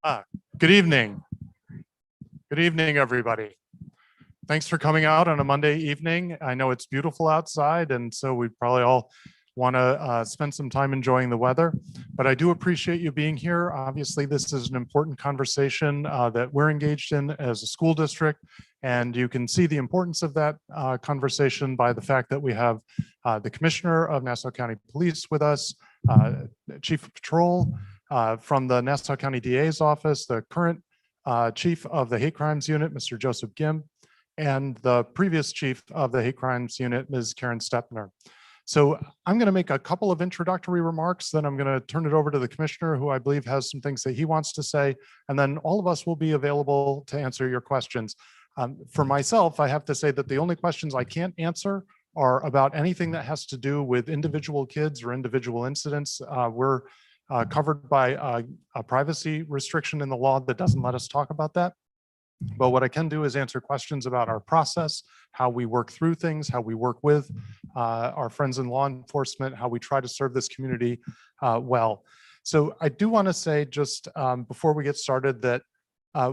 Ah, Good evening. Good evening, everybody. Thanks for coming out on a Monday evening. I know it's beautiful outside, and so we probably all want to spend some time enjoying the weather. But I do appreciate you being here. Obviously, this is an important conversation that we're engaged in as a school district, and you can see the importance of that conversation by the fact that we have the Commissioner of Nassau County Police with us, Chief of Patrol from the Nassau County DA's office, the current Chief of the Hate Crimes Unit, Mr. Joseph Gim, and the previous Chief of the Hate Crimes Unit, Ms. Karen Steppner. So I'm going to make a couple of introductory remarks, then I'm going to turn it over to the Commissioner, who I believe has some things that he wants to say, and then all of us will be available to answer your questions. For myself, I have to say that the only questions I can't answer are about anything that has to do with individual kids or individual incidents. We're covered by a privacy restriction in the law that doesn't let us talk about that. But what I can do is answer questions about our process, how we work through things, how we work with our friends in law enforcement, how we try to serve this community well. So I do want to say just before we get started that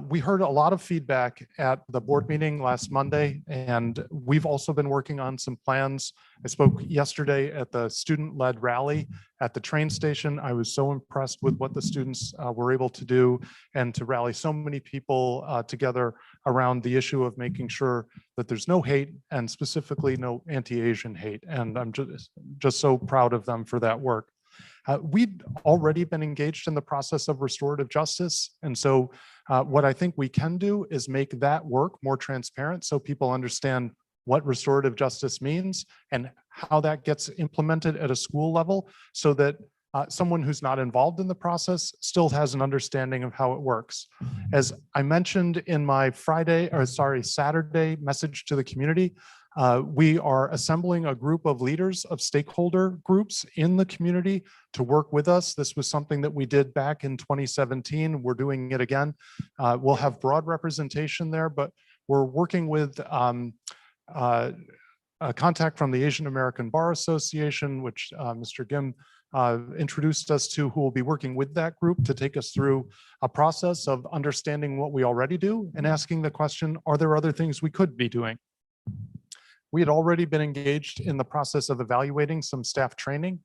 we heard a lot of feedback at the board meeting last Monday, and we've also been working on some plans. I spoke yesterday at the student-led rally at the train station. I was so impressed with what the students were able to do and to rally so many people together around the issue of making sure that there's no hate and specifically no anti-Asian hate. And I'm just so proud of them for that work. We'd already been engaged in the process of restorative justice. And so what I think we can do is make that work more transparent so people understand what restorative justice means and how that gets implemented at a school level so that someone who's not involved in the process still has an understanding of how it works. As I mentioned in my Saturday message to the community, we are assembling a group of leaders of stakeholder groups in the community to work with us. This was something that we did back in 2017. We're doing it again. We'll have broad representation there, but we're working with a contact from the Asian American Bar Association, which Mr. Gim introduced us to, who will be working with that group to take us through a process of understanding what we already do and asking the question, are there other things we could be doing? We had already been engaged in the process of evaluating some staff training.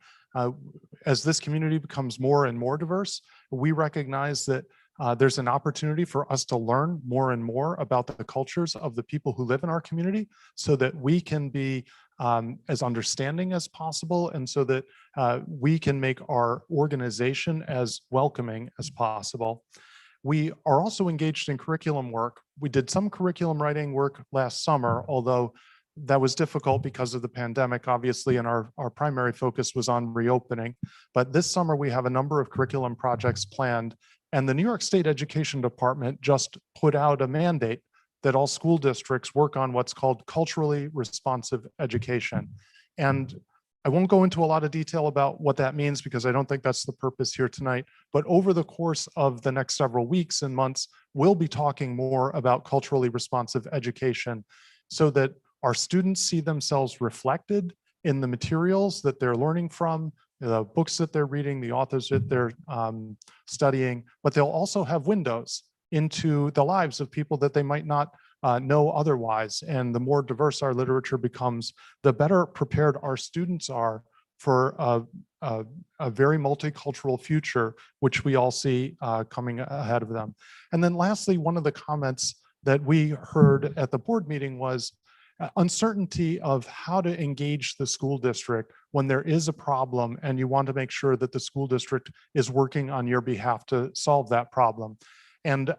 As this community becomes more and more diverse, we recognize that there's an opportunity for us to learn more and more about the cultures of the people who live in our community so that we can be as understanding as possible and so that we can make our organization as welcoming as possible. We are also engaged in curriculum work. We did some curriculum writing work last summer, although that was difficult because of the pandemic, obviously, and our primary focus was on reopening. But this summer, we have a number of curriculum projects planned, and the New York State Education Department just put out a mandate that all school districts work on what's called culturally responsive education. And I won't go into a lot of detail about what that means because I don't think that's the purpose here tonight. But over the course of the next several weeks and months, we'll be talking more about culturally responsive education so that our students see themselves reflected in the materials that they're learning from, the books that they're reading, the authors that they're studying, but they'll also have windows into the lives of people that they might not know otherwise. And the more diverse our literature becomes, the better prepared our students are for a very multicultural future, which we all see coming ahead of them. And then lastly, one of the comments that we heard at the board meeting was uncertainty of how to engage the school district when there is a problem and you want to make sure that the school district is working on your behalf to solve that problem. And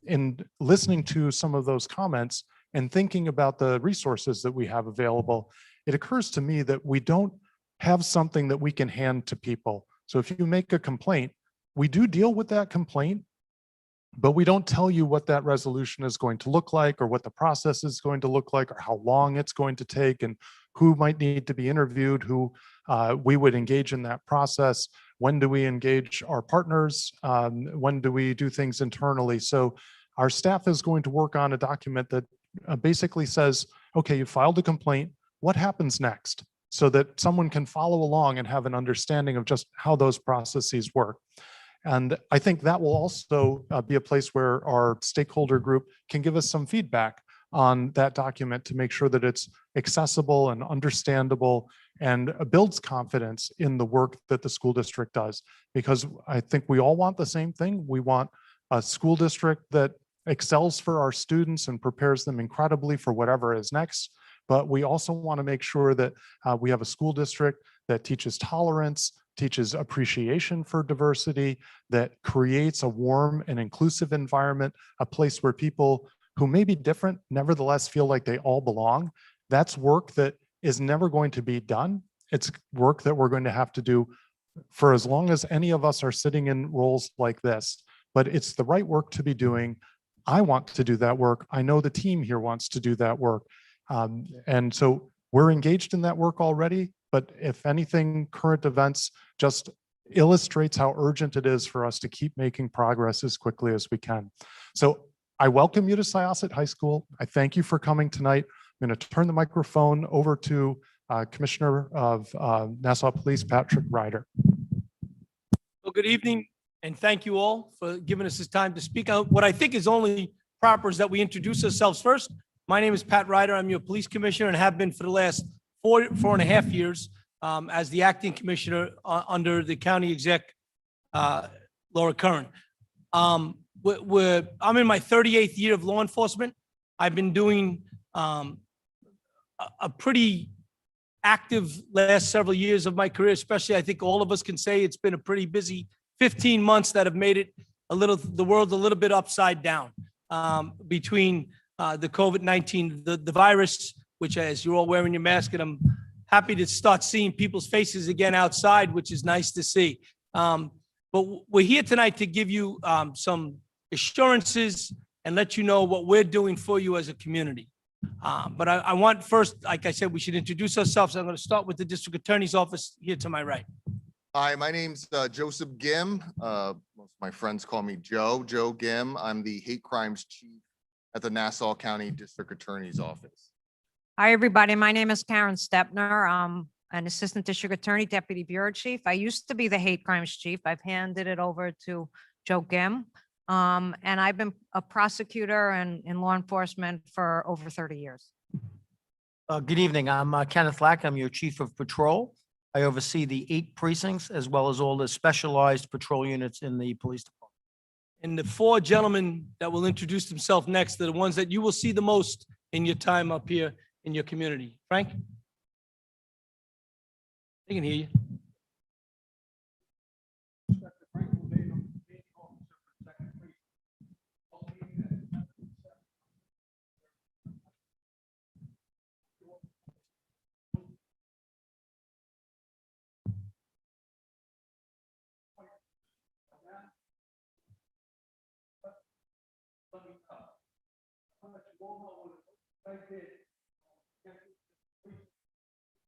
in listening to some of those comments and thinking about the resources that we have available, it occurs to me that we don't have something that we can hand to people. So if you make a complaint, we do deal with that complaint, but we don't tell you what that resolution is going to look like or what the process is going to look like or how long it's going to take and who might need to be interviewed, who we would engage in that process. When do we engage our partners? When do we do things internally? So our staff is going to work on a document that basically says, okay, you filed a complaint, what happens next? So that someone can follow along and have an understanding of just how those processes work. And I think that will also be a place where our stakeholder group can give us some feedback on that document to make sure that it's accessible and understandable and builds confidence in the work that the school district does. Because I think we all want the same thing. We want a school district that excels for our students and prepares them incredibly for whatever is next. But we also want to make sure that we have a school district that teaches tolerance, teaches appreciation for diversity, that creates a warm and inclusive environment, a place where people who may be different nevertheless feel like they all belong. That's work that is never going to be done. It's work that we're going to have to do for as long as any of us are sitting in roles like this. But it's the right work to be doing. I want to do that work. I know the team here wants to do that work. And so we're engaged in that work already. But if anything, current events just illustrates how urgent it is for us to keep making progress as quickly as we can. So I welcome you to Syosset High School. I thank you for coming tonight. I'm going to turn the microphone over to Commissioner of Nassau Police, Patrick Ryder. Well, good evening, and thank you all for giving us this time to speak. What I think is only proper is that we introduce ourselves first. My name is Pat Ryder. I'm your police commissioner and have been for the last four and a half years as the acting commissioner under the county exec, Laura Curran. I'm in my 38th year of law enforcement. I've been doing a pretty active last several years of my career, especially I think all of us can say it's been a pretty busy 15 months that have made it the world a little bit upside down between the COVID-19, the virus, which as you're all wearing your mask, and I'm happy to start seeing people's faces again outside, which is nice to see. But we're here tonight to give you some assurances and let you know what we're doing for you as a community. But I want first, like I said, we should introduce ourselves. I'm going to start with the district attorney's office here to my right. Hi, my name's Joseph Gim. Most of my friends call me Joe Gim. I'm the hate crimes chief at the Nassau County District Attorney's Office. Hi, everybody. My name is Karen Stepner. I'm an assistant district attorney, deputy bureau chief. I used to be the hate crimes chief. I've handed it over to Joe Gim. And I've been a prosecutor and in law enforcement for over 30 years. Good evening. I'm Kenneth Lack. I'm your chief of patrol. I oversee the 8 precincts as well as all the specialized patrol units in the police department. And the 4 gentlemen that will introduce themselves next are the ones that you will see the most in your time up here in your community. Frank? They can hear you.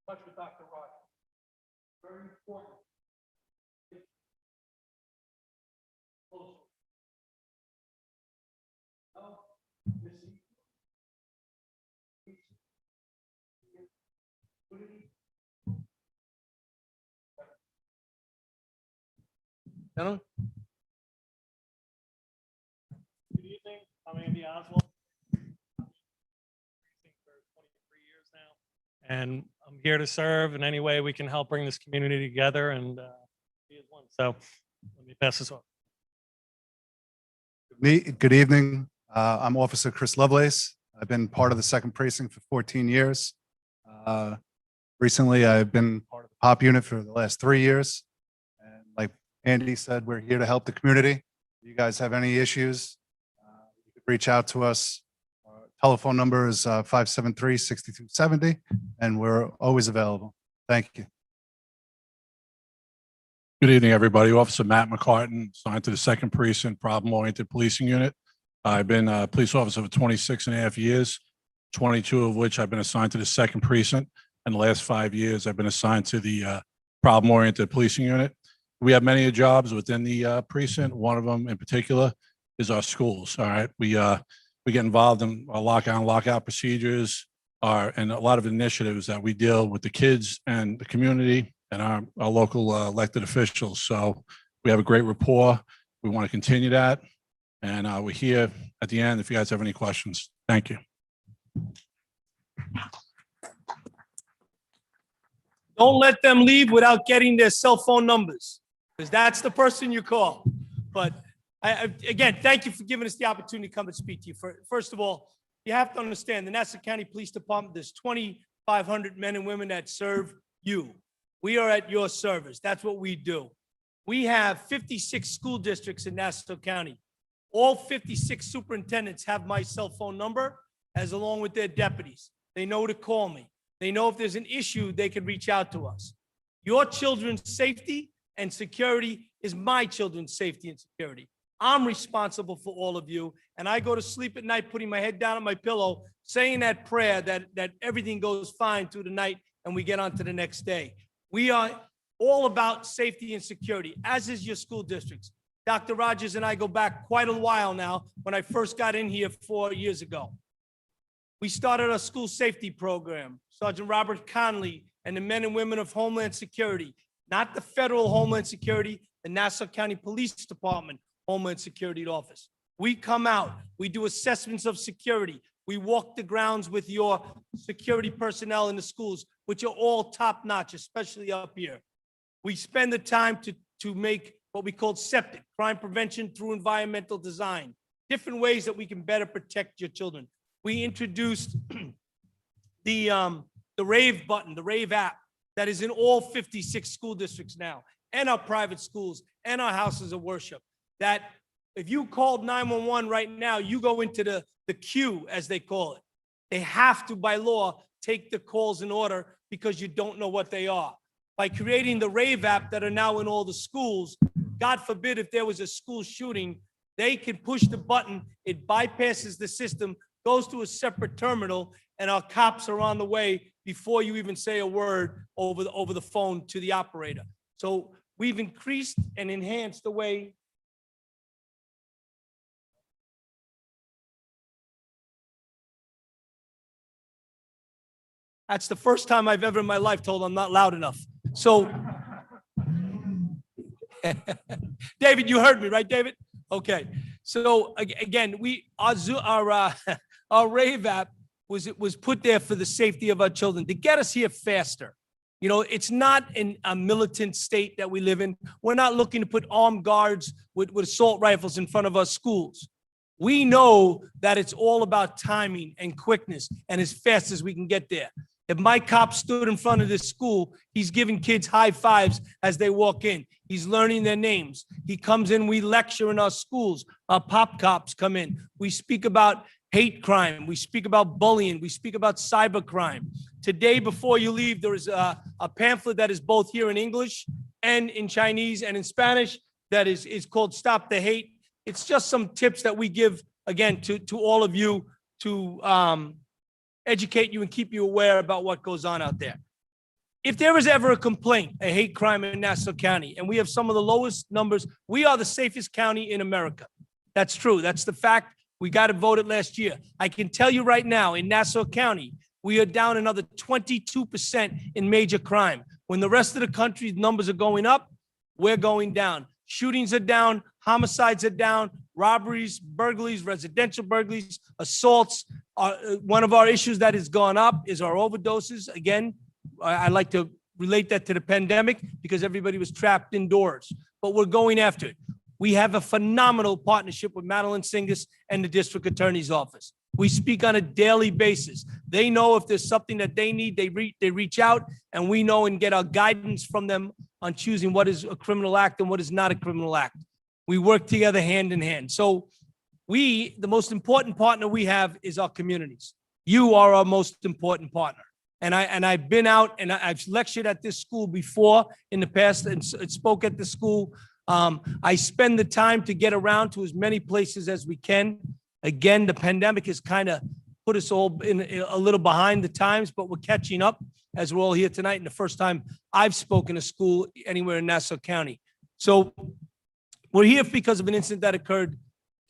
Touch with Dr. Ryder. Very important. Gentlemen? Good evening. I'm Andy Oswald. For 23 years now, and I'm here to serve in any way we can help bring this community together and be as one. So let me pass this on. Good evening. I'm Officer Chris Lovelace. I've been part of the 2nd Precinct for 14 years. Recently, I've been part of the POP unit for the last 3 years. And like Andy said, we're here to help the community. If you guys have any issues, you can reach out to us. Our telephone number is 573-6270, and we're always available. Thank you. Good evening, everybody. Officer Matt McCartan, assigned to the 2nd Precinct Problem-Oriented Policing Unit. I've been a police officer for 26 and a half years, 22 of which I've been assigned to the 2nd Precinct. And the last 5 years, I've been assigned to the Problem-Oriented Policing Unit. We have many jobs within the precinct. One of them in particular is our schools. All right. We get involved in our lockout procedures, and a lot of initiatives that we deal with the kids and the community and our local elected officials. So We have a great rapport. We want to continue that. And we're here at the end if you guys have any questions. Thank you. Don't let them leave without getting their cell phone numbers, because that's the person you call. But again, thank you for giving us the opportunity to come and speak to you. First of all, you have to understand the Nassau County Police Department, there's 2,500 men and women that serve you. We are at your service. That's what we do. We have 56 school districts in Nassau County. All 56 superintendents have my cell phone number, as along with their deputies. They know to call me. They know if there's an issue, they can reach out to us. Your children's safety and security is my children's safety and security. I'm responsible for all of you, and I go to sleep at night putting my head down on my pillow, saying that prayer that everything goes fine through the night and we get on to the next day. We are all about safety and security, as is your school districts. Dr. Rogers and I go back quite a while now, when I first got in here 4 years ago. We started a school safety program. Sergeant Robert Conley and the men and women of Homeland Security, not the federal Homeland Security, the Nassau County Police Department Homeland Security Office. We come out, we do assessments of security. We walk the grounds with your security personnel in the schools, which are all top notch, especially up here. We spend the time to make what we call SEPTIC, crime prevention through environmental design, different ways that we can better protect your children. We introduced the RAVE button, the RAVE app, that is in all 56 school districts now, and our private schools, and our houses of worship, that if you called 911 right now, you go into the queue, as they call it. They have to, by law, take the calls in order because you don't know what they are. By creating the RAVE app that are now in all the schools, God forbid if there was a school shooting, they can push the button, it bypasses the system, goes to a separate terminal, and our cops are on the way before you even say a word over the phone to the operator. So we've increased and enhanced the way. That's the first time I've ever in my life told I'm not loud enough. So, David, you heard me, right, David? Okay. So again, our RAVE app was put there for the safety of our children, to get us here faster. You know, it's not a militant state that we live in. We're not looking to put armed guards with assault rifles in front of our schools. We know that it's all about timing and quickness and as fast as we can get there. If my cop stood in front of this school, he's giving kids high fives as they walk in. He's learning their names. He comes in, we lecture in our schools. Our pop cops come in. We speak about hate crime. We speak about bullying. We speak about cyber crime. Today, before you leave, there is a pamphlet that is both here in English and in Chinese and in Spanish that is called Stop the Hate. It's just some tips that we give, again, to all of you to educate you and keep you aware about what goes on out there. If there is ever a complaint, a hate crime in Nassau County, and we have some of the lowest numbers, we are the safest county in America. That's true. That's the fact. We got it voted last year. I can tell you right now, in Nassau County, we are down another 22% in major crime. When the rest of the country's numbers are going up, we're going down. Shootings are down, homicides are down, robberies, burglaries, residential burglaries, assaults. One of our issues that has gone up is our overdoses. Again, I like to relate that to the pandemic because everybody was trapped indoors, but we're going after it. We have a phenomenal partnership with Madeline Singas and the district attorney's office. We speak on a daily basis. They know if there's something that they need, they reach out, and we know and get our guidance from them on choosing what is a criminal act and what is not a criminal act. We work together hand in hand. So the most important partner we have is our communities. You are our most important partner. And I've been out and I've lectured at this school before in the past and spoke at the school. I spend the time to get around to as many places as we can. Again, the pandemic has kind of put us all in a little behind the times, but we're catching up as we're all here tonight. And the first time I've spoken to school anywhere in Nassau County. So we're here because of an incident that occurred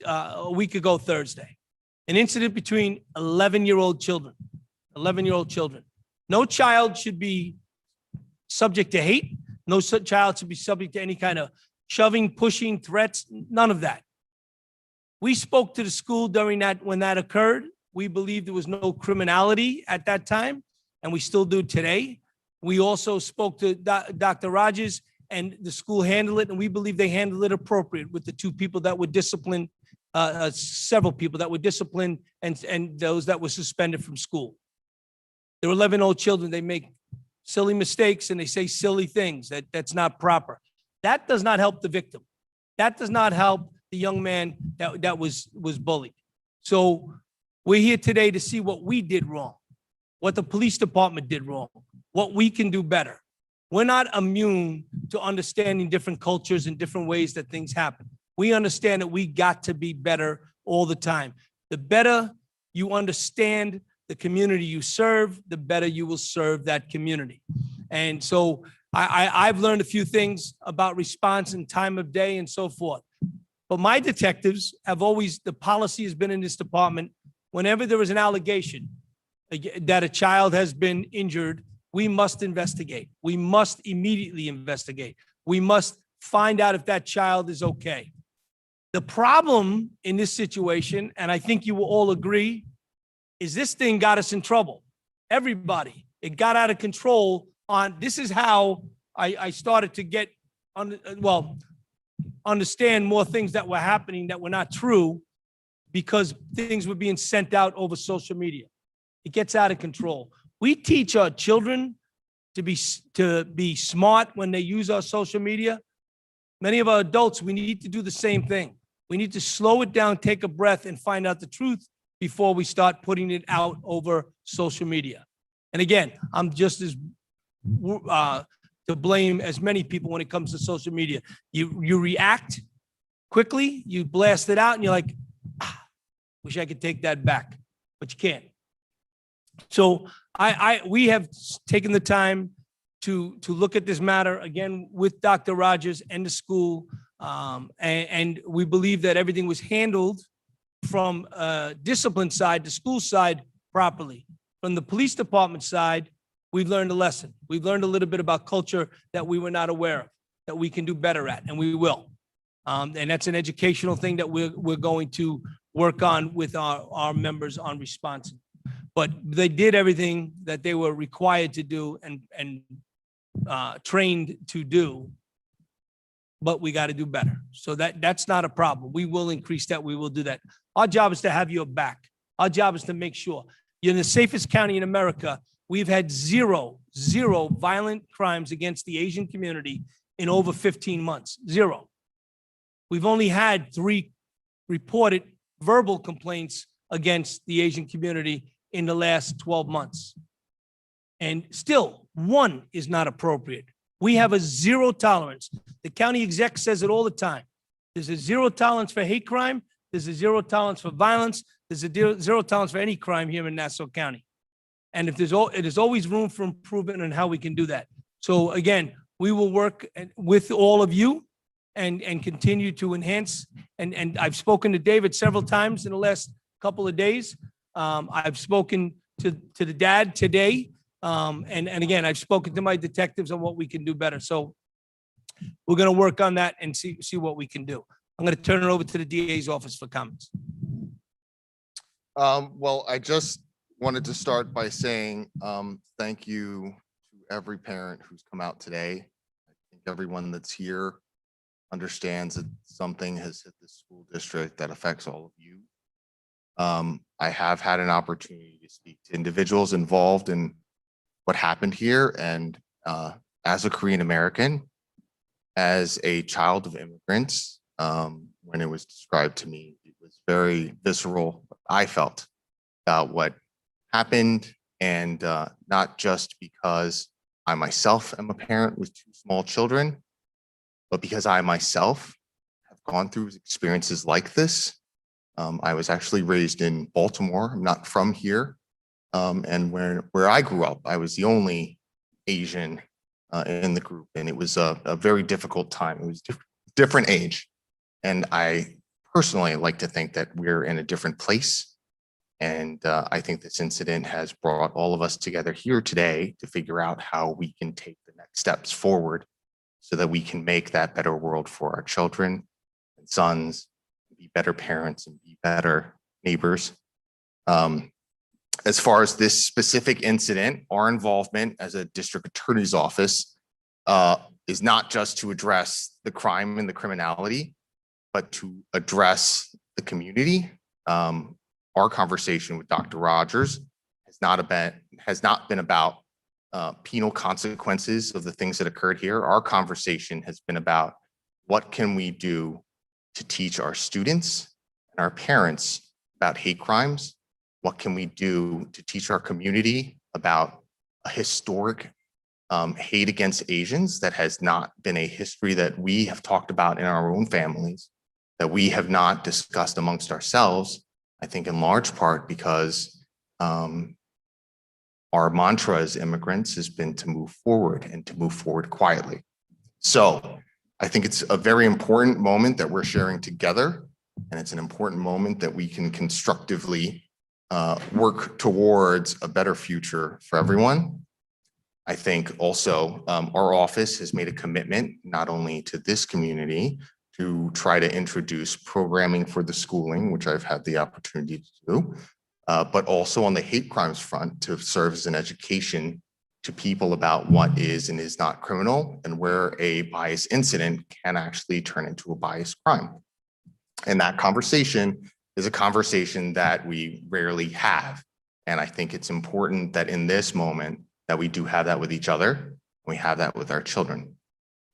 a week ago Thursday. An incident between 11-year-old children. 11-year-old children. No child should be subject to hate. No child should be subject to any kind of shoving, pushing, threats, none of that. We spoke to the school during that, when that occurred. We believed there was no criminality at that time, and we still do today. We also spoke to Dr. Rogers, and the school handled it, and we believe they handled it appropriate with the two people that were disciplined, several people that were disciplined, and those that were suspended from school. They're 11-year-old children. They make silly mistakes and they say silly things. That's not proper. That does not help the victim. That does not help the young man that was bullied. So we're here today to see what we did wrong, what the police department did wrong, what we can do better. We're not immune to understanding different cultures and different ways that things happen. We understand that we got to be better all the time. The better you understand the community you serve, the better you will serve that community. And so I've learned a few things about response and time of day and so forth. But my detectives have always, the policy has been in this department, whenever there is an allegation that a child has been injured, we must investigate. We must immediately investigate. We must find out if that child is okay. The problem in this situation, and I think you will all agree, is this thing got us in trouble. Everybody. It got out of control. This is how I started to get, understand more things that were happening that were not true, because things were being sent out over social media. It gets out of control. We teach our children to be smart when they use our social media. Many of our adults, we need to do the same thing. We need to slow it down, take a breath, and find out the truth before we start putting it out over social media. And again, I'm just as to blame as many people when it comes to social media. You react quickly, you blast it out, and you're like, wish I could take that back, but you can't. So we have taken the time to look at this matter again with Dr. Rogers and the school, and we believe that everything was handled from discipline side, the school side, properly. From the police department side, we've learned a lesson. We've learned a little bit about culture that we were not aware of, that we can do better at, and we will. And that's an educational thing that we're going to work on with our members on response. But they did everything that they were required to do and trained to do, but we got to do better. So that's not a problem. We will increase that. We will do that. Our job is to have your back. Our job is to make sure you're in the safest county in America. We've had zero violent crimes against the Asian community in over 15 months. Zero. We've only had 3 reported verbal complaints against the Asian community in the last 12 months. And still, 1 is not appropriate. We have a zero tolerance. The county exec says it all the time. There's a zero tolerance for hate crime. There's a zero tolerance for violence. There's a zero tolerance for any crime here in Nassau County. And if there's always room for improvement on how we can do that. So again, we will work with all of you and continue to enhance. And I've spoken to David several times in the last couple of days. I've spoken to the dad today. And again, I've spoken to my detectives on what we can do better. So we're going to work on that and see what we can do. I'm going to turn it over to the DA's office for comments. Well, I just wanted to start by saying thank you to every parent who's come out today. I think everyone that's here understands that something has hit the school district that affects all of you. I have had an opportunity to speak to individuals involved in what happened here, and as a Korean American, as a child of immigrants, when it was described to me, it was very visceral. I felt about what happened, and not just because I myself am a parent with 2 small children, but because I myself have gone through experiences like this. I was actually raised in Baltimore. I'm not from here. And where I grew up, I was the only Asian in the group. And it was a very difficult time. It was different age. And I personally like to think that we're in a different place. And I think this incident has brought all of us together here today to figure out how we can take the next steps forward so that we can make that better world for our children and sons, be better parents and be better neighbors. As far as this specific incident, our involvement as a district attorney's office is not just to address the crime and the criminality, but to address the community. Our conversation with Dr. Rogers has not been about penal consequences of the things that occurred here. Our conversation has been about what can we do to teach our students and our parents about hate crimes? What can we do to teach our community about a historic hate against Asians that has not been a history that we have talked about in our own families, that we have not discussed amongst ourselves, I think in large part because our mantra as immigrants has been to move forward and to move forward quietly. So I think it's a very important moment that we're sharing together, and it's an important moment that we can constructively work towards a better future for everyone. I think also our office has made a commitment not only to this community to try to introduce programming for the schooling, which I've had the opportunity to do, but also on the hate crimes front to serve as an education to people about what is and is not criminal and where a bias incident can actually turn into a bias crime. And that conversation is a conversation that we rarely have. And I think it's important that in this moment that we do have that with each other. We have that with our children.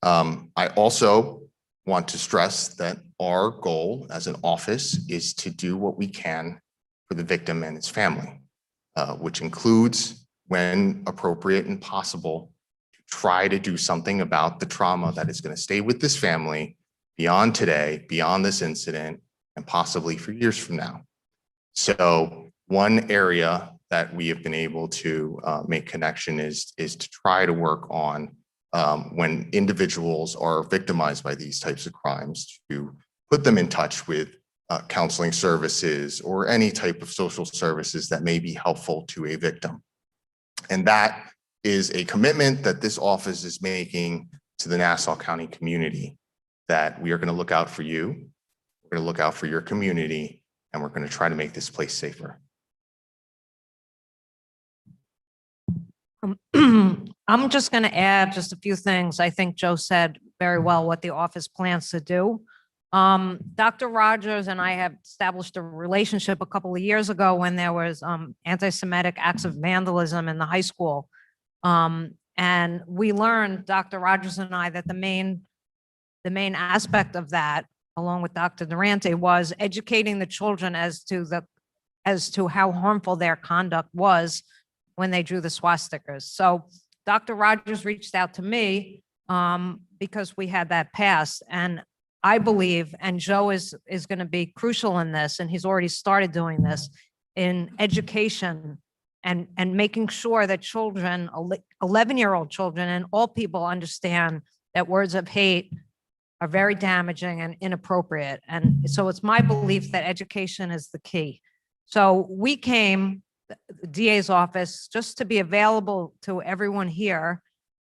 I also want to stress that our goal as an office is to do what we can for the victim and his family, which includes, when appropriate and possible, to try to do something about the trauma that is going to stay with this family beyond today, beyond this incident, and possibly for years from now. So one area that we have been able to make connection is to try to work on when individuals are victimized by these types of crimes, to put them in touch with counseling services or any type of social services that may be helpful to a victim. And that is a commitment that this office is making to the Nassau County community, that we are going to look out for you, we're going to look out for your community, and we're going to try to make this place safer. I'm just going to add just a few things. I think Joe said very well what the office plans to do. Dr. Rogers and I have established a relationship a couple of years ago when there was anti-Semitic acts of vandalism in the high school. And we learned, Dr. Rogers and I, that the main aspect of that, along with Dr. Durante, was educating the children as to how harmful their conduct was when they drew the swastikas. So Dr. Rogers reached out to me because we had that passed. And I believe, and Joe is going to be crucial in this, and he's already started doing this, in education and making sure that children, 11-year-old children, and all people understand that words of hate are very damaging and inappropriate. And so it's my belief that education is the key. So we came, the DA's office, just to be available to everyone here.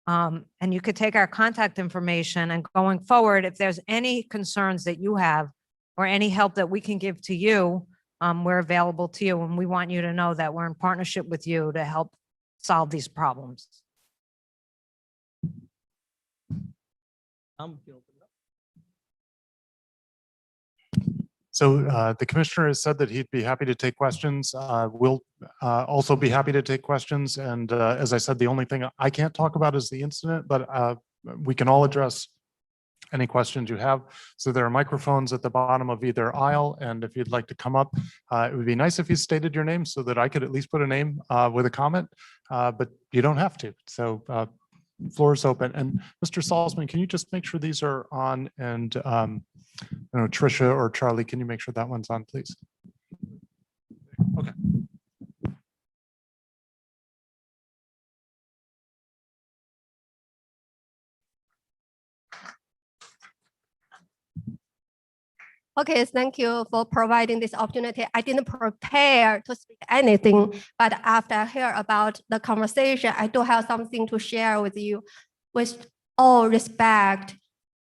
And you could take our contact information, and going forward, if there's any concerns that you have or any help that we can give to you, we're available to you. And we want you to know that we're in partnership with you to help solve these problems. So the commissioner has said that he'd be happy to take questions. We'll also be happy to take questions. And as I said, the only thing I can't talk about is the incident, but we can all address any questions you have. So there are microphones at the bottom of either aisle. And if you'd like to come up, it would be nice if you stated your name so that I could at least put a name with a comment, but you don't have to. So floor is open. And Mr. Salzman, can you just make sure these are on? And I don't know, Tricia or Charlie, can you make sure that one's on, please? Okay. Okay, thank you for providing this opportunity. I didn't prepare to speak anything, but after I hear about the conversation, I do have something to share with you. With all respect,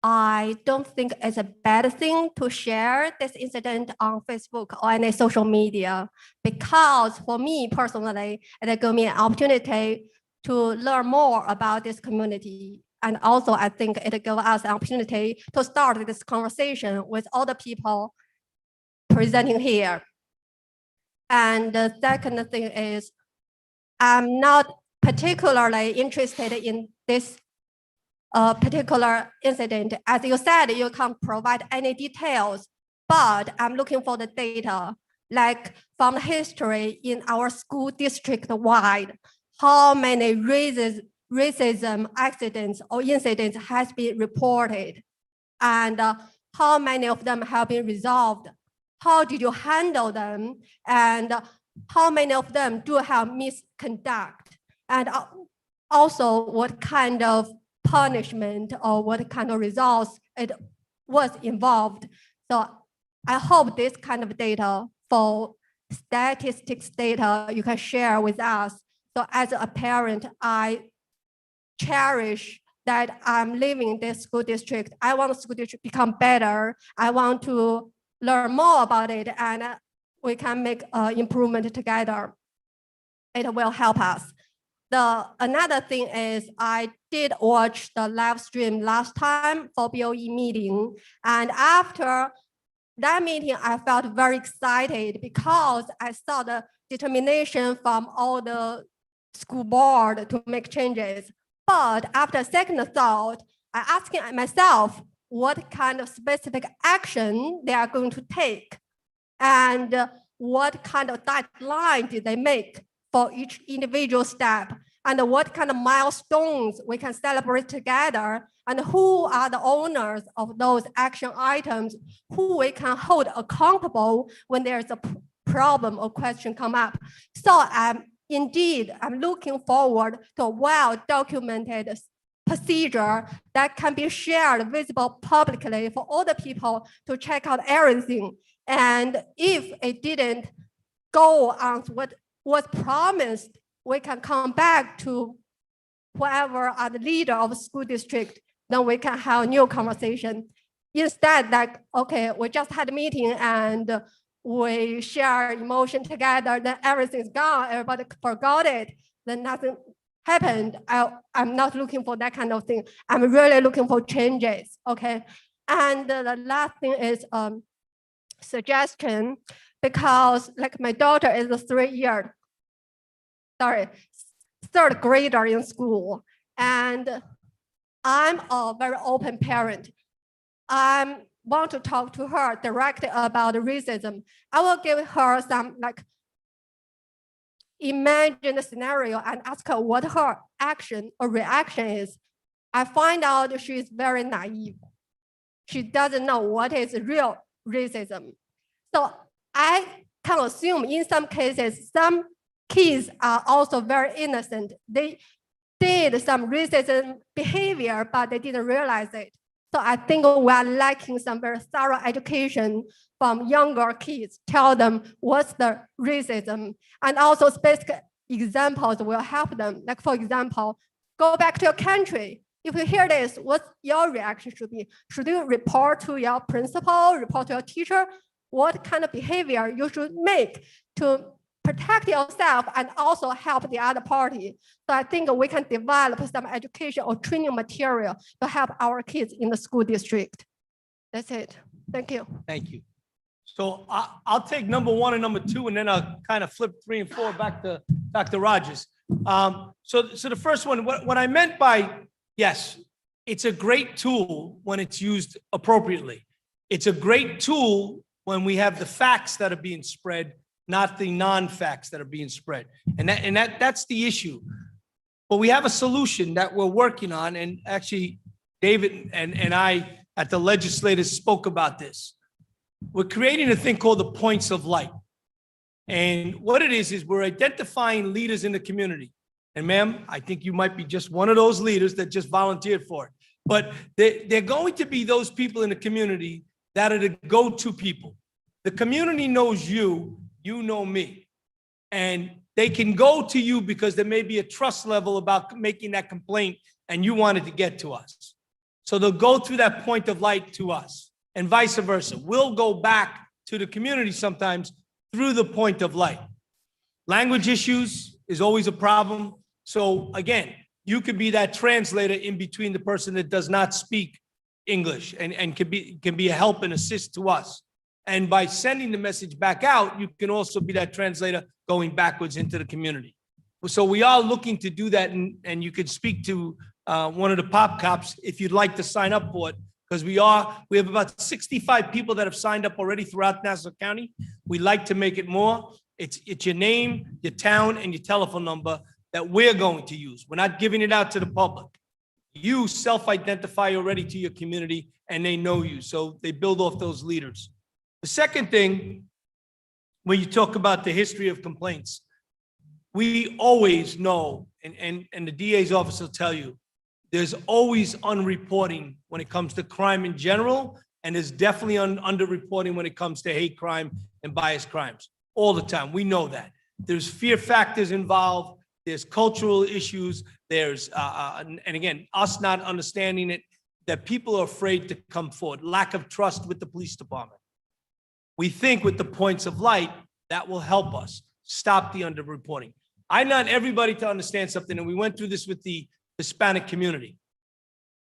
I don't think it's a bad thing to share this incident on Facebook or any social media, because for me personally, it gave me an opportunity to learn more about this community. And also, I think it gave us an opportunity to start this conversation with all the people presenting here. And the second thing is, I'm not particularly interested in this particular incident. As you said, you can't provide any details, but I'm looking for the data, like from the history in our school district wide, how many racism accidents or incidents has been reported, and how many of them have been resolved. How did you handle them? And how many of them do have misconduct? And also what kind of punishment or what kind of results it was involved. So I hope this kind of data for statistics data you can share with us. So as a parent, I cherish that I'm living in this school district. I want the school district to become better. I want to learn more about it, and we can make improvement together. It will help us. Another thing is I did watch the live stream last time for BOE meeting. And after that meeting, I felt very excited because I saw the determination from all the school board to make changes. But after second thought, I asked myself what kind of specific action they are going to take and what kind of deadline did they make for each individual step, and what kind of milestones we can celebrate together, and who are the owners of those action items, who we can hold accountable when there's a problem or question come up. So indeed, I'm looking forward to a well-documented procedure that can be shared, visible publicly for all the people to check out everything. And if it didn't go on what was promised, we can come back to whoever are the leader of the school district, then we can have a new conversation. Instead, like, okay, we just had a meeting and we share emotion together, then everything's gone, everybody forgot it, then nothing happened. I'm not looking for that kind of thing. I'm really looking for changes, okay? And the last thing is suggestion, because like my daughter is a third grader in school, and I'm a very open parent. I want to talk to her directly about racism. I will give her some like imagine a scenario and ask her what her action or reaction is. I find out she is very naive. She doesn't know what is real racism. So I can assume in some cases, some kids are also very innocent. They did some racism behavior, but they didn't realize it. So I think we are lacking some very thorough education from younger kids, tell them what's the racism, and also specific examples will help them. Like for example, go back to your country. If you hear this, what your reaction should be? Should you report to your principal, report to your teacher? What kind of behavior you should make to protect yourself and also help the other party? So I think we can develop some education or training material to help our kids in the school district. That's it. Thank you. Thank you. So I'll take number 1 and number 2, and then I'll kind of flip 3 and 4 back to Dr. Rogers. So the first one, what I meant by, yes, it's a great tool when it's used appropriately. It's a great tool when we have the facts that are being spread, not the non-facts that are being spread. And that's the issue. But we have a solution that we're working on, and actually David and I at the legislators spoke about this. We're creating a thing called the points of light. And what it is we're identifying leaders in the community. And ma'am, I think you might be just one of those leaders that just volunteered for it. But they're going to be those people in the community that are the go-to people. The community knows you, you know me. And they can go to you because there may be a trust level about making that complaint and you wanted to get to us. So they'll go through that point of light to us and vice versa. We'll go back to the community sometimes through the point of light. Language issues is always a problem. So again, you could be that translator in between the person that does not speak English and can be a help and assist to us. And by sending the message back out, you can also be that translator going backwards into the community. So we are looking to do that, and you could speak to one of the pop cops if you'd like to sign up for it, because we have about 65 people that have signed up already throughout Nassau County. We like to make it more. It's your name, your town, and your telephone number that we're going to use. We're not giving it out to the public. You self-identify already to your community, and they know you, so they build off those leaders. The second thing, when you talk about the history of complaints, we always know, and the DA's office will tell you, there's always unreporting when it comes to crime in general, and there's definitely underreporting when it comes to hate crime and bias crimes all the time. We know that. There's fear factors involved. There's cultural issues. There's, and again, us not understanding it, that people are afraid to come forward, lack of trust with the police department. We think with the points of light, that will help us stop the underreporting. I want everybody to understand something, and we went through this with the Hispanic community.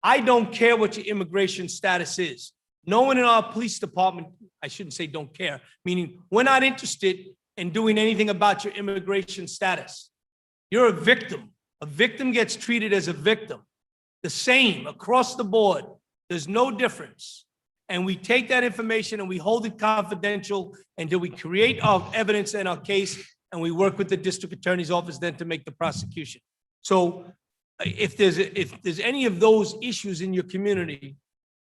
I don't care what your immigration status is. No one in our police department, I shouldn't say don't care, meaning we're not interested in doing anything about your immigration status. You're a victim. A victim gets treated as a victim. The same across the board. There's no difference. And we take that information and we hold it confidential until we create our evidence in our case, and we work with the district attorney's office then to make the prosecution. So if there's any of those issues in your community,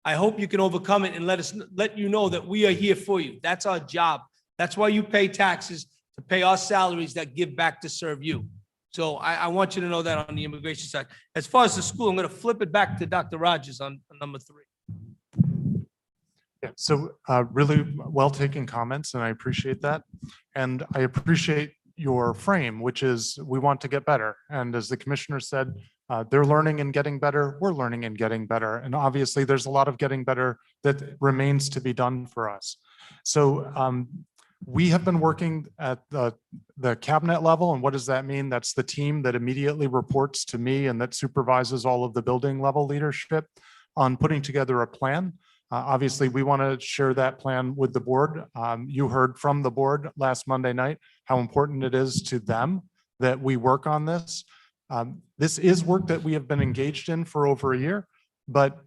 I hope you can overcome it and let you know that we are here for you. That's our job. That's why you pay taxes, to pay our salaries that give back to serve you. So I want you to know that on the immigration side. As far as the school, I'm going to flip it back to Dr. Rogers on number 3. Yeah, so really well taken comments, and I appreciate that. And I appreciate your frame, which is we want to get better. And as the commissioner said, they're learning and getting better. We're learning and getting better. And obviously there's a lot of getting better that remains to be done for us. So we have been working at the cabinet level. And what does that mean? That's the team that immediately reports to me and that supervises all of the building level leadership on putting together a plan. Obviously, we want to share that plan with the board. You heard from the board last Monday night how important it is to them that we work on this. This is work that we have been engaged in for over a year, but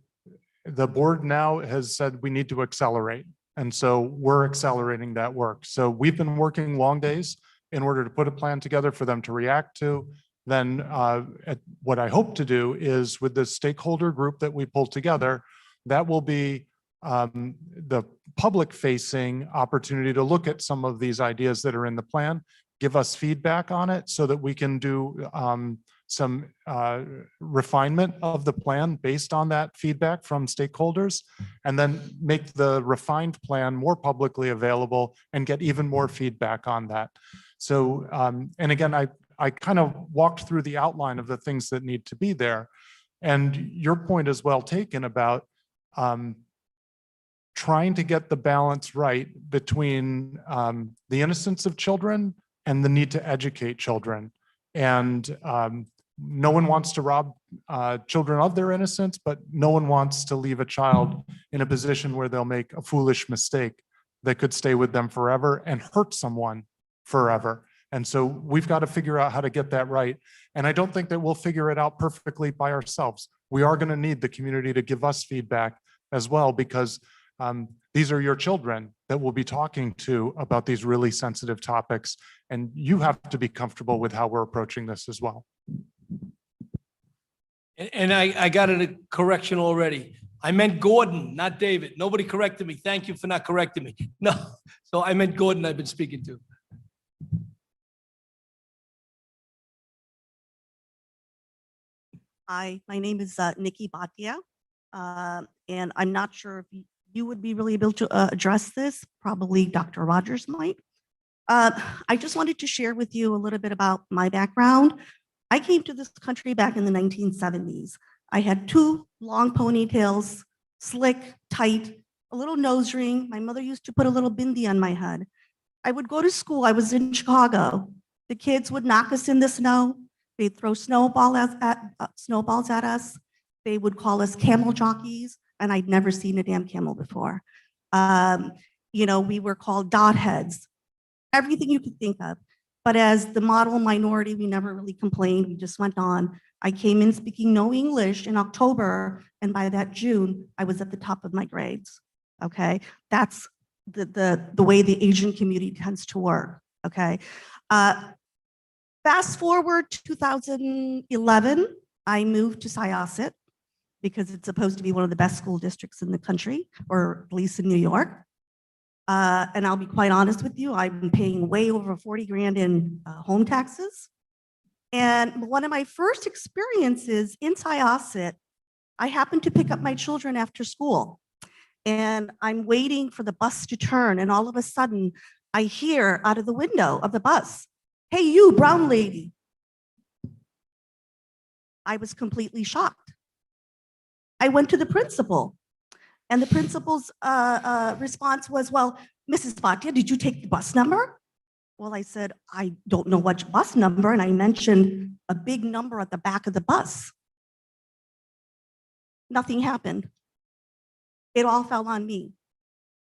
the board now has said we need to accelerate. And so we're accelerating that work. So we've been working long days in order to put a plan together for them to react to. Then what I hope to do is with the stakeholder group that we pulled together, that will be the public facing opportunity to look at some of these ideas that are in the plan, give us feedback on it so that we can do some refinement of the plan based on that feedback from stakeholders, and then make the refined plan more publicly available and get even more feedback on that. So, and again, I kind of walked through the outline of the things that need to be there. And your point is well taken about trying to get the balance right between the innocence of children and the need to educate children. And no one wants to rob children of their innocence, but no one wants to leave a child in a position where they'll make a foolish mistake that could stay with them forever and hurt someone forever. And so we've got to figure out how to get that right. And I don't think that we'll figure it out perfectly by ourselves. We are going to need the community to give us feedback as well, because these are your children that we'll be talking to about these really sensitive topics. And you have to be comfortable with how we're approaching this as well. And I got a correction already. I meant Gordon, not David. Nobody corrected me. Thank you for not correcting me. No, so I meant Gordon I've been speaking to. Hi, my name is Nikki Bhatia, and I'm not sure if you would be really able to address this. Probably Dr. Rogers might. I just wanted to share with you a little bit about my background. I came to this country back in the 1970s. I had two long ponytails, slick, tight, a little nose ring. My mother used to put a little bindi on my head. I would go to school. I was in Chicago. The kids would knock us in the snow. They'd throw snowballs at us. They would call us camel jockeys, and I'd never seen a damn camel before. We were called dot heads, everything you could think of. But as the model minority, we never really complained. We just went on. I came in speaking no English in October, and by that June, I was at the top of my grades. Okay, that's the way the Asian community tends to work. Okay, fast forward to 2011, I moved to Syosset because it's supposed to be one of the best school districts in the country, or at least in New York. And I'll be quite honest with you, I'm paying way over 40 grand in home taxes. And one of my first experiences in Syosset, I happened to pick up my children after school. And I'm waiting for the bus to turn, and all of a sudden, I hear out of the window of the bus, "Hey, you brown lady." I was completely shocked. I went to the principal, and the principal's response was, "Well, Mrs. Bhatia, did you take the bus number?" Well, I said, "I don't know which bus number," and I mentioned a big number at the back of the bus. Nothing happened. It all fell on me.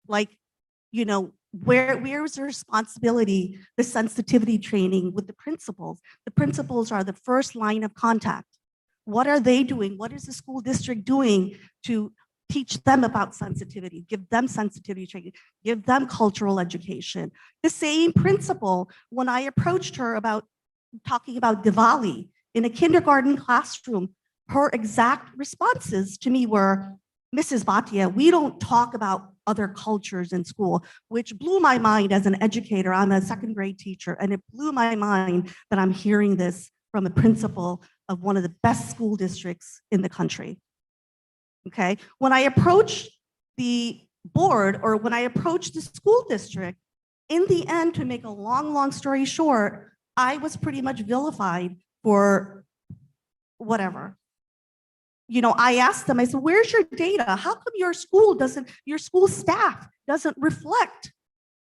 Like, where is the responsibility, the sensitivity training with the principals? The principals are the first line of contact. What are they doing? What is the school district doing to teach them about sensitivity, give them sensitivity training, give them cultural education? The same principal, when I approached her about talking about Diwali in a kindergarten classroom, her exact responses to me were, "Mrs. Bhatia, we don't talk about other cultures in school," which blew my mind as an educator. I'm a second grade teacher, and it blew my mind that I'm hearing this from a principal of one of the best school districts in the country. Okay, when I approached the board, or when I approached the school district, in the end, to make a long story short, I was pretty much vilified for whatever. I asked them, I said, "Where's your data? How come your school staff doesn't reflect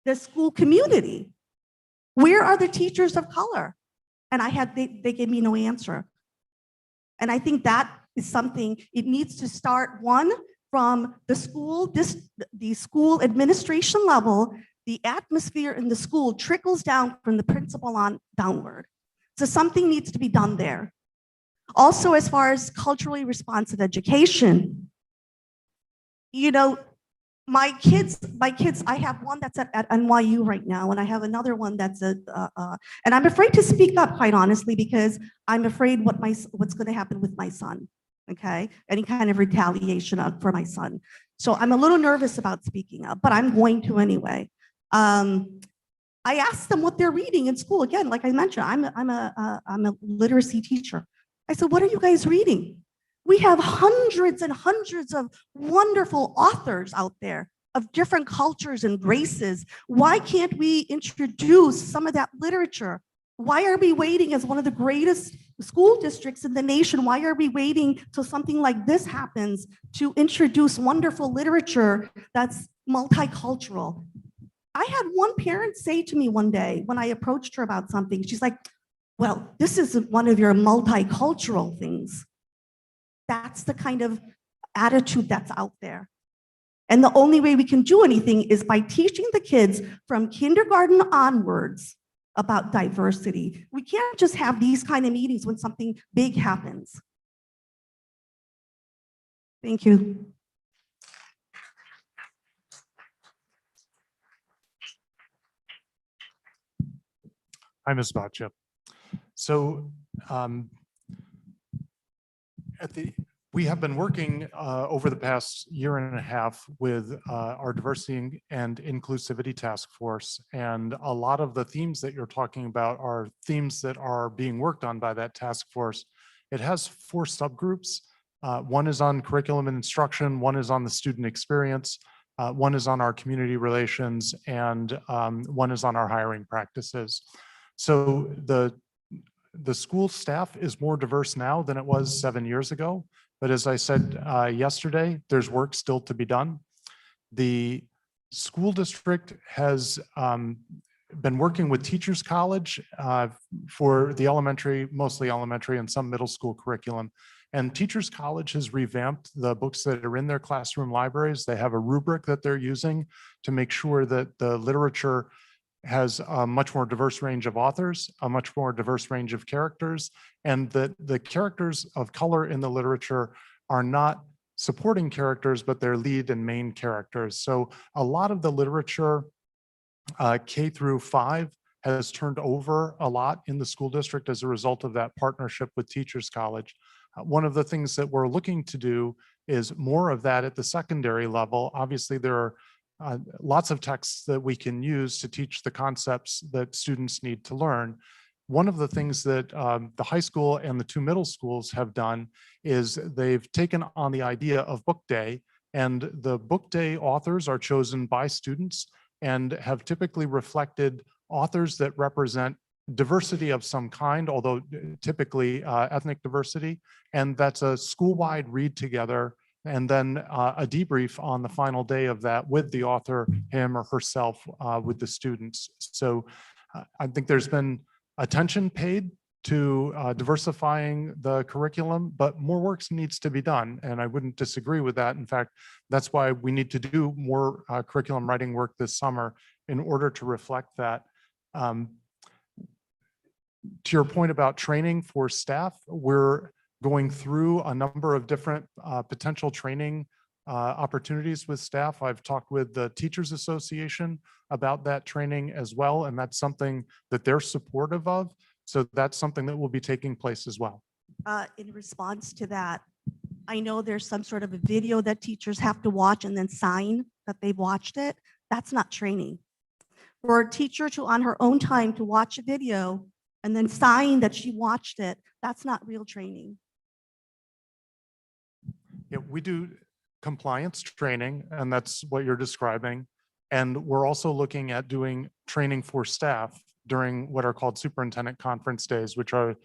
the school community? Where are the teachers of color?" And they gave me no answer. And I think that is something, it needs to start, one, from the school administration level. The atmosphere in the school trickles down from the principal on downward. So something needs to be done there. Also, as far as culturally responsive education, my kids, I have one that's at NYU right now, and I have another one that's and I'm afraid to speak up, quite honestly, because I'm afraid what's going to happen with my son. Okay, any kind of retaliation for my son. So I'm a little nervous about speaking up, but I'm going to anyway. I asked them what they're reading in school. Again, like I mentioned, I'm a literacy teacher. I said, "What are you guys reading?" We have hundreds and hundreds of wonderful authors out there of different cultures and races. Why can't we introduce some of that literature? Why are we waiting, as one of the greatest school districts in the nation? Why are we waiting till something like this happens to introduce wonderful literature that's multicultural? I had one parent say to me one day when I approached her about something, she's like, "Well, this isn't one of your multicultural things." That's the kind of attitude that's out there. And the only way we can do anything is by teaching the kids from kindergarten onwards about diversity. We can't just have these kind of meetings when something big happens. Thank you. Hi, Ms. Bhatia. So we have been working over the past year and a half with our diversity and inclusivity task force. And a lot of the themes that you're talking about are themes that are being worked on by that task force. It has 4 subgroups. One is on curriculum and instruction, one is on the student experience, one is on our community relations, and one is on our hiring practices. So the school staff is more diverse now than it was 7 years ago. But as I said yesterday, there's work still to be done. The school district has been working with Teachers College for the elementary, mostly elementary and some middle school curriculum. And Teachers College has revamped the books that are in their classroom libraries. They have a rubric that they're using to make sure that the literature has a much more diverse range of authors, a much more diverse range of characters, and that the characters of color in the literature are not supporting characters, but they're lead and main characters. So a lot of the literature K through 5 has turned over a lot in the school district as a result of that partnership with Teachers College. One of the things that we're looking to do is more of that at the secondary level. Obviously, there are lots of texts that we can use to teach the concepts that students need to learn. One of the things that the high school and the 2 middle schools have done is they've taken on the idea of book day, and the book day authors are chosen by students and have typically reflected authors that represent diversity of some kind, although typically ethnic diversity. And that's a school-wide read together and then a debrief on the final day of that with the author, him or herself, with the students. So I think there's been attention paid to diversifying the curriculum, but more work needs to be done. And I wouldn't disagree with that. In fact, that's why we need to do more curriculum writing work this summer in order to reflect that. To your point about training for staff, we're going through a number of different potential training opportunities with staff. I've talked with the Teachers Association about that training as well, and that's something that they're supportive of. So that's something that will be taking place as well. In response to that, I know there's some sort of a video that teachers have to watch and then sign that they've watched it. That's not training. For a teacher to, on her own time, to watch a video and then sign that she watched it, that's not real training. Yeah, we do compliance training, and that's what you're describing. And we're also looking at doing training for staff during what are called superintendent conference days, which are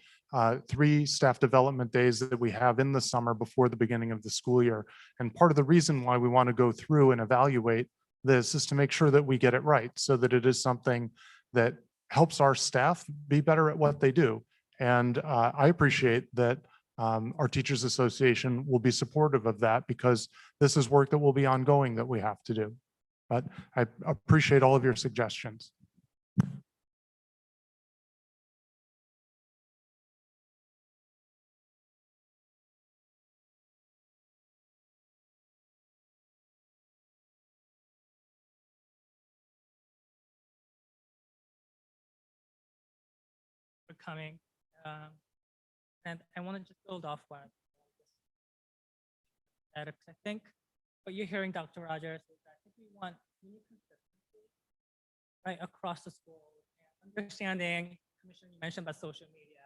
3 staff development days that we have in the summer before the beginning of the school year. And part of the reason why we want to go through and evaluate this is to make sure that we get it right, so that it is something that helps our staff be better at what they do. And I appreciate that our Teachers Association will be supportive of that, because this is work that will be ongoing that we have to do. But I appreciate all of your suggestions. For coming. And I want to just build off what I think what you're hearing, Dr. Rogers, is that if we want consistency right across the school, and understanding, Commissioner, you mentioned about social media,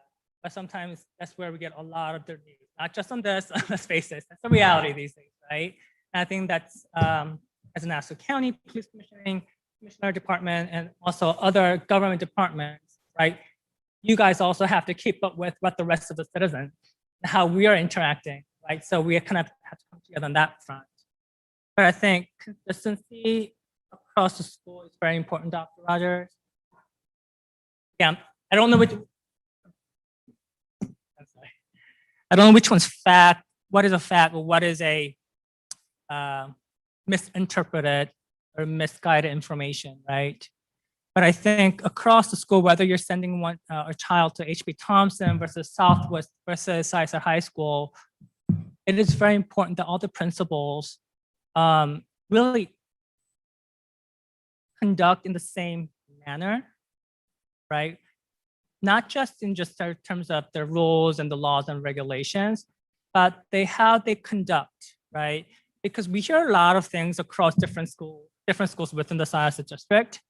but sometimes that's where we get a lot of their news, not just on this, let's face it, that's the reality these days, right? And I think that's as an Nassau County Police Commissioner Department and also other government departments, right? You guys also have to keep up with what the rest of the citizens, how we are interacting, right? So we kind of have to come together on that front. But I think consistency across the school is very important, Dr. Rogers. Yeah, I don't know which. I don't know which one's fact. What is a fact, or what is a misinterpreted or misguided information, right? But I think across the school, whether you're sending a child to H.B. Thompson versus Southwest versus Syosset High School, it is very important that all the principals really conduct in the same manner, right? Not just in terms of their rules and the laws and regulations, but how they conduct, right? Because we hear a lot of things across different schools within the Syosset district.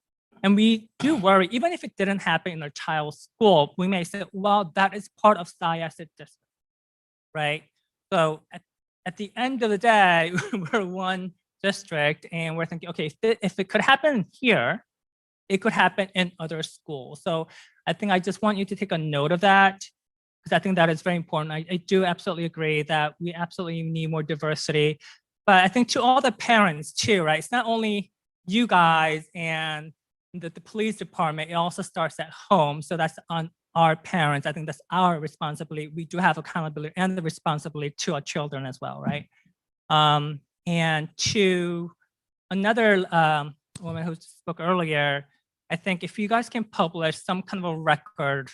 And we do worry, even if it didn't happen in our child's school, we may say, well, that is part of Syosset district, right? So at the end of the day, we're one district, and we're thinking, okay, if it could happen here, it could happen in other schools. So I think I just want you to take a note of that because I think that is very important. I do absolutely agree that we absolutely need more diversity. But I think to all the parents too, right? It's not only you guys and the police department, it also starts at home. So that's on our parents. I think that's our responsibility. We do have accountability and the responsibility to our children as well, right? And to another woman who spoke earlier, I think if you guys can publish some kind of a record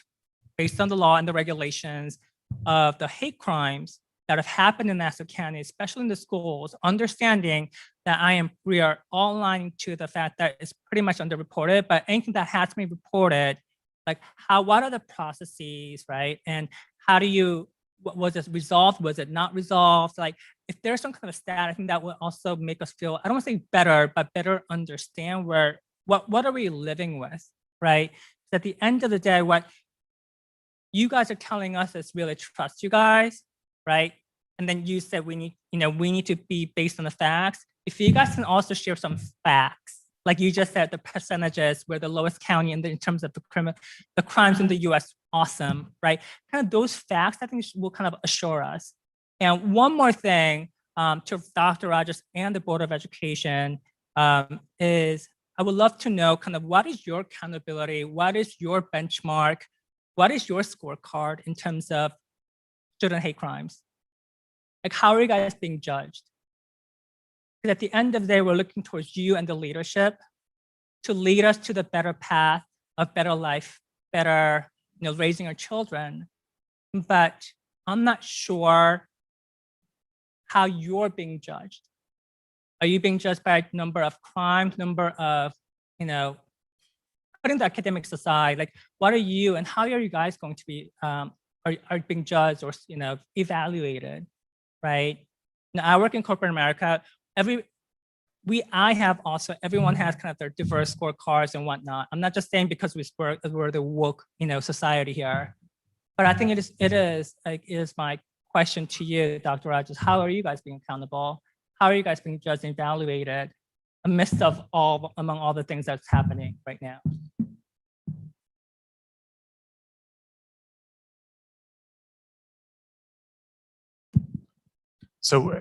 based on the law and the regulations of the hate crimes that have happened in Nassau County, especially in the schools, understanding that we are all aligning to the fact that it's pretty much underreported, but anything that has to be reported, like what are the processes, right? And how do you, was it resolved? Was it not resolved? Like if there's some kind of stat, I think that will also make us feel, I don't want to say better, but better understand what are we living with, right? At the end of the day, what you guys are telling us is really trust you guys, right? And then you said we need to be based on the facts. If you guys can also share some facts, like you just said, the percentages, we're the lowest county in terms of the crimes in the US, awesome, right? Kind of those facts, I think will kind of assure us. And one more thing to Dr. Rogers and the Board of Education is I would love to know kind of what is your accountability? What is your benchmark? What is your scorecard in terms of student hate crimes? Like, how are you guys being judged? Because at the end of the day, we're looking towards you and the leadership to lead us to the better path of better life, better, raising our children. But I'm not sure how you're being judged. Are you being judged by number of crimes, number of, putting the academics aside, like what are you and how are you guys going to be, are being judged or, evaluated, right? Now, I work in corporate America. I have also, everyone has kind of their diverse scorecards and whatnot. I'm not just saying because we're the woke, society here, but I think it is my question to you, Dr. Rogers. How are you guys being accountable? How are you guys being judged and evaluated amidst of among all the things that's happening right now? So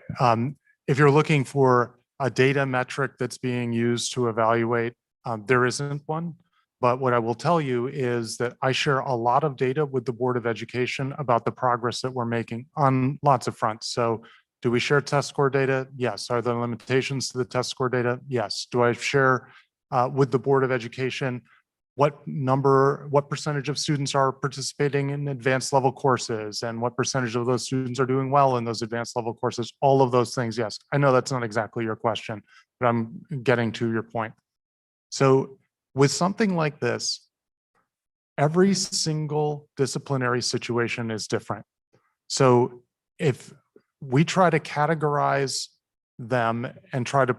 if you're looking for a data metric that's being used to evaluate, there isn't one. But what I will tell you is that I share a lot of data with the Board of Education about the progress that we're making on lots of fronts. So do we share test score data? Yes. Are there limitations to the test score data? Yes. Do I share with the Board of Education what percentage of students are participating in advanced level courses and what percentage of those students are doing well in those advanced level courses? All of those things, yes. I know that's not exactly your question, but I'm getting to your point. So with something like this, every single disciplinary situation is different. So if we try to categorize them and try to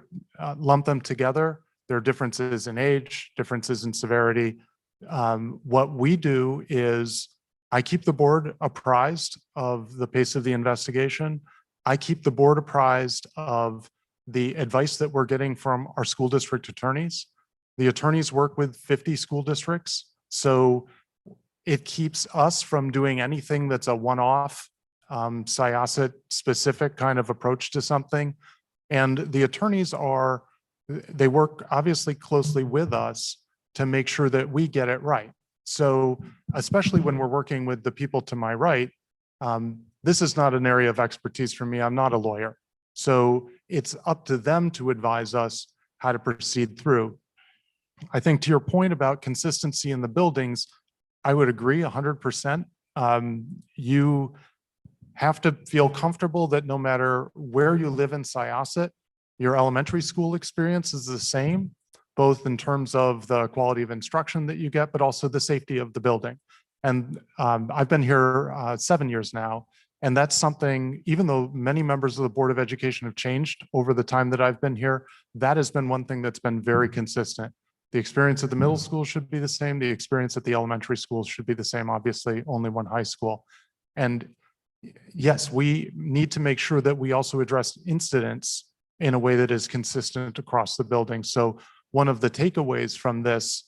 lump them together, there are differences in age, differences in severity. What we do is I keep the board apprised of the pace of the investigation. I keep the board apprised of the advice that we're getting from our school district attorneys. The attorneys work with 50 school districts, so it keeps us from doing anything that's a one-off Syosset specific kind of approach to something. And the attorneys they work obviously closely with us to make sure that we get it right. So especially when we're working with the people to my right, this is not an area of expertise for me. I'm not a lawyer. So it's up to them to advise us how to proceed through. I think to your point about consistency in the buildings, I would agree 100%. You have to feel comfortable that no matter where you live in Syosset, your elementary school experience is the same, both in terms of the quality of instruction that you get, but also the safety of the building. And I've been here 7 years now, and that's something, even though many members of the Board of Education have changed over the time that I've been here, that has been one thing that's been very consistent. The experience at the middle school should be the same. The experience at the elementary schools should be the same. Obviously, only one high school. And yes, we need to make sure that we also address incidents in a way that is consistent across the building. So one of the takeaways from this,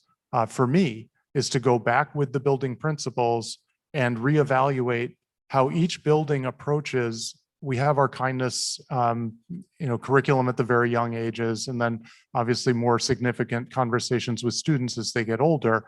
for me, is to go back with the building principals and reevaluate how each building approaches. We have our kindness, curriculum at the very young ages, and then obviously more significant conversations with students as they get older.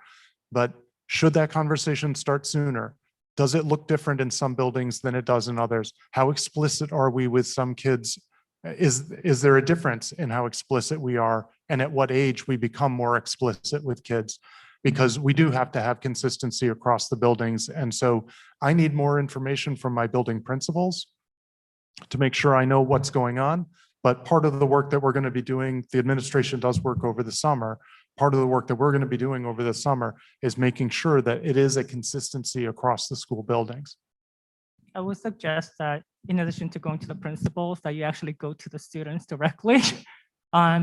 But should that conversation start sooner? Does it look different in some buildings than it does in others? How explicit are we with some kids? Is there a difference in how explicit we are, and at what age we become more explicit with kids? Because we do have to have consistency across the buildings. And so I need more information from my building principals to make sure I know what's going on. But part of the work that we're going to be doing, the administration does work over the summer. Part of the work that we're going to be doing over the summer is making sure that it is a consistency across the school buildings. I would suggest that in addition to going to the principals, that you actually go to the students directly.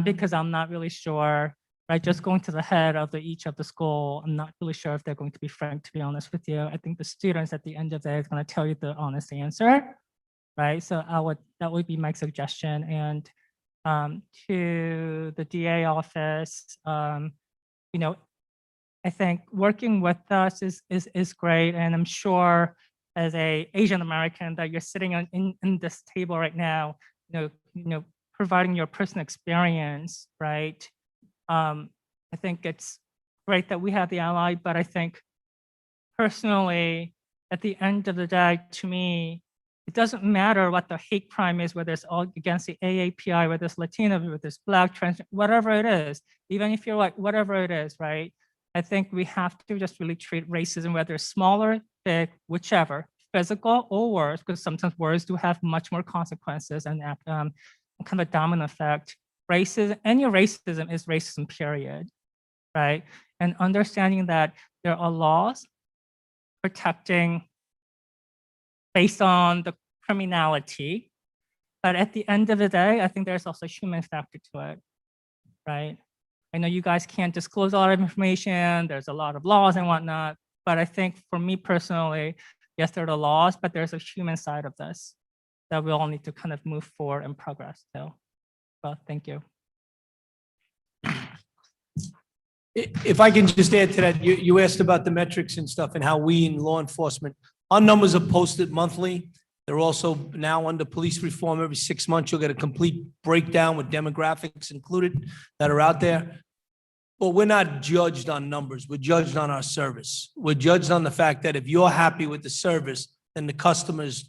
Because I'm not really sure, right? Just going to the head of each of the school, I'm not really sure if they're going to be frank, to be honest with you. I think the students at the end of the day is going to tell you the honest answer, right? So that would be my suggestion. And to the DA office, I think working with us is great. And I'm sure as a Asian American that you're sitting in this table right now, providing your personal experience, right? I think it's great that we have the ally, but I think personally, at the end of the day, to me, it doesn't matter what the hate crime is, whether it's all against the AAPI, whether it's Latino, whether it's Black, trans, whatever it is, even if you're like, whatever it is, right? I think we have to just really treat racism, whether it's smaller, big, whichever, physical or worse, because sometimes words do have much more consequences and kind of a domino effect. Racism, any racism is racism, period, right? And understanding that there are laws protecting based on the criminality, but at the end of the day, I think there's also a human factor to it, right? I know you guys can't disclose a lot of information, there's a lot of laws and whatnot, but I think for me personally, yes, there are the laws, but there's a human side of this that we all need to kind of move forward and progress. So, well, thank you. If I can just add to that, you asked about the metrics and stuff and how we in law enforcement, our numbers are posted monthly. They're also now under police reform. Every 6 months, you'll get a complete breakdown with demographics included that are out there. But we're not judged on numbers. We're judged on our service. We're judged on the fact that if you're happy with the service, then the customer's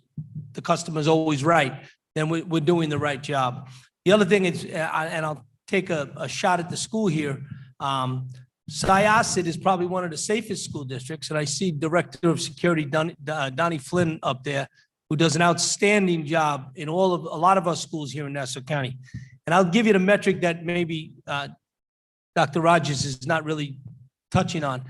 always right. Then we're doing the right job. The other thing is, and I'll take a shot at the school here. Syosset is probably one of the safest school districts, and I see Director of Security Donnie Flynn up there, who does an outstanding job in a lot of our schools here in Nassau County. And I'll give you the metric that maybe Dr. Rogers is not really touching on.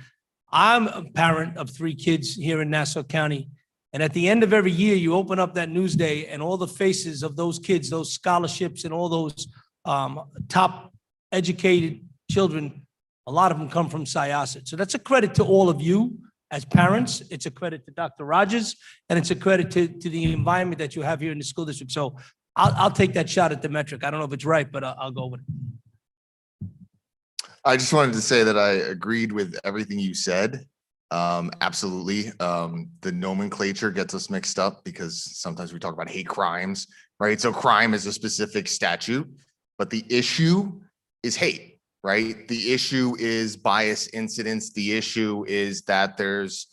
I'm a parent of 3 kids here in Nassau County, and at the end of every year, you open up that news day, and all the faces of those kids, those scholarships, and all those top educated children, a lot of them come from Syosset. So that's a credit to all of you as parents. It's a credit to Dr. Rogers, and it's a credit to the environment that you have here in the school district. So I'll take that shot at the metric. I don't know if it's right, but I'll go with it. I just wanted to say that I agreed with everything you said. Absolutely. The nomenclature gets us mixed up because sometimes we talk about hate crimes, right? So crime is a specific statute, but the issue is hate, right? The issue is bias incidents. The issue is that there's,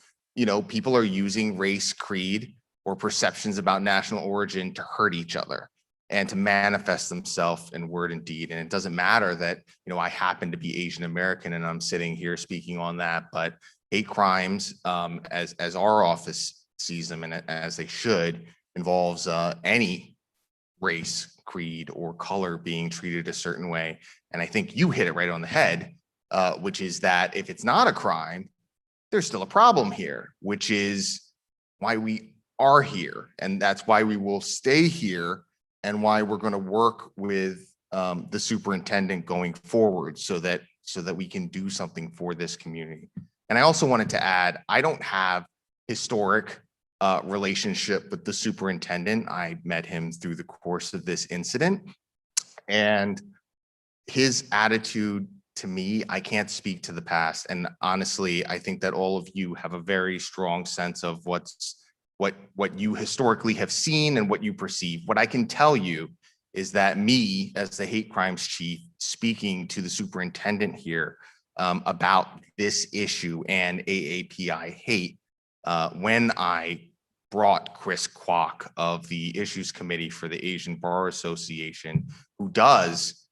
people are using race, creed, or perceptions about national origin to hurt each other and to manifest themselves in word and deed. And it doesn't matter that, I happen to be Asian American and I'm sitting here speaking on that, but hate crimes, as our office sees them and as they should, involves any race, creed, or color being treated a certain way. And I think you hit it right on the head, which is that if it's not a crime, there's still a problem here, which is why we are here. And that's why we will stay here and why we're going to work with the superintendent going forward so that we can do something for this community. And I also wanted to add, I don't have historic relationship with the superintendent. I met him through the course of this incident, and his attitude to me. I can't speak to the past. And honestly, I think that all of you have a very strong sense of what you historically have seen and what you perceive. What I can tell you is that me, as the hate crimes chief, speaking to the superintendent here about this issue and AAPI hate, when I brought Chris Kwok of the Issues Committee for the Asian Bar Association, who does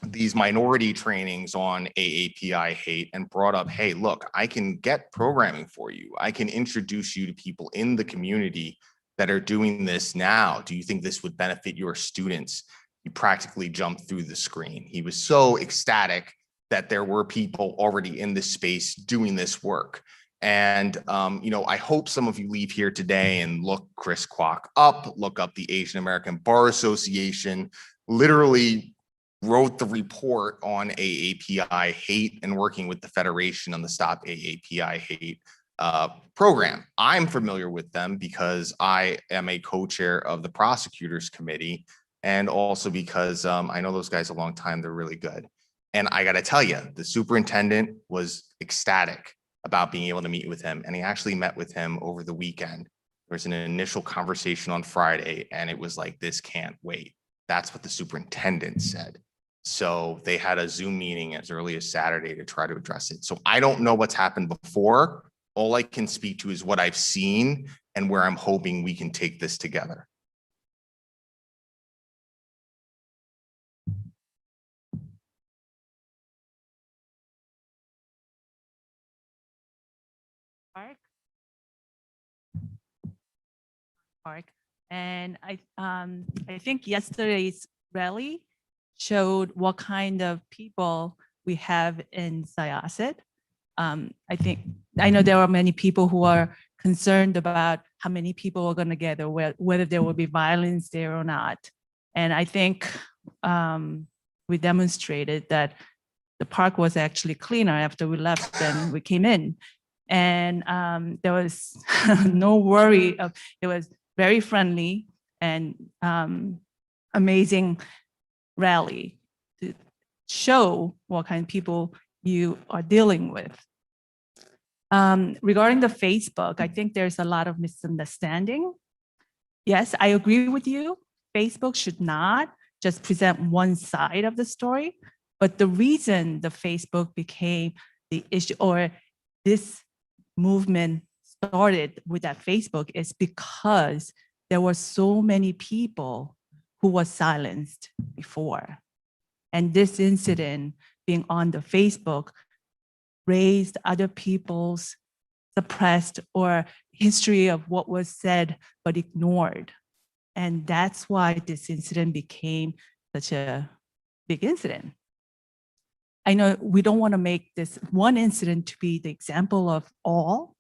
these minority trainings on AAPI hate, and brought up, hey, look, I can get programming for you. I can introduce you to people in the community that are doing this now. Do you think this would benefit your students? He practically jumped through the screen. He was so ecstatic that there were people already in this space doing this work. And, I hope some of you leave here today and look Chris Kwok up, look up the Asian American Bar Association, literally wrote the report on AAPI hate and working with the Federation on the Stop AAPI Hate program. I'm familiar with them because I am a co-chair of the Prosecutors Committee, and also because I know those guys a long time. They're really good. And I got to tell you, the superintendent was ecstatic about being able to meet with him. And he actually met with him over the weekend. There was an initial conversation on Friday, and it was like, this can't wait. That's what the superintendent said. So they had a Zoom meeting as early as Saturday to try to address it. So I don't know what's happened before. All I can speak to is what I've seen and where I'm hoping we can take this together. Park. And I think yesterday's rally showed what kind of people we have in Syosset. I know there are many people who are concerned about how many people are going to gather, whether there will be violence there or not. And I think we demonstrated that the park was actually cleaner after we left than we came in. And there was no worry of, it was very friendly and amazing rally to show what kind of people you are dealing with. Regarding the Facebook, I think there's a lot of misunderstanding. Yes, I agree with you. Facebook should not just present one side of the story, but the reason the Facebook became the issue, or this movement started with that Facebook, is because there were so many people who were silenced before. And this incident being on the Facebook raised other people's suppressed or history of what was said but ignored. And that's why this incident became such a big incident. I know we don't want to make this one incident to be the example of all,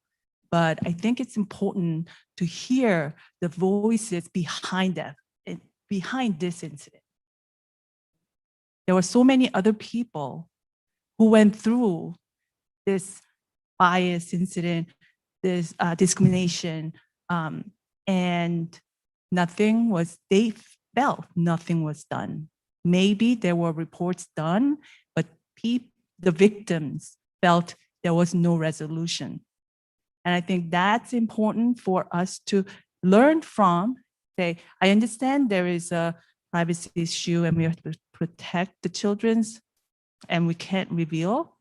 but I think it's important to hear the voices behind that, behind this incident. There were so many other people who went through this bias incident, this discrimination, and nothing was, they felt nothing was done. Maybe there were reports done, but the victims felt there was no resolution. And I think that's important for us to learn from. Say, I understand there is a privacy issue and we have to protect the children's, and we can't reveal,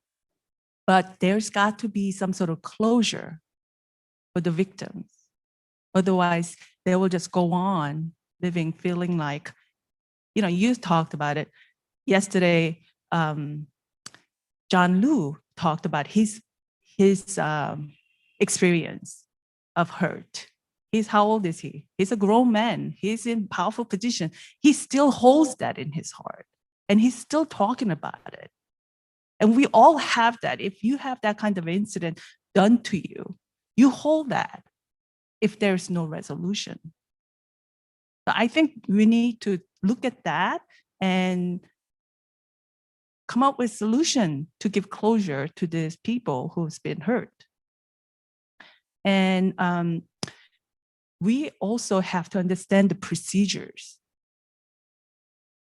but there's got to be some sort of closure for the victims. Otherwise, they will just go on living, feeling like, you talked about it yesterday. John Liu talked about his experience of hurt. How old is he? He's a grown man. He's in powerful position. He still holds that in his heart, and he's still talking about it. And we all have that. If you have that kind of incident done to you, you hold that if there's no resolution. So I think we need to look at that and come up with a solution to give closure to these people who's been hurt. And we also have to understand the procedures.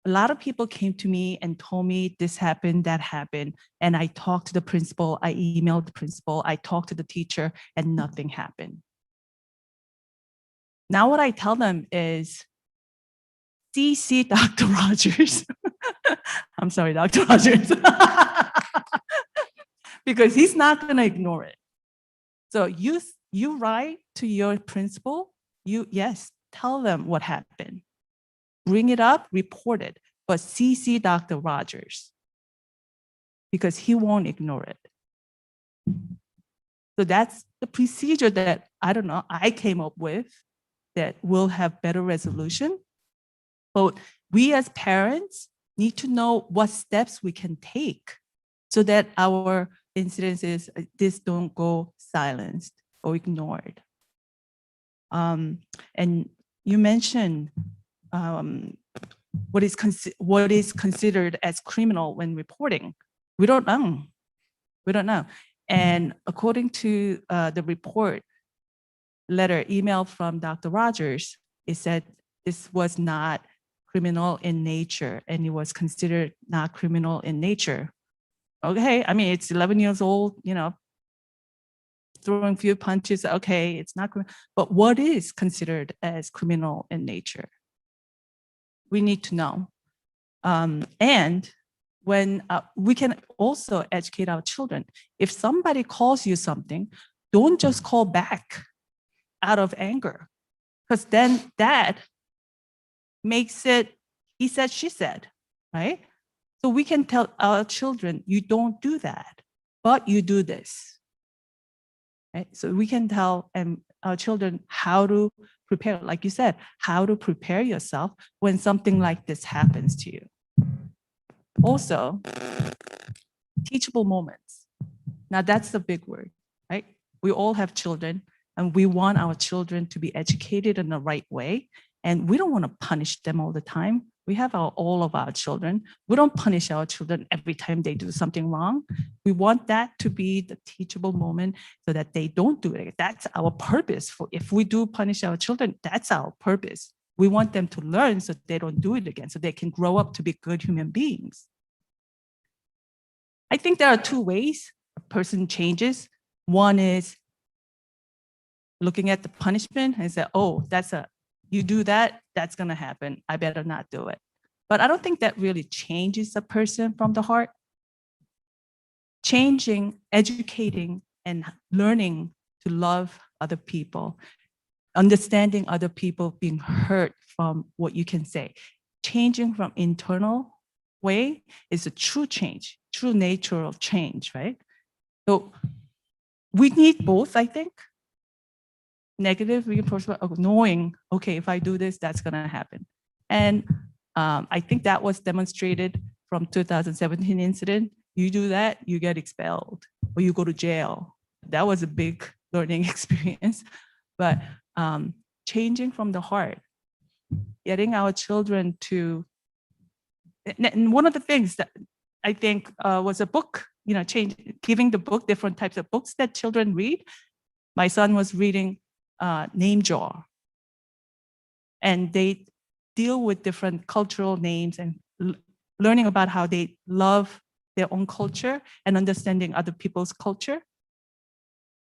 a lot of people came to me and told me this happened, that happened. And I talked to the principal, I emailed the principal, I talked to the teacher, and nothing happened. Now what I tell them is, CC Dr. Rogers. I'm sorry, Dr. Rogers. Because he's not gonna ignore it. So you write to your principal, yes, tell them what happened. Bring it up, report it, but CC Dr. Rogers because he won't ignore it. So that's the procedure that I came up with that will have better resolution. But we as parents need to know what steps we can take so that our incidences this don't go silenced or ignored. And you mentioned what is considered as criminal when reporting. We don't know. We don't know. And according to the report email from Dr. Rogers, it said this was not criminal in nature and it was considered not criminal in nature. Okay, I mean, it's 11 years old, throwing a few punches, okay, it's not criminal. But what is considered as criminal in nature? We need to know. And when we can also educate our children. If somebody calls you something, don't just call back out of anger, because then that makes it he said, she said, right? So we can tell our children, you don't do that, but you do this. Right? So we can tell our children how to prepare, like you said, how to prepare yourself when something like this happens to you. Also, teachable moments. Now that's the big word, right? We all have children and we want our children to be educated in the right way. And we don't want to punish them all the time. We have all of our children. We don't punish our children every time they do something wrong. We want that to be the teachable moment so that they don't do it. That's our purpose. If we do punish our children, that's our purpose. We want them to learn so they don't do it again, so they can grow up to be good human beings. I think there are two ways a person changes. One is looking at the punishment and say, oh, you do that, that's gonna happen. I better not do it. But I don't think that really changes a person from the heart. Changing, educating, and learning to love other people, understanding other people, being hurt from what you can say. Changing from internal way is a true change, true nature of change, right? So we need both, I think. Negative reinforcement of knowing, okay, if I do this, that's gonna happen. And I think that was demonstrated from 2017 incident. You do that, you get expelled or you go to jail. That was a big learning experience. But changing from the heart, getting our children to, and one of the things that I think was a book, giving the book, different types of books that children read. My son was reading Name Jar. And they deal with different cultural names and learning about how they love their own culture and understanding other people's culture.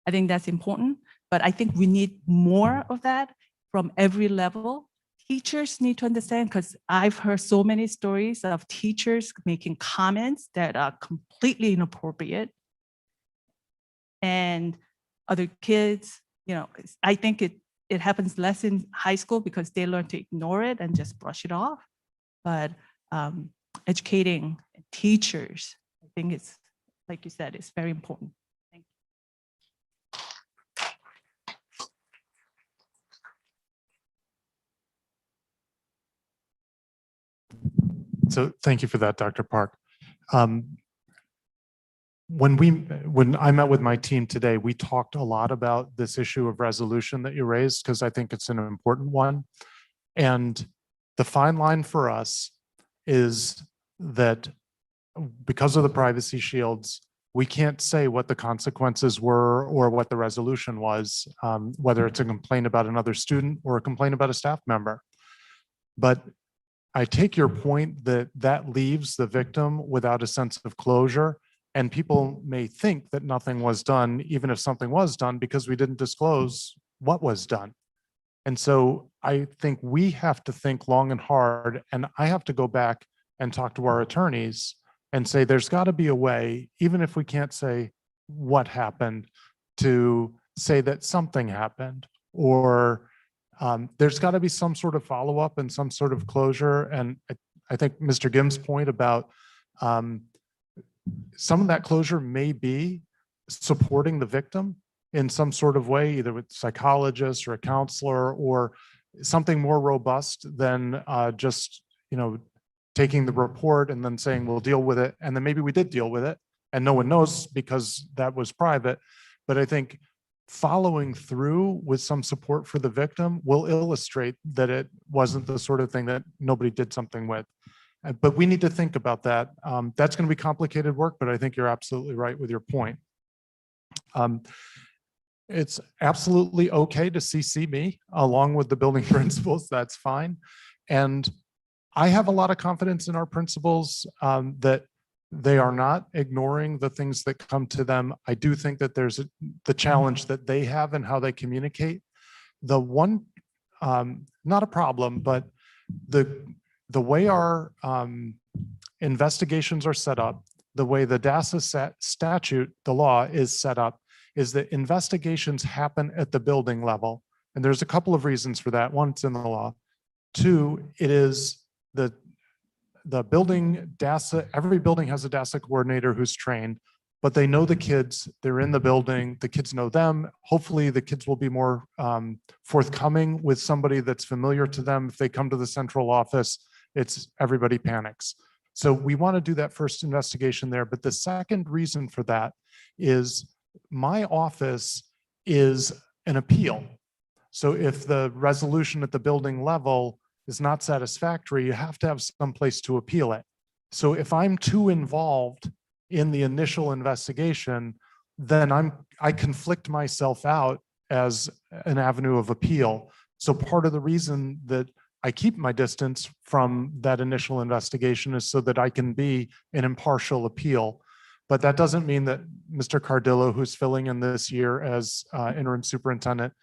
I think that's important, but I think we need more of that from every level. Teachers need to understand, because I've heard so many stories of teachers making comments that are completely inappropriate. And other kids, I think it happens less in high school because they learn to ignore it and just brush it off. But educating teachers, I think it's, like you said, it's very important. Thank you. So thank you for that, Dr. Park. When I met with my team today, we talked a lot about this issue of resolution that you raised, because I think it's an important one. And the fine line for us is that because of the privacy shields, we can't say what the consequences were or what the resolution was, whether it's a complaint about another student or a complaint about a staff member. But I take your point that that leaves the victim without a sense of closure. And people may think that nothing was done, even if something was done, because we didn't disclose what was done. And so I think we have to think long and hard, and I have to go back and talk to our attorneys and say, there's got to be a way, even if we can't say what happened, to say that something happened, or there's got to be some sort of follow-up and some sort of closure. And I think Mr. Gim's point about some of that closure may be supporting the victim in some sort of way, either with psychologists or a counselor or something more robust than just, taking the report and then saying we'll deal with it. And then maybe we did deal with it and no one knows because that was private. But I think following through with some support for the victim will illustrate that it wasn't the sort of thing that nobody did something with. But we need to think about that. That's going to be complicated work, but I think you're absolutely right with your point. It's absolutely okay to CC me along with the building principals. That's fine. And I have a lot of confidence in our principals that they are not ignoring the things that come to them. I do think that there's the challenge that they have and how they communicate. The one, not a problem, but the way our investigations are set up, the way the DASA statute, the law is set up, is that investigations happen at the building level. And there's a couple of reasons for that. One, it's in the law. Two, it is the building DASA, every building has a DASA coordinator who's trained, but they know the kids, they're in the building, the kids know them. Hopefully the kids will be more forthcoming with somebody that's familiar to them. If they come to the central office, it's everybody panics. So we want to do that first investigation there. But the second reason for that is my office is an appeal. So if the resolution at the building level is not satisfactory, you have to have some place to appeal it. So if I'm too involved in the initial investigation, then I conflict myself out as an avenue of appeal. So part of the reason that I keep my distance from that initial investigation is so that I can be an impartial appeal. But that doesn't mean that Mr. Cardillo, who's filling in this year as interim superintendent,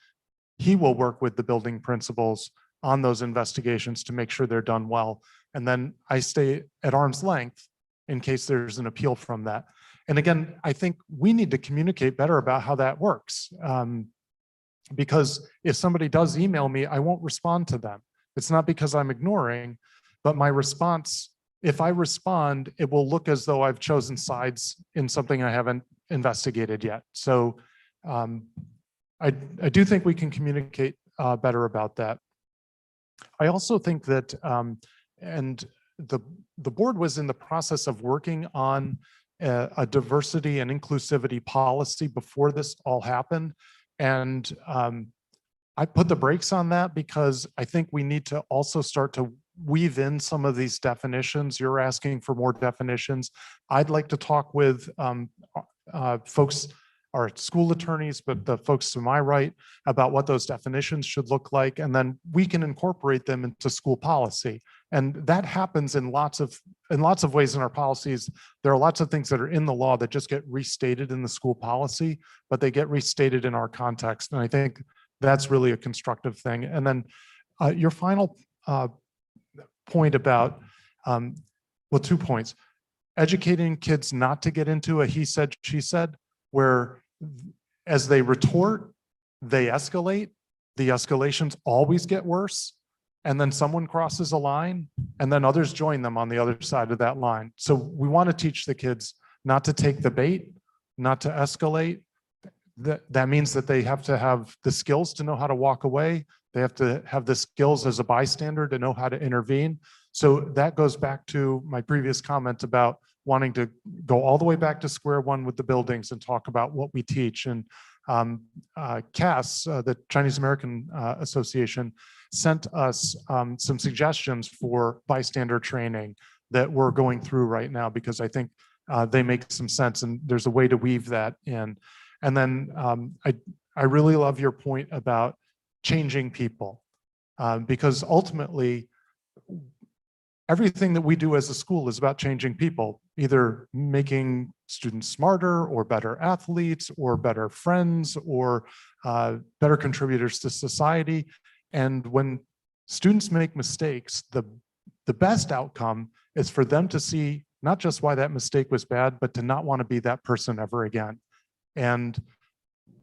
he will work with the building principals on those investigations to make sure they're done well. And then I stay at arm's length in case there's an appeal from that. And again, I think we need to communicate better about how that works. Because if somebody does email me, I won't respond to them. It's not because I'm ignoring, but my response, if I respond, it will look as though I've chosen sides in something I haven't investigated yet. So I do think we can communicate better about that. I also think that, and the board was in the process of working on a diversity and inclusivity policy before this all happened. And I put the brakes on that because I think we need to also start to weave in some of these definitions. You're asking for more definitions. I'd like to talk with folks, our school attorneys, but the folks to my right, about what those definitions should look like. And then we can incorporate them into school policy. And that happens in lots of ways in our policies. There are lots of things that are in the law that just get restated in the school policy, but they get restated in our context. And I think that's really a constructive thing. And then your final point about, well, 2 points. Educating kids not to get into a he said, she said, where as they retort, they escalate. The escalations always get worse. And then someone crosses a line and then others join them on the other side of that line. So we want to teach the kids not to take the bait, not to escalate. That means that they have to have the skills to know how to walk away. They have to have the skills as a bystander to know how to intervene. So that goes back to my previous comment about wanting to go all the way back to square one with the buildings and talk about what we teach. And CAS, the Chinese American Association, sent us some suggestions for bystander training that we're going through right now, because I think they make some sense and there's a way to weave that in. And then I really love your point about changing people, because ultimately everything that we do as a school is about changing people, either making students smarter or better athletes or better friends or better contributors to society. And when students make mistakes, the best outcome is for them to see not just why that mistake was bad, but to not want to be that person ever again. And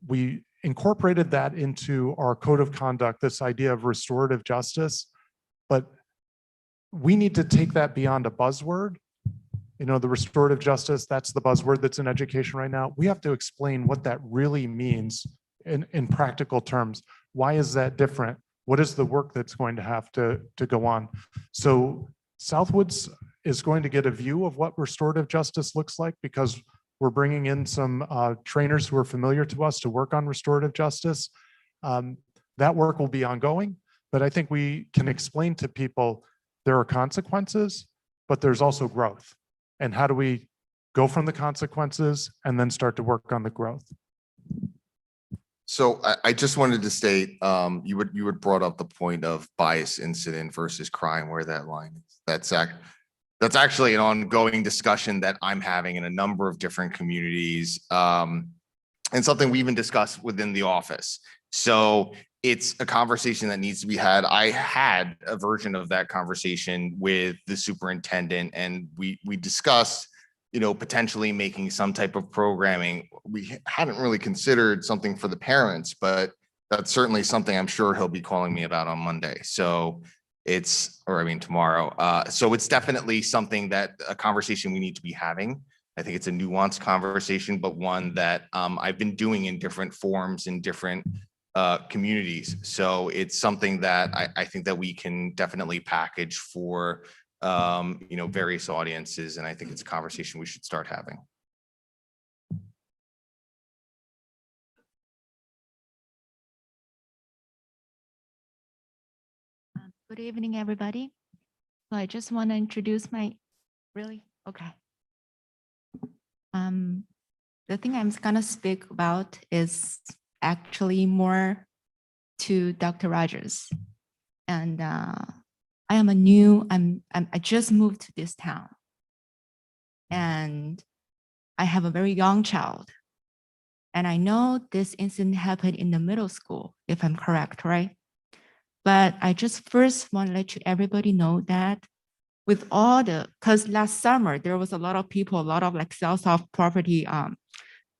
we incorporated that into our code of conduct, this idea of restorative justice, but we need to take that beyond a buzzword. You know, the restorative justice, that's the buzzword that's in education right now. We have to explain what that really means in practical terms. Why is that different? What is the work that's going to have to go on? So Southwoods is going to get a view of what restorative justice looks like because we're bringing in some trainers who are familiar to us to work on restorative justice. That work will be ongoing, but I think we can explain to people there are consequences, but there's also growth. And how do we go from the consequences and then start to work on the growth? So I just wanted to state, you had brought up the point of bias incident versus crime, where that line is. That's actually an ongoing discussion that I'm having in a number of different communities, and something we even discussed within the office. So it's a conversation that needs to be had. I had a version of that conversation with the superintendent, and we discussed, you know, potentially making some type of programming. We hadn't really considered something for the parents, but that's certainly something I'm sure he'll be calling me about on Monday. So tomorrow. So it's definitely something that a conversation we need to be having. I think it's a nuanced conversation, but one that I've been doing in different forms in different communities. So it's something that I think that we can definitely package for you know, various audiences, and I think it's a conversation we should start having. Good evening, everybody. So I just want to introduce okay. The thing I'm gonna speak about is actually more to Dr. Rogers. And I just moved to this town. And I have a very young child. And I know this incident happened in the middle school, if I'm correct, right? But I just first want to let everybody know that with all because last summer, there was a lot of people, a lot of like sales of property,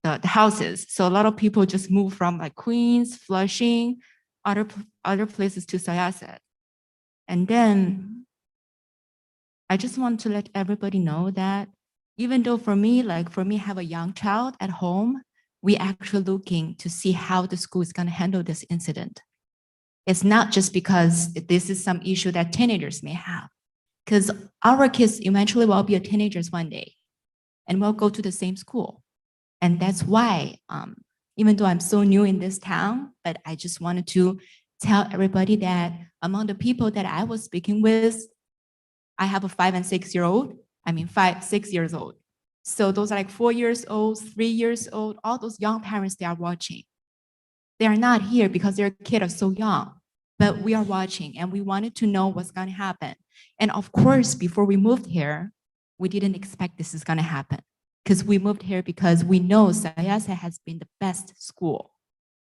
the houses. So a lot of people just moved from like Queens, Flushing, other places to Syosset. And then I just want to let everybody know that even though for me, have a young child at home, we actually looking to see how the school is going to handle this incident. It's not just because this is some issue that teenagers may have, because our kids eventually will be teenagers one day and will go to the same school. And that's why, even though I'm so new in this town, but I just wanted to tell everybody that among the people that I was speaking with, I have a 5 and 6 year old, 6 years old. So those are like 4 years old, 3 years old, all those young parents, they are watching. They are not here because their kids are so young, but we are watching and we wanted to know what's going to happen. And of course, before we moved here, we didn't expect this is going to happen because we moved here because we know Syosset has been the best school.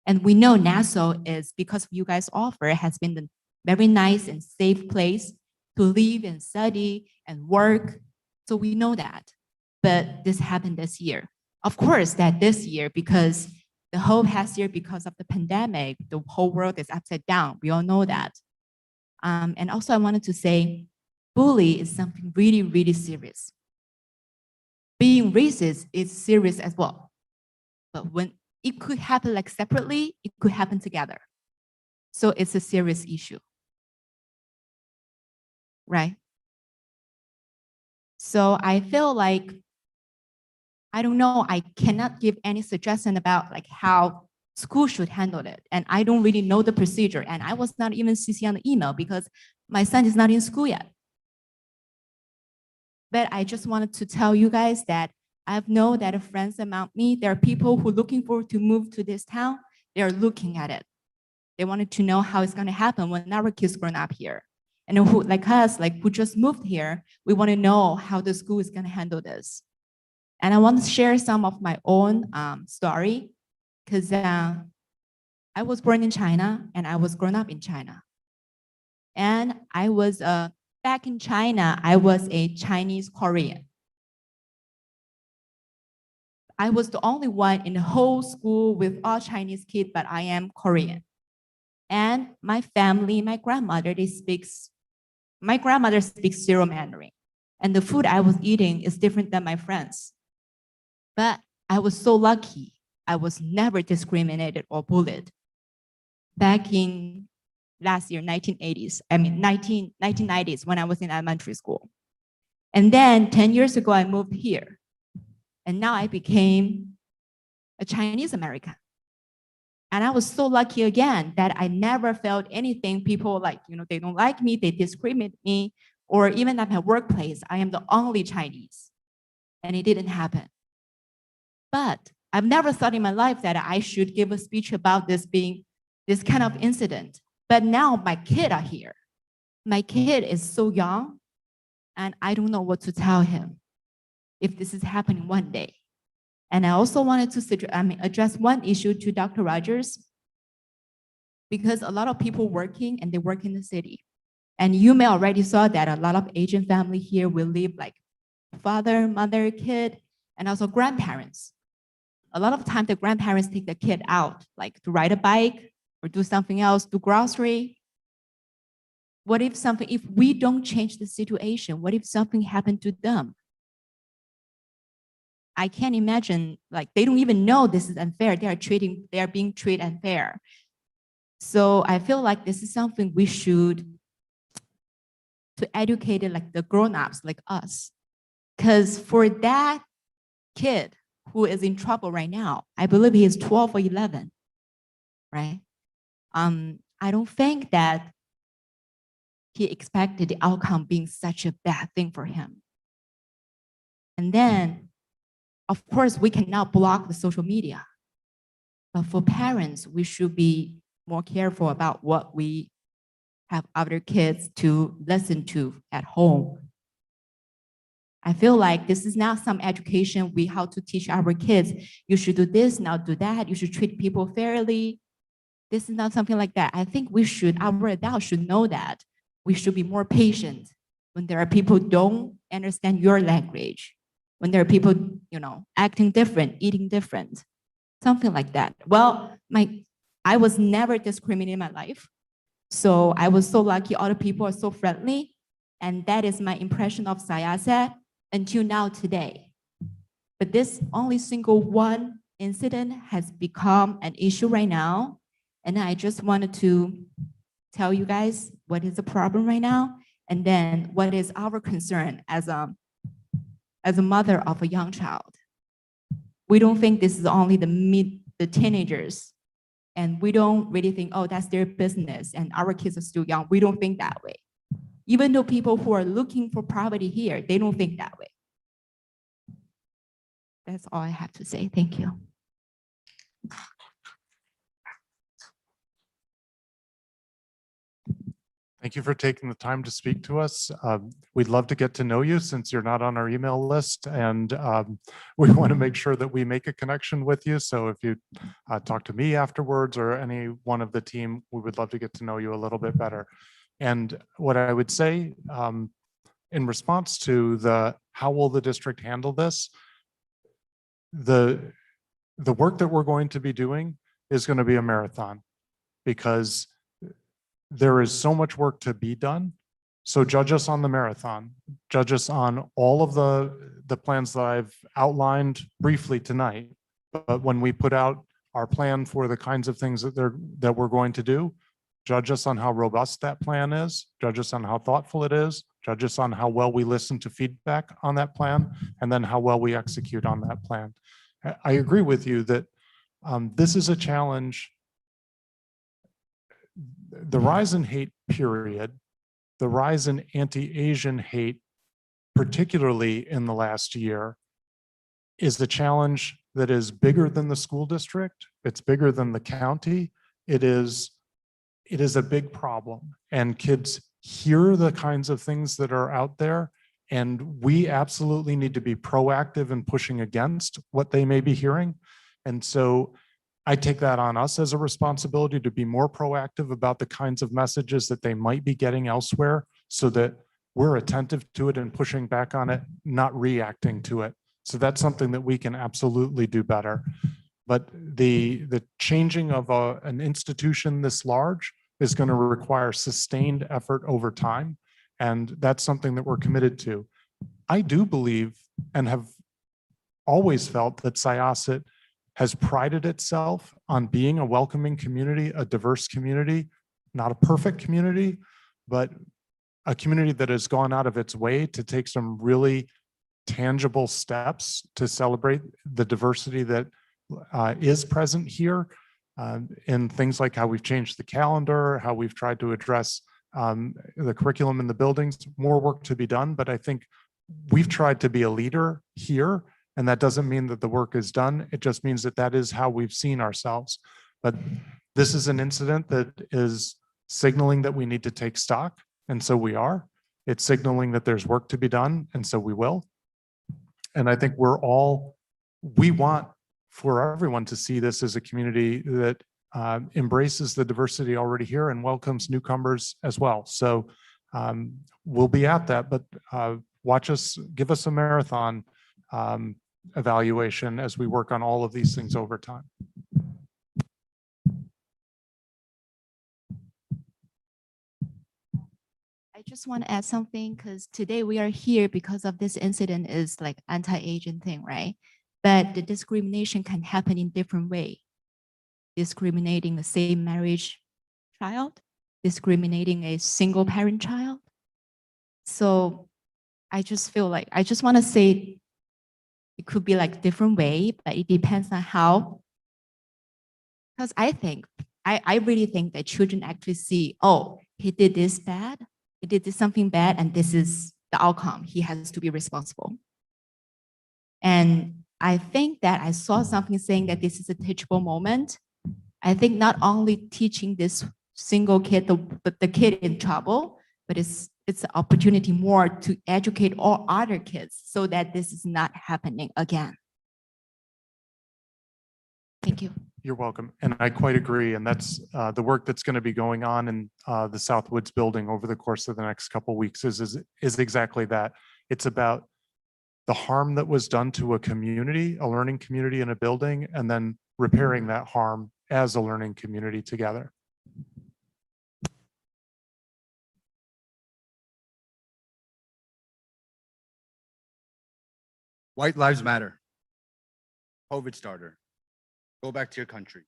And we know Nassau is, because you guys offer, has been the very nice and safe place to live and study and work. So we know that. But this happened this year. Of course, that this year, because the whole past year, because of the pandemic, the whole world is upside down. We all know that. And also I wanted to say, bully is something really, really serious. Being racist is serious as well. But when it could happen like separately, it could happen together. So it's a serious issue. Right? So I feel like, I don't know, I cannot give any suggestion about like how school should handle it. And I don't really know the procedure. And I was not even CC on the email because my son is not in school yet. But I just wanted to tell you guys that I know that friends among me, there are people who are looking forward to move to this town. They're looking at it. They wanted to know how it's going to happen when our kids grown up here. And who, like us, like who just moved here, we want to know how the school is going to handle this. And I want to share some of my own story, because I was born in China and I was grown up in China. And I was back in China, I was a Chinese Korean. I was the only one in the whole school with all Chinese kids, but I am Korean. And my family, my grandmother speaks zero Mandarin. And the food I was eating is different than my friends. But I was so lucky. I was never discriminated or bullied. Back in last year, 1990s, when I was in elementary school. And then 10 years ago, I moved here. And now I became a Chinese American. And I was so lucky again that I never felt anything. People like, they don't like me, they discriminate me, or even at my workplace, I am the only Chinese. And it didn't happen. But I've never thought in my life that I should give a speech about this being this kind of incident. But now my kids are here. My kid is so young, and I don't know what to tell him if this is happening one day. And I also wanted to address one issue to Dr. Rogers, because a lot of people working and they work in the city. And you may already saw that a lot of Asian family here will live like father, mother, kid, and also grandparents. A lot of time the grandparents take the kid out, like to ride a bike or do something else, do grocery. What if we don't change the situation? What if something happened to them? I can't imagine, like they don't even know this is unfair. They are being treated unfair. So I feel like this is something we should to educate like the grown-ups like us. Because for that kid who is in trouble right now, I believe he is 12 or 11, right? I don't think that he expected the outcome being such a bad thing for him. And then, of course, we cannot block the social media. But for parents, we should be more careful about what we have other kids to listen to at home. I feel like this is not some education how to teach our kids. You should do this, now do that. You should treat people fairly. This is not something like that. I think our adults should know that. We should be more patient when there are people who don't understand your language, when there are people, acting different, eating different, something like that. Well, I was never discriminated in my life. So I was so lucky. All the people are so friendly. And that is my impression of Syosset until now today. But this only single one incident has become an issue right now. And I just wanted to tell you guys what is the problem right now, and then what is our concern as a mother of a young child. We don't think this is only the teenagers, and we don't really think, oh, that's their business, and our kids are still young. We don't think that way. Even though people who are looking for property here, they don't think that way. That's all I have to say. Thank you. Thank you for taking the time to speak to us. We'd love to get to know you since you're not on our email list, and we want to make sure that we make a connection with you. So if you talk to me afterwards or any one of the team, we would love to get to know you a little bit better. And what I would say in response to how will the district handle this, the work that we're going to be doing is going to be a marathon, because there is so much work to be done. So judge us on the marathon. Judge us on all of the plans that I've outlined briefly tonight. But when we put out our plan for the kinds of things that we're going to do, judge us on how robust that plan is. Judge us on how thoughtful it is. Judge us on how well we listen to feedback on that plan, and then how well we execute on that plan. I agree with you that this is a challenge. The rise in hate, period, the rise in anti-Asian hate, particularly in the last year, is the challenge that is bigger than the school district. It's bigger than the county. It is a big problem, and kids hear the kinds of things that are out there, and we absolutely need to be proactive in pushing against what they may be hearing. And so I take that on us as a responsibility to be more proactive about the kinds of messages that they might be getting elsewhere, so that we're attentive to it and pushing back on it, not reacting to it. So that's something that we can absolutely do better. But the changing of an institution this large is going to require sustained effort over time. And that's something that we're committed to. I do believe and have always felt that Syosset has prided itself on being a welcoming community, a diverse community, not a perfect community, but a community that has gone out of its way to take some really tangible steps to celebrate the diversity that is present here, in things like how we've changed the calendar, how we've tried to address the curriculum in the buildings. More work to be done, but I think we've tried to be a leader here, and that doesn't mean that the work is done. It just means that that is how we've seen ourselves. But this is an incident that is signaling that we need to take stock, and so we are. It's signaling that there's work to be done, and so we will. And I think we want for everyone to see this as a community that embraces the diversity already here and welcomes newcomers as well. So we'll be at that, but watch us, give us a marathon evaluation as we work on all of these things over time. I just want to add something, because today we are here because of this incident is like anti-Asian thing, right? But the discrimination can happen in different way. Discriminating a same marriage child, discriminating a single parent child. So I just feel like, I just want to say it could be like different way, but it depends on how. Because I really think that children actually see, oh, he did this bad, he did this something bad, and this is the outcome. He has to be responsible. And I think that I saw something saying that this is a teachable moment. I think not only teaching this single kid, the kid in trouble, but it's an opportunity more to educate all other kids so that this is not happening again. Thank you. You're welcome. And I quite agree. And that's the work that's going to be going on in the Southwoods building over the course of the next couple of weeks is exactly that. It's about the harm that was done to a community, a learning community in a building, and then repairing that harm as a learning community together. White Lives Matter. COVID starter. Go back to your country.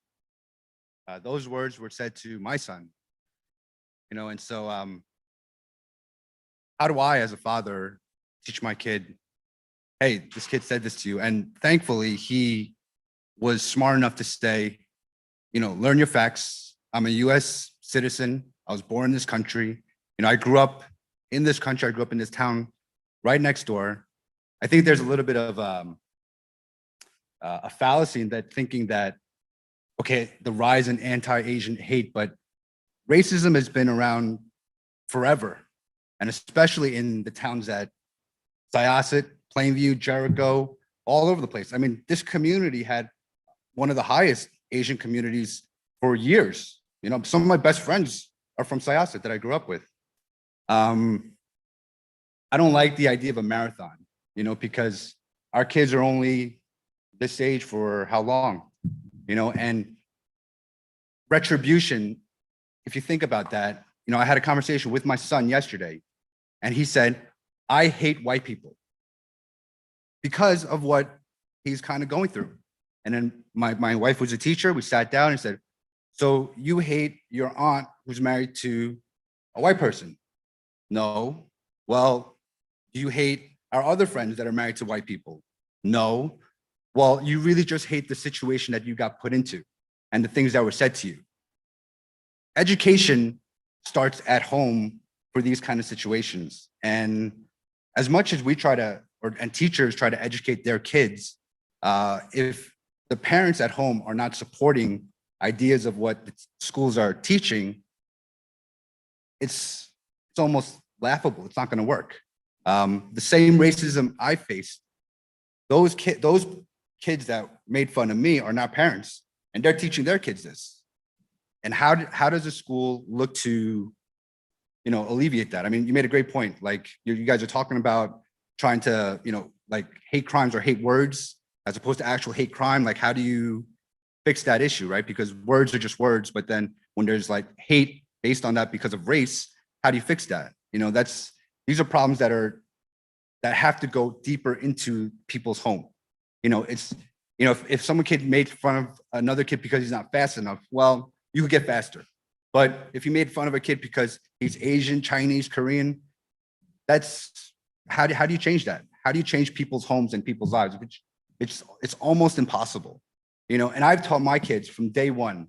Those words were said to my son, and so how do I, as a father, teach my kid, hey, this kid said this to you? And thankfully, he was smart enough to say, learn your facts. I'm a US citizen. I was born in this country. I grew up in this country. I grew up in this town right next door. I think there's a little bit of a fallacy in that, thinking that, okay, the rise in anti-Asian hate, but racism has been around forever, and especially in the towns that Syosset, Plainview, Jericho, all over the place. I mean, this community had one of the highest Asian communities for years. Some of my best friends are from Syosset that I grew up with. I don't like the idea of a marathon, because our kids are only this age for how long, and retribution, if you think about that, I had a conversation with my son yesterday, and he said, I hate white people because of what he's kind of going through. And then my wife was a teacher. We sat down and said, so you hate your aunt who's married to a white person? No. Well, do you hate our other friends that are married to white people? No. Well, you really just hate the situation that you got put into and the things that were said to you. Education starts at home for these kind of situations. And as much as we try to, and teachers try to educate their kids, if the parents at home are not supporting ideas of what the schools are teaching, it's it's almost laughable. It's not going to work. The same racism I faced, those kids that made fun of me are not parents, and they're teaching their kids this. And how does a school look to, alleviate that? I mean, you made a great point. Like you guys are talking about trying to, like hate crimes or hate words as opposed to actual hate crime. Like, how do you fix that issue, right? Because words are just words, but then when there's like hate based on that because of race, how do you fix that? These are problems that have to go deeper into people's home. If some kid made fun of another kid because he's not fast enough, well, you could get faster. But if you made fun of a kid because he's Asian, Chinese, Korean, that's how do you change that? How do you change people's homes and people's lives? Which it's almost impossible. And I've taught my kids from day one,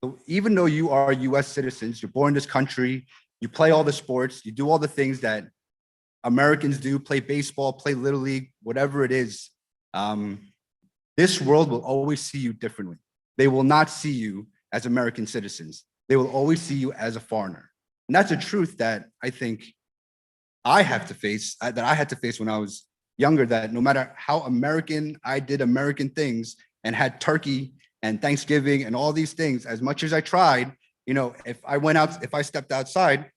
so even though you are US citizens, you're born in this country, you play all the sports, you do all the things that Americans do, play baseball, play Little League, whatever it is, this world will always see you differently. They will not see you as American citizens. They will always see you as a foreigner. And that's a truth that I think I have to face, that I had to face when I was younger, that no matter how American I did American things and had turkey and Thanksgiving and all these things, as much as I tried, if I stepped outside,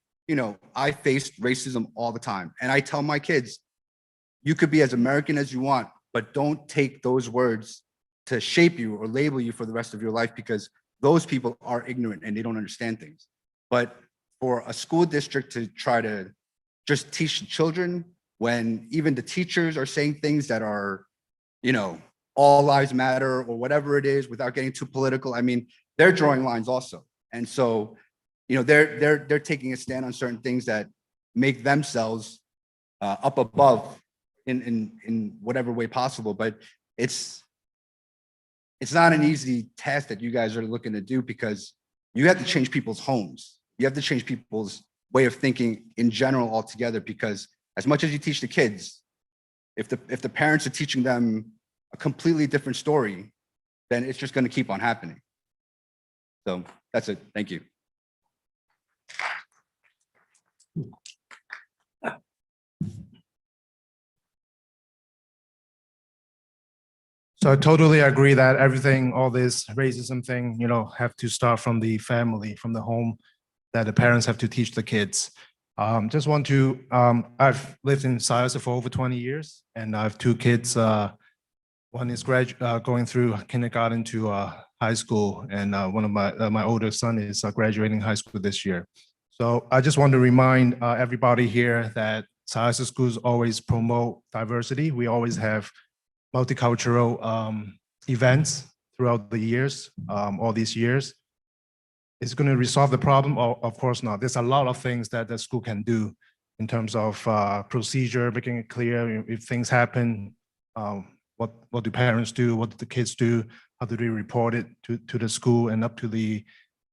I faced racism all the time. And I tell my kids, you could be as American as you want, but don't take those words to shape you or label you for the rest of your life, because those people are ignorant and they don't understand things. But for a school district to try to just teach the children when even the teachers are saying things that are, all lives matter or whatever it is, without getting too political, I mean, they're drawing lines also. And so, they're taking a stand on certain things that make themselves up above in whatever way possible. But it's not an easy task that you guys are looking to do, because you have to change people's homes. You have to change people's way of thinking in general altogether, because as much as you teach the kids, if the parents are teaching them a completely different story, then it's just going to keep on happening. So that's it. Thank you. So I totally agree that all this racism thing, have to start from the family, from the home, that the parents have to teach the kids. Just want to, I've lived in Syosset for over 20 years, and I have two kids. One is going through kindergarten to high school, and one of my older son is graduating high school this year. So I just want to remind everybody here that Syosset schools always promote diversity. We always have multicultural events throughout the years, all these years. Is it going to resolve the problem? Of course not. There's a lot of things that the school can do in terms of procedure, making it clear if things happen, what do parents do, what do the kids do, how do they report it to the school and up to the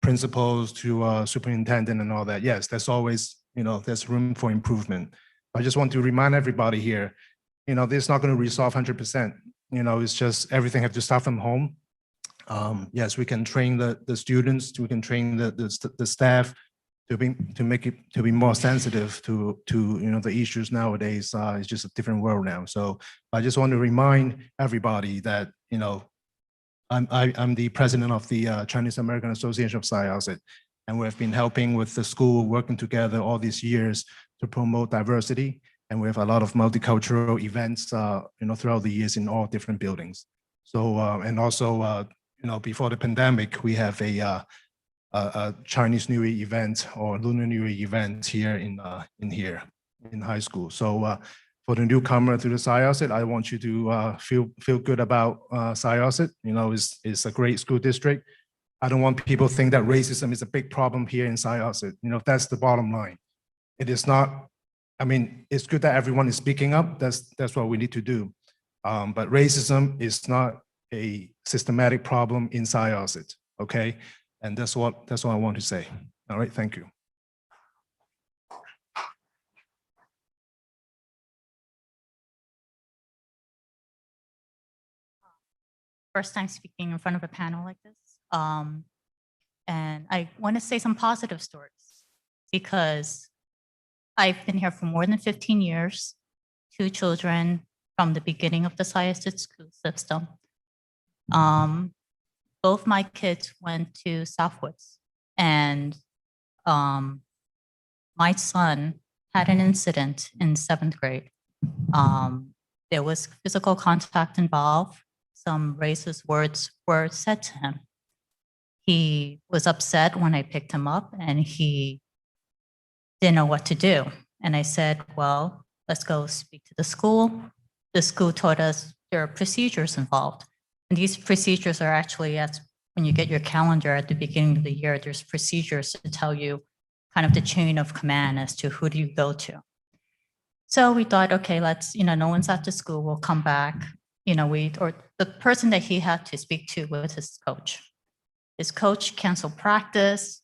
principals, to superintendent and all that. Yes, there's always, there's room for improvement. I just want to remind everybody here, this is not going to resolve 100%. It's just everything have to start from home. Yes, we can train the students, we can train the staff to be more sensitive to the issues nowadays. It's just a different world now. So I just want to remind everybody that I'm the president of the Chinese American Association of Syosset, and we've been helping with the school, working together all these years to promote diversity. And we have a lot of multicultural events, throughout the years in all different buildings. So, and also, before the pandemic, we have a Chinese New Year event or Lunar New Year event here in high school. So for the newcomer to the Syosset, I want you to feel good about Syosset. It's a great school district. I don't want people to think that racism is a big problem here in Syosset. That's the bottom line. It is not. I mean, it's good that everyone is speaking up. That's what we need to do. But racism is not a systematic problem in Syosset, okay? And that's what I want to say. All right, thank you. First time speaking in front of a panel like this. And I want to say some positive stories. because I've been here for more than 15 years, 2 children from the beginning of the Syosset school system. Both my kids went to Southwoods, and my son had an incident in 7th grade. There was physical contact involved. Some racist words were said to him. He was upset when I picked him up, and he didn't know what to do. And I said, well, let's go speak to the school. The school told us there are procedures involved. And these procedures are actually, when you get your calendar at the beginning of the year, there's procedures to tell you kind of the chain of command as to who do you go to. So we thought, okay, let's, no one's at the school, we'll come back. Or the person that he had to speak to was his coach. His coach canceled practice,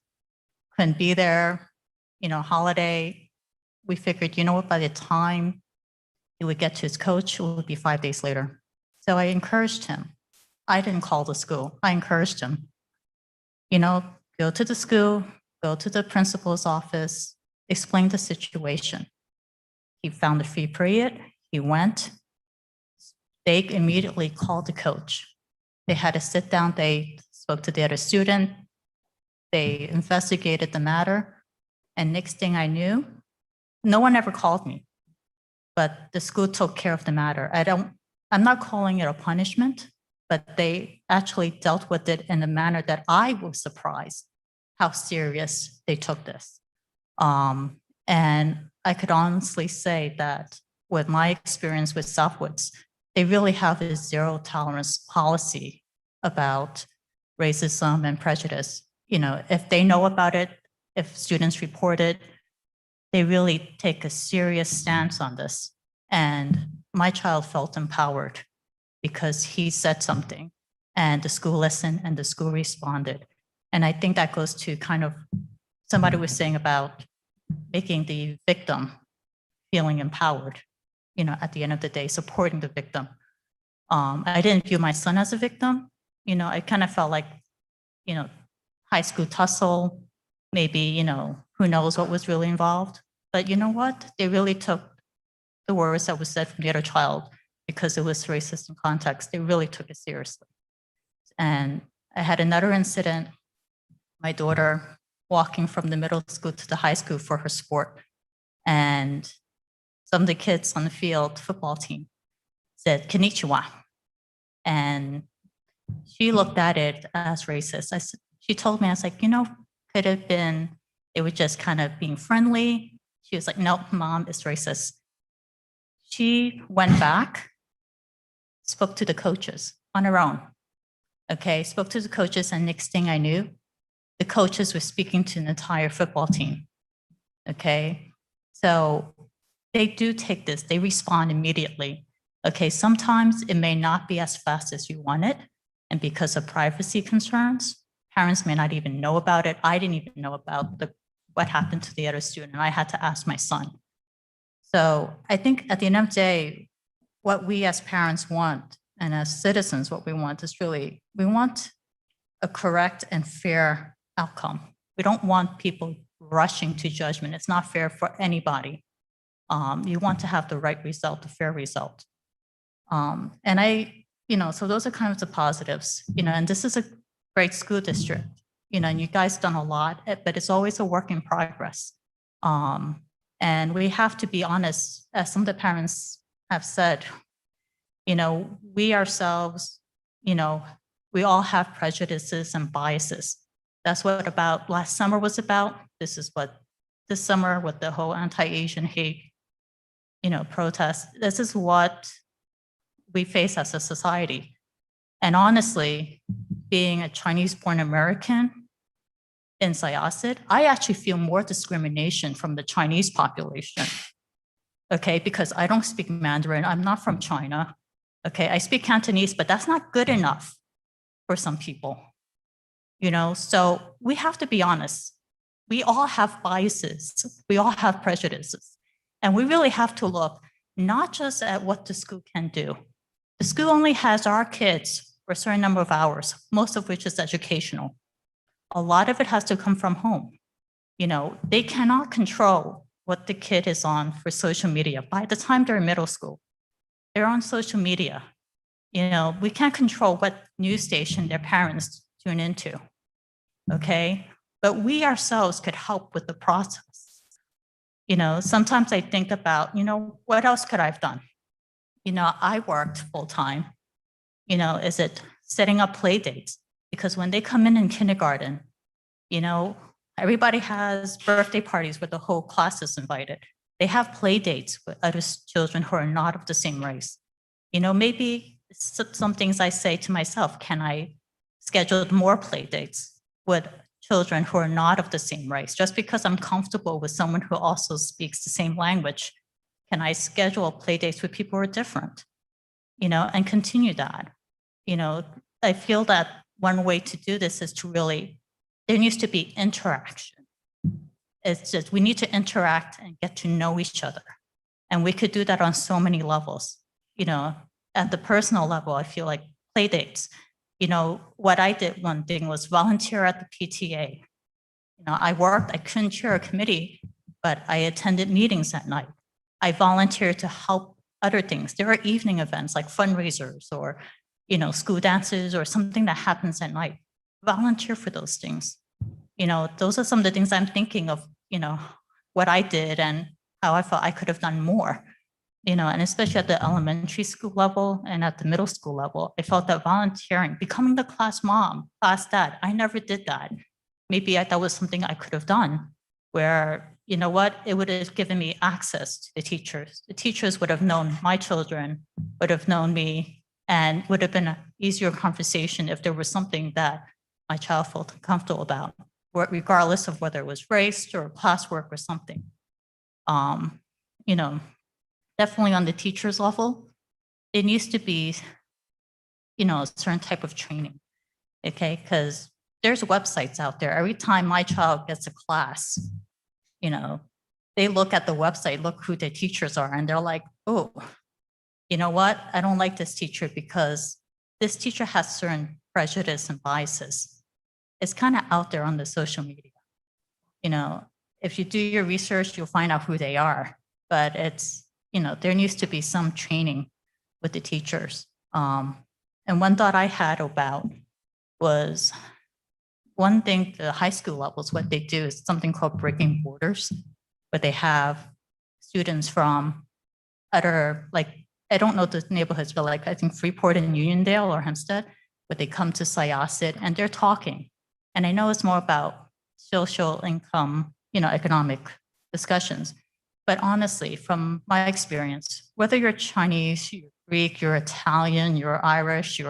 couldn't be there, holiday. We figured, what, by the time he would get to his coach, it would be 5 days later. So I encouraged him. I didn't call the school. I encouraged him, go to the school, go to the principal's office, explain the situation. He found a free period. He went. They immediately called the coach. They had to sit down. They spoke to the other student. They investigated the matter. And next thing I knew, no one ever called me, but the school took care of the matter. I'm not calling it a punishment, but they actually dealt with it in a manner that I was surprised how serious they took this. And I could honestly say that with my experience with Southwoods, they really have a zero tolerance policy about racism and prejudice. If they know about it, if students report it, they really take a serious stance on this. And my child felt empowered because he said something and the school listened and the school responded. And I think that goes to kind of somebody was saying about making the victim feeling empowered, at the end of the day, supporting the victim. I didn't view my son as a victim. I kind of felt like, high school tussle, maybe, who knows what was really involved. But you know what? They really took the words that was said from the other child because it was racist in context. They really took it seriously. And I had another incident, my daughter walking from the middle school to the high school for her sport. And some of the kids on the field, football team, said, "Konnichiwa." And she looked at it as racist. She told me, I was like, could have been, they were just kind of being friendly. She was like, "Nope, Mom, it's racist." She went back, spoke to the coaches on her own. Okay, spoke to the coaches, and next thing I knew, the coaches were speaking to an entire football team. Okay, so they do take this, they respond immediately. Okay, sometimes it may not be as fast as you want it, and because of privacy concerns, parents may not even know about it. I didn't even know about what happened to the other student. I had to ask my son. So I think at the end of the day, what we as parents want and as citizens, what we want is really, we want a correct and fair outcome. We don't want people rushing to judgment. It's not fair for anybody. You want to have the right result, the fair result. And so those are kind of the positives, and this is a great school district, and you guys done a lot, but it's always a work in progress. And we have to be honest, as some of the parents have said, we ourselves, we all have prejudices and biases. That's what about last summer was about. This is what this summer with the whole anti-Asian hate, protest. This is what we face as a society. And honestly, being a Chinese-born American in Syosset, I actually feel more discrimination from the Chinese population. Okay, because I don't speak Mandarin. I'm not from China. Okay, I speak Cantonese, but that's not good enough for some people. So we have to be honest. We all have biases. We all have prejudices. And we really have to look not just at what the school can do. The school only has our kids for a certain number of hours, most of which is educational. A lot of it has to come from home. They cannot control what the kid is on for social media. By the time they're in middle school, they're on social media. We can't control what news station their parents tune into, okay? But we ourselves could help with the process. Sometimes I think about, what else could I have done? I worked full-time. Is it setting up play dates? Because when they come in kindergarten, everybody has birthday parties where the whole class is invited. They have play dates with other children who are not of the same race. Maybe some things I say to myself, can I schedule more play dates with children who are not of the same race? Just because I'm comfortable with someone who also speaks the same language, can I schedule play dates with people who are different? And continue that. I feel that one way to do this is to really, there needs to be interaction. It's just, we need to interact and get to know each other. And we could do that on so many levels. At the personal level, I feel like play dates. What I did, one thing was volunteer at the PTA. I worked, I couldn't chair a committee, but I attended meetings at night. I volunteered to help other things. There are evening events like fundraisers or, school dances or something that happens at night. Volunteer for those things. Those are some of the things I'm thinking of, what I did and how I felt I could have done more. And especially at the elementary school level and at the middle school level, I felt that volunteering, becoming the class mom, class dad, I never did that. Maybe that was something I could have done where, it would have given me access to the teachers. The teachers would have known my children, would have known me, and would have been an easier conversation if there was something that my child felt comfortable about, regardless of whether it was race or classwork or something. Definitely on the teacher's level, it needs to be, a certain type of training, okay? Because there's websites out there. Every time my child gets a class, they look at the website, look who the teachers are, and they're like, oh, you know what? I don't like this teacher because this teacher has certain prejudice and biases. It's kind of out there on the social media. If you do your research, you'll find out who they are, but it's, there needs to be some training with the teachers. And one thought I had about was one thing, the high school levels, what they do is something called breaking borders, where they have students from other, like, I don't know the neighborhoods, but like I think Freeport and Uniondale or Hempstead, but they come to Syosset and they're talking. And I know it's more about social income, economic discussions. But honestly, from my experience, whether you're Chinese, you're Greek, you're Italian, you're Irish,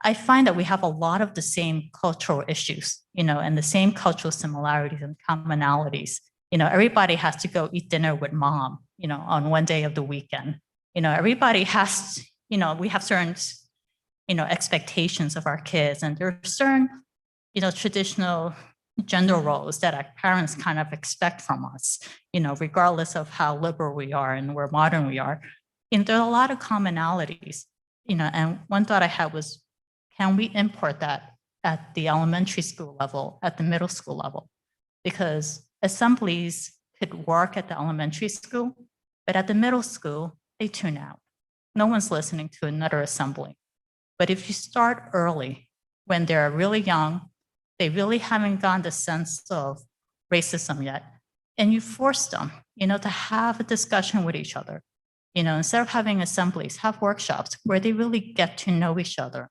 I find that we have a lot of the same cultural issues, and the same cultural similarities and commonalities. Everybody has to go eat dinner with mom, on one day of the weekend. Everybody has, we have certain, expectations of our kids, and there are certain, traditional gender roles that our parents kind of expect from us, regardless of how liberal we are and where modern we are. And there are a lot of commonalities, and one thought I had was, can we import that at the elementary school level, at the middle school level? Because assemblies could work at the elementary school, but at the middle school, they tune out. No one's listening to another assembly. But if you start early, when they're really young, they really haven't gotten the sense of racism yet, and you force them, to have a discussion with each other. Instead of having assemblies, have workshops where they really get to know each other.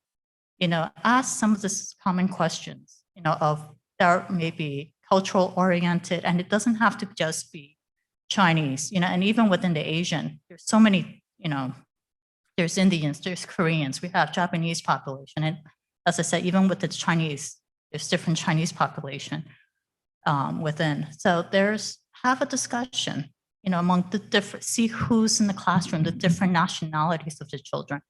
Ask some of the common questions, of that may be cultural oriented, and it doesn't have to just be Chinese, and even within the Asian, there's so many, there's Indians, there's Koreans, we have Japanese population. And as I said, even with the Chinese, there's different Chinese population within. So have a discussion, among the different, see who's in the classroom, the different nationalities of the children.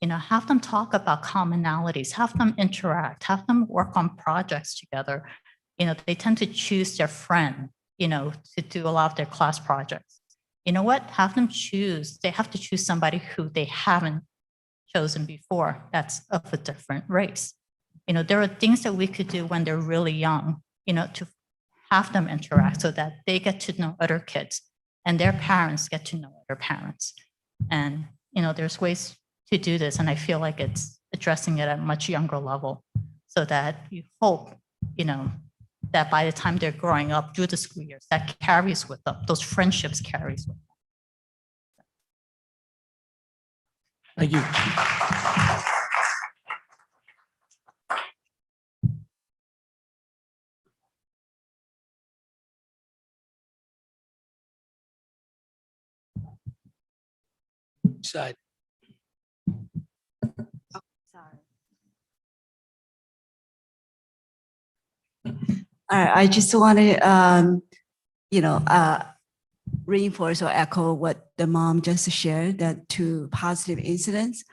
Have them talk about commonalities, have them interact, have them work on projects together. They tend to choose their friend, to do a lot of their class projects. Have them choose, they have to choose somebody who they haven't chosen before that's of a different race. There are things that we could do when they're really young, to have them interact so that they get to know other kids and their parents get to know other parents. And, there's ways to do this. And I feel like it's addressing it at a much younger level so that you hope, that by the time they're growing up through the school years, that carries with them, those friendships carries with them. Thank you. Side. I just want to, reinforce or echo what the mom just shared, that two positive incidents,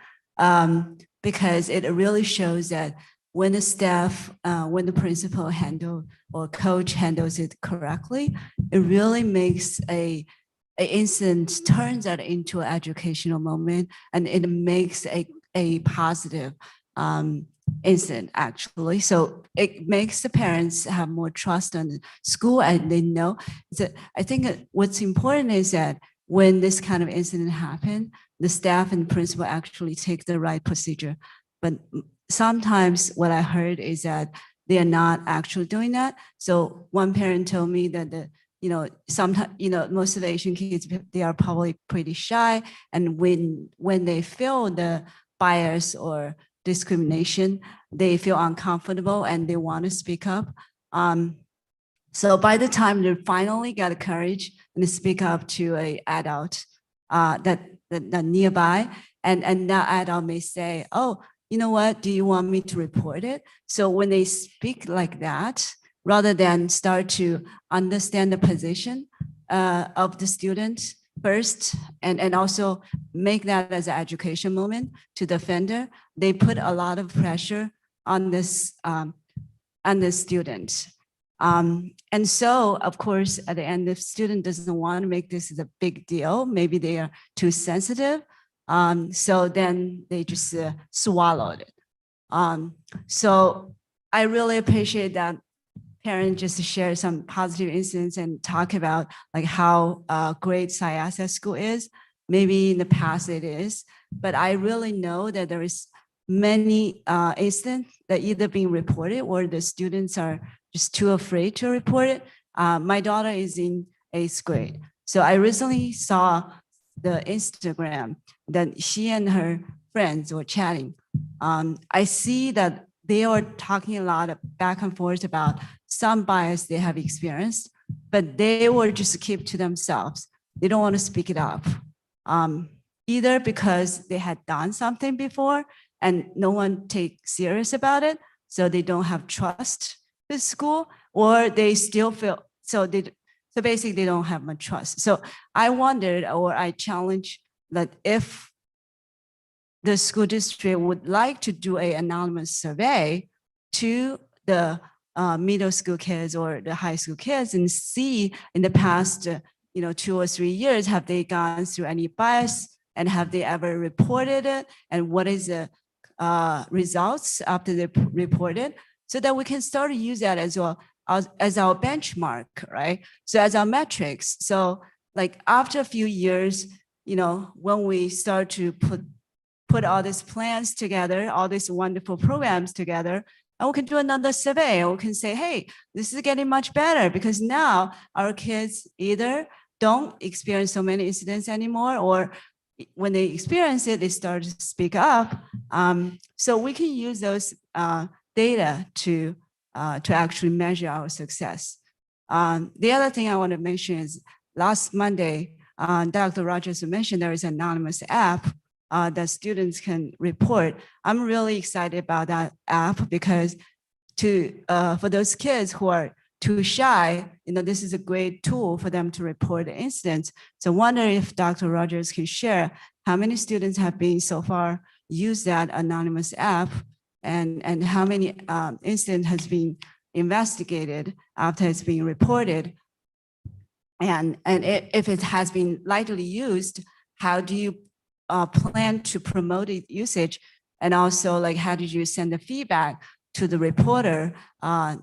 because it really shows that when the staff, when the principal handle or coach handles it correctly, it really makes a incident turns that into an educational moment, and it makes a positive incident actually. So it makes the parents have more trust on the school, and they know that. I think what's important is that when this kind of incident happen, the staff and principal actually take the right procedure. But sometimes what I heard is that they are not actually doing that. So one parent told me that sometimes, most of the Asian kids, they are probably pretty shy. And when they feel the bias or discrimination, they feel uncomfortable and they want to speak up. So by the time they finally got the courage and they speak up to an adult that nearby, and that adult may say, oh, you know what, do you want me to report it? So when they speak like that, rather than start to understand the position of the student first, and also make that as an education moment to the offender, they put a lot of pressure on this student. And so, of course, at the end, if student doesn't want to make this as a big deal, maybe they are too sensitive. So then they just swallowed it. So I really appreciate that parents just share some positive incidents and talk about like how great Syosset school is. Maybe in the past it is, but I really know that there is many incidents that either being reported or the students are just too afraid to report it. My daughter is in 8th grade. So I recently saw the Instagram that she and her friends were chatting. I see that they are talking a lot of back and forth about some bias they have experienced, but they will just keep to themselves. They don't want to speak it up. Either because they had done something before and no one take serious about it, so they don't have trust with school, or they still feel, so basically they don't have much trust. So I wondered, or I challenged that if the school district would like to do an anonymous survey to the middle school kids or the high school kids and see in the past 2 or 3 years, have they gone through any bias, and have they ever reported it, and what is the results after they report it, so that we can start to use that as well as our benchmark, right? So as our metrics. So like after a few years, when we start to put all these plans together, all these wonderful programs together, and we can do another survey, and we can say, hey, this is getting much better because now our kids either don't experience so many incidents anymore, or when they experience it, they start to speak up. So we can use those data to actually measure our success. The other thing I want to mention is last Monday, Dr. Rogers mentioned there is an anonymous app that students can report. I'm really excited about that app because for those kids who are too shy, this is a great tool for them to report incidents. So I wonder if Dr. Rogers can share how many students have been so far used that anonymous app, and how many incidents has been investigated after it's been reported. And if it has been lightly used, how do you plan to promote its usage? And also, like, how did you send the feedback to the reporter?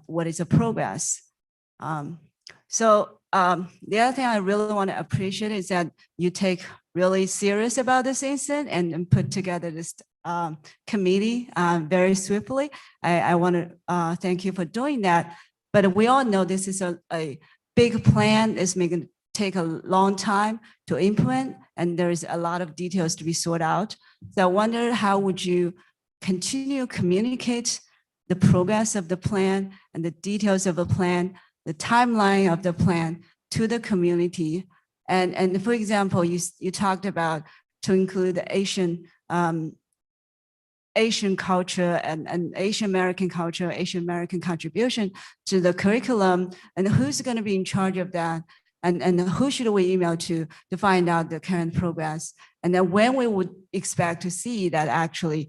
What is the progress? The other thing I really want to appreciate is that you take really serious about this incident and put together this committee very swiftly. I want to thank you for doing that. But we all know this is a big plan. It's going to take a long time to implement, and there is a lot of details to be sorted out. So I wonder, how would you continue to communicate the progress of the plan and the details of the plan, the timeline of the plan to the community? And for example, you talked about to include the Asian culture and Asian American culture, Asian American contribution to the curriculum, and who's going to be in charge of that? And who should we email to find out the current progress? And then when we would expect to see that actually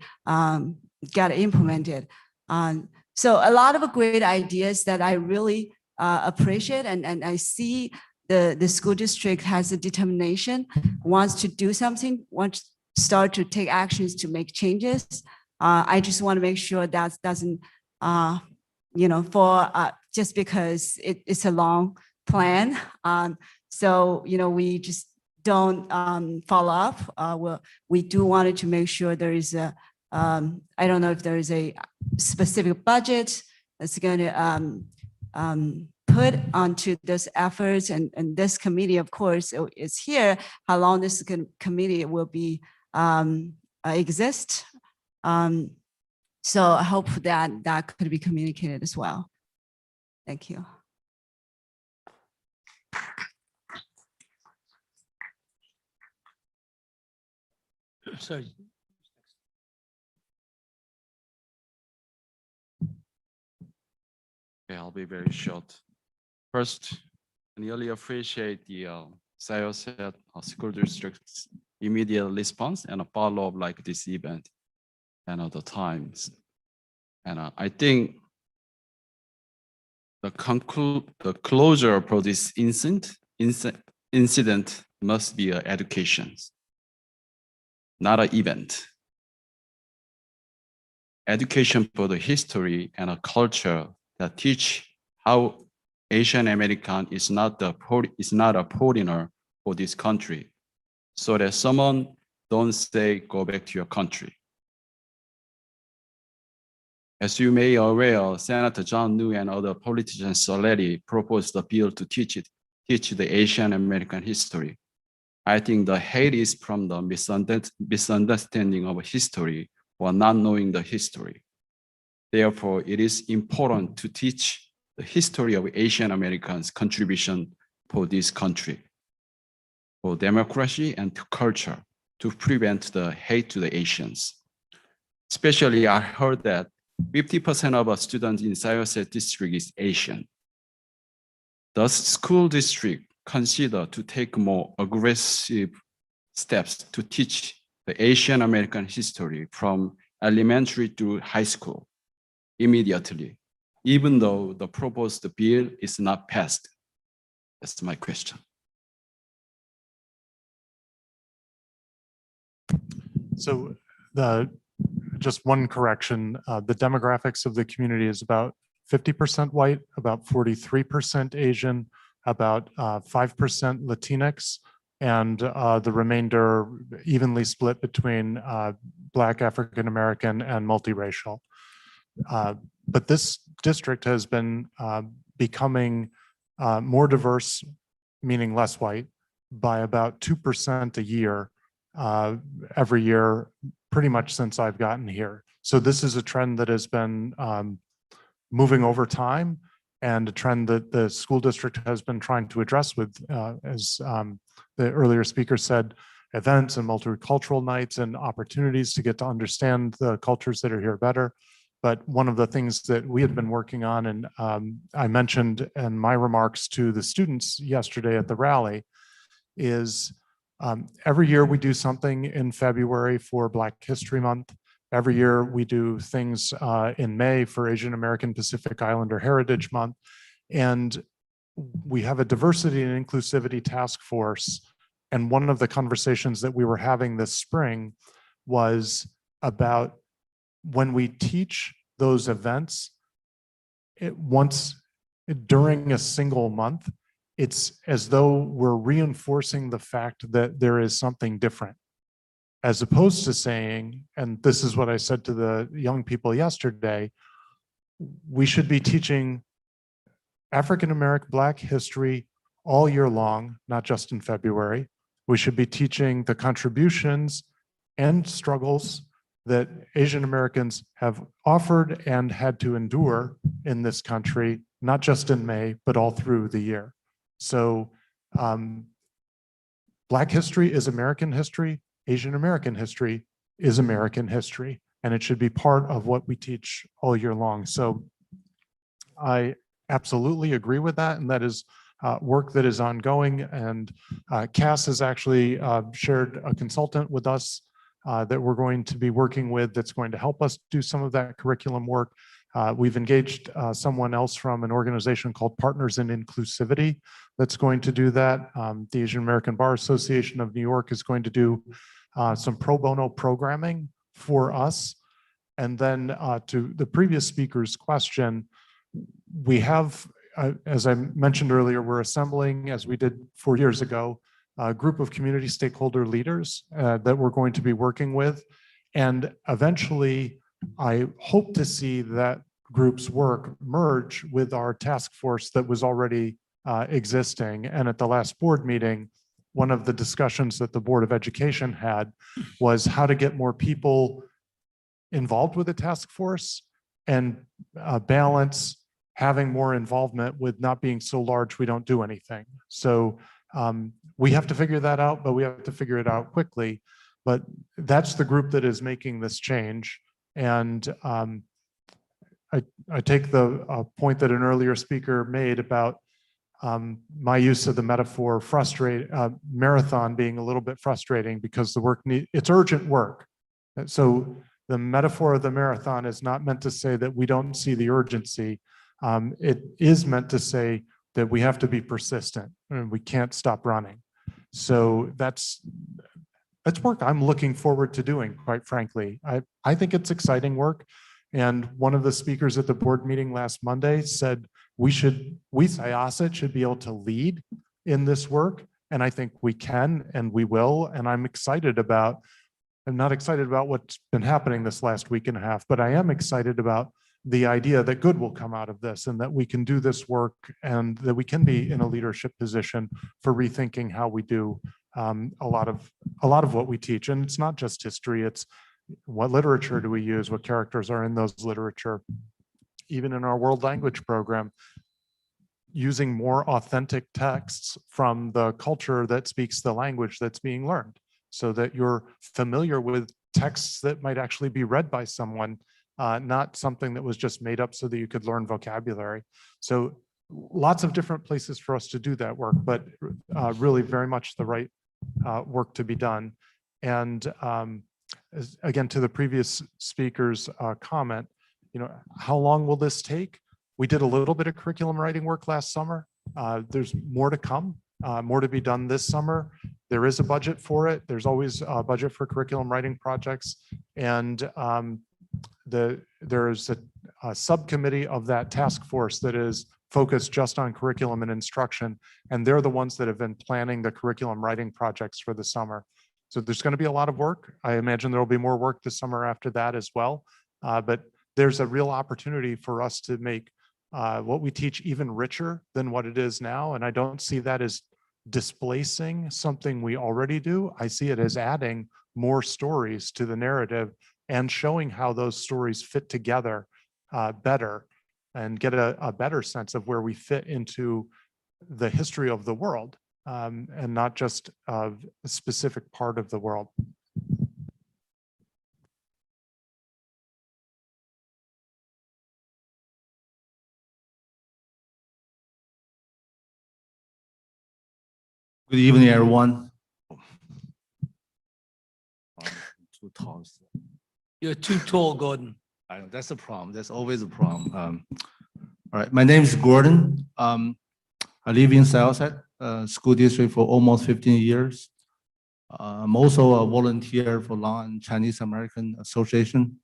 get implemented. So a lot of great ideas that I really appreciate, and I see the school district has a determination, wants to do something, wants to start to take actions to make changes. I just want to make sure that doesn't, just because it's a long plan. We just don't follow up. We do wanted to make sure there is I don't know if there is a specific budget that's going to put onto this efforts, and this committee, of course, is here. How long this committee will be exist? So I hope that could be communicated as well. Thank you. So Okay, I'll be very short. First, I really appreciate the Syosset school district's immediate response and a follow-up like this event and other times. And I think the closure for this incident must be education, not an event. Education for the history and a culture that teach how Asian American is not a foreigner for this country, so that someone don't say go back to your country. As you may be aware, Senator John New and other politicians already proposed a bill to teach the Asian American history. I think the hate is from the misunderstanding of history or not knowing the history. Therefore, it is important to teach the history of Asian Americans' contribution for this country, for democracy and to culture, to prevent the hate to the Asians. Especially, I heard that 50% of our students in Syosset district is Asian. Does school district consider to take more aggressive steps to teach the Asian American history from elementary to high school immediately, even though the proposed bill is not passed? That's my question. So just one correction, the demographics of the community is about 50% white, about 43% Asian, about 5% Latinx, and the remainder evenly split between Black, African American, and multiracial. But this district has been becoming more diverse, meaning less white, by about 2% a year every year, pretty much since I've gotten here. So this is a trend that has been moving over time, and a trend that the school district has been trying to address with, as the earlier speaker said, events and multicultural nights and opportunities to get to understand the cultures that are here better. But one of the things that we had been working on, and I mentioned in my remarks to the students yesterday at the rally, is every year we do something in February for Black History Month. Every year we do things in May for Asian American Pacific Islander Heritage Month. And we have a diversity and inclusivity task force. And one of the conversations that we were having this spring was about when we teach those events, once during a single month, it's as though we're reinforcing the fact that there is something different, as opposed to saying, and this is what I said to the young people yesterday, we should be teaching African-American Black history all year long, not just in February. We should be teaching the contributions and struggles that Asian Americans have offered and had to endure in this country, not just in May, but all through the year. So Black history is American history, Asian American history is American history, and it should be part of what we teach all year long. So I absolutely agree with that, and that is work that is ongoing. And Cass has actually shared a consultant with us that we're going to be working with that's going to help us do some of that curriculum work. We've engaged someone else from an organization called Partners in Inclusivity that's going to do that. The Asian American Bar Association of New York is going to do some pro bono programming for us. And then to the previous speaker's question, we have, as I mentioned earlier, we're assembling, as we did 4 years ago, a group of community stakeholder leaders that we're going to be working with. And eventually, I hope to see that group's work merge with our task force that was already existing. And at the last board meeting, one of the discussions that the Board of Education had was how to get more people involved with the task force and balance having more involvement with not being so large we don't do anything. So we have to figure that out, but we have to figure it out quickly. But that's the group that is making this change. And I take the point that an earlier speaker made about my use of the metaphor marathon being a little bit frustrating because the work it's urgent work. So the metaphor of the marathon is not meant to say that we don't see the urgency. It is meant to say that we have to be persistent and we can't stop running. So that's work I'm looking forward to doing, quite frankly. I think it's exciting work. And one of the speakers at the board meeting last Monday said we Syosset should be able to lead in this work. And I think we can and we will. And I'm not excited about what's been happening this last week and a half, but I am excited about the idea that good will come out of this and that we can do this work and that we can be in a leadership position for rethinking how we do a lot of what we teach. And it's not just history, it's what literature do we use, what characters are in those literature. Even in our world language program, using more authentic texts from the culture that speaks the language that's being learned, so that you're familiar with texts that might actually be read by someone, not something that was just made up so that you could learn vocabulary. So lots of different places for us to do that work, but really very much the right work to be done. And again, to the previous speaker's comment, how long will this take? We did a little bit of curriculum writing work last summer. There's more to come, more to be done this summer. There is a budget for it. There's always a budget for curriculum writing projects. And there's a subcommittee of that task force that is focused just on curriculum and instruction. And they're the ones that have been planning the curriculum writing projects for the summer. So there's going to be a lot of work. I imagine there will be more work this summer after that as well. But there's a real opportunity for us to make what we teach even richer than what it is now. And I don't see that as displacing something we already do. I see it as adding more stories to the narrative and showing how those stories fit together better and get a better sense of where we fit into the history of the world and not just of a specific part of the world. Good evening, everyone. Too tall. You're too tall, Gordon. I know that's a problem. That's always a problem. All right, my name is Gordon. I live in Syosset School District for almost 15 years. I'm also a volunteer for Law and Chinese American Association.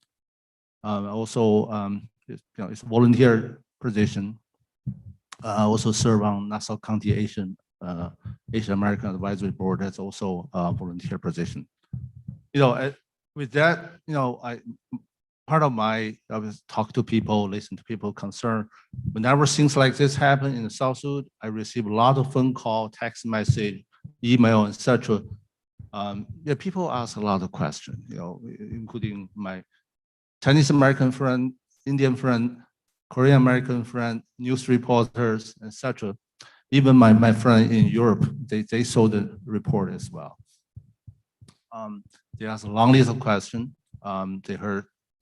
Also, it's a volunteer position. I also serve on Nassau County Asian American Advisory Board. That's also a volunteer position. With that, part of I was talk to people, listen to people concerned. Whenever things like this happen in the Southwood, I receive a lot of phone call, text message, email, etc. People ask a lot of questions, including my Chinese American friend, Indian friend, Korean American friend, news reporters, etc. Even my friend in Europe, they saw the report as well. They asked a long list of questions.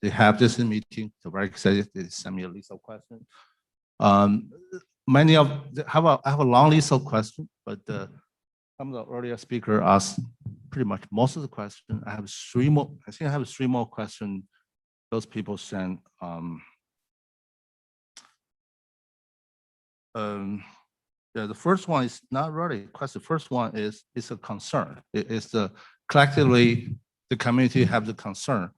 They have this meeting. So very excited. They send me a list of questions. I have a long list of questions, but some of the earlier speaker asked pretty much most of the questions. I have three more. I think I have three more questions. Those people sent. The first one is not really a question. The first one is a concern. It's collectively the community have the concern.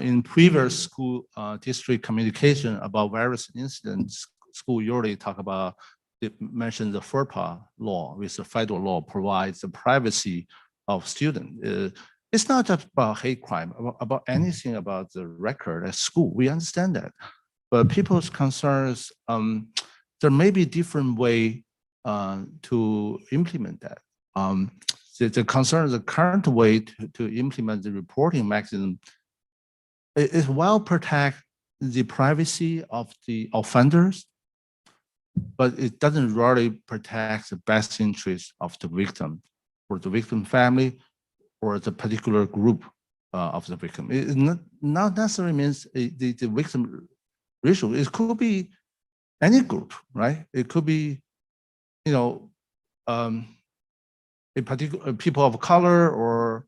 In previous school district communication about various incidents, school usually talk about, they mention the FERPA law, which the federal law provides the privacy of students. It's not just about hate crime, about anything about the record at school. We understand that. But people's concerns, there may be different way to implement that. The concern, the current way to implement the reporting mechanism is well protect the privacy of the offenders, but it doesn't really protect the best interest of the victim or the victim family or the particular group of the victim. It not necessarily means the victim racial. It could be any group, right? It could be, a particular people of color or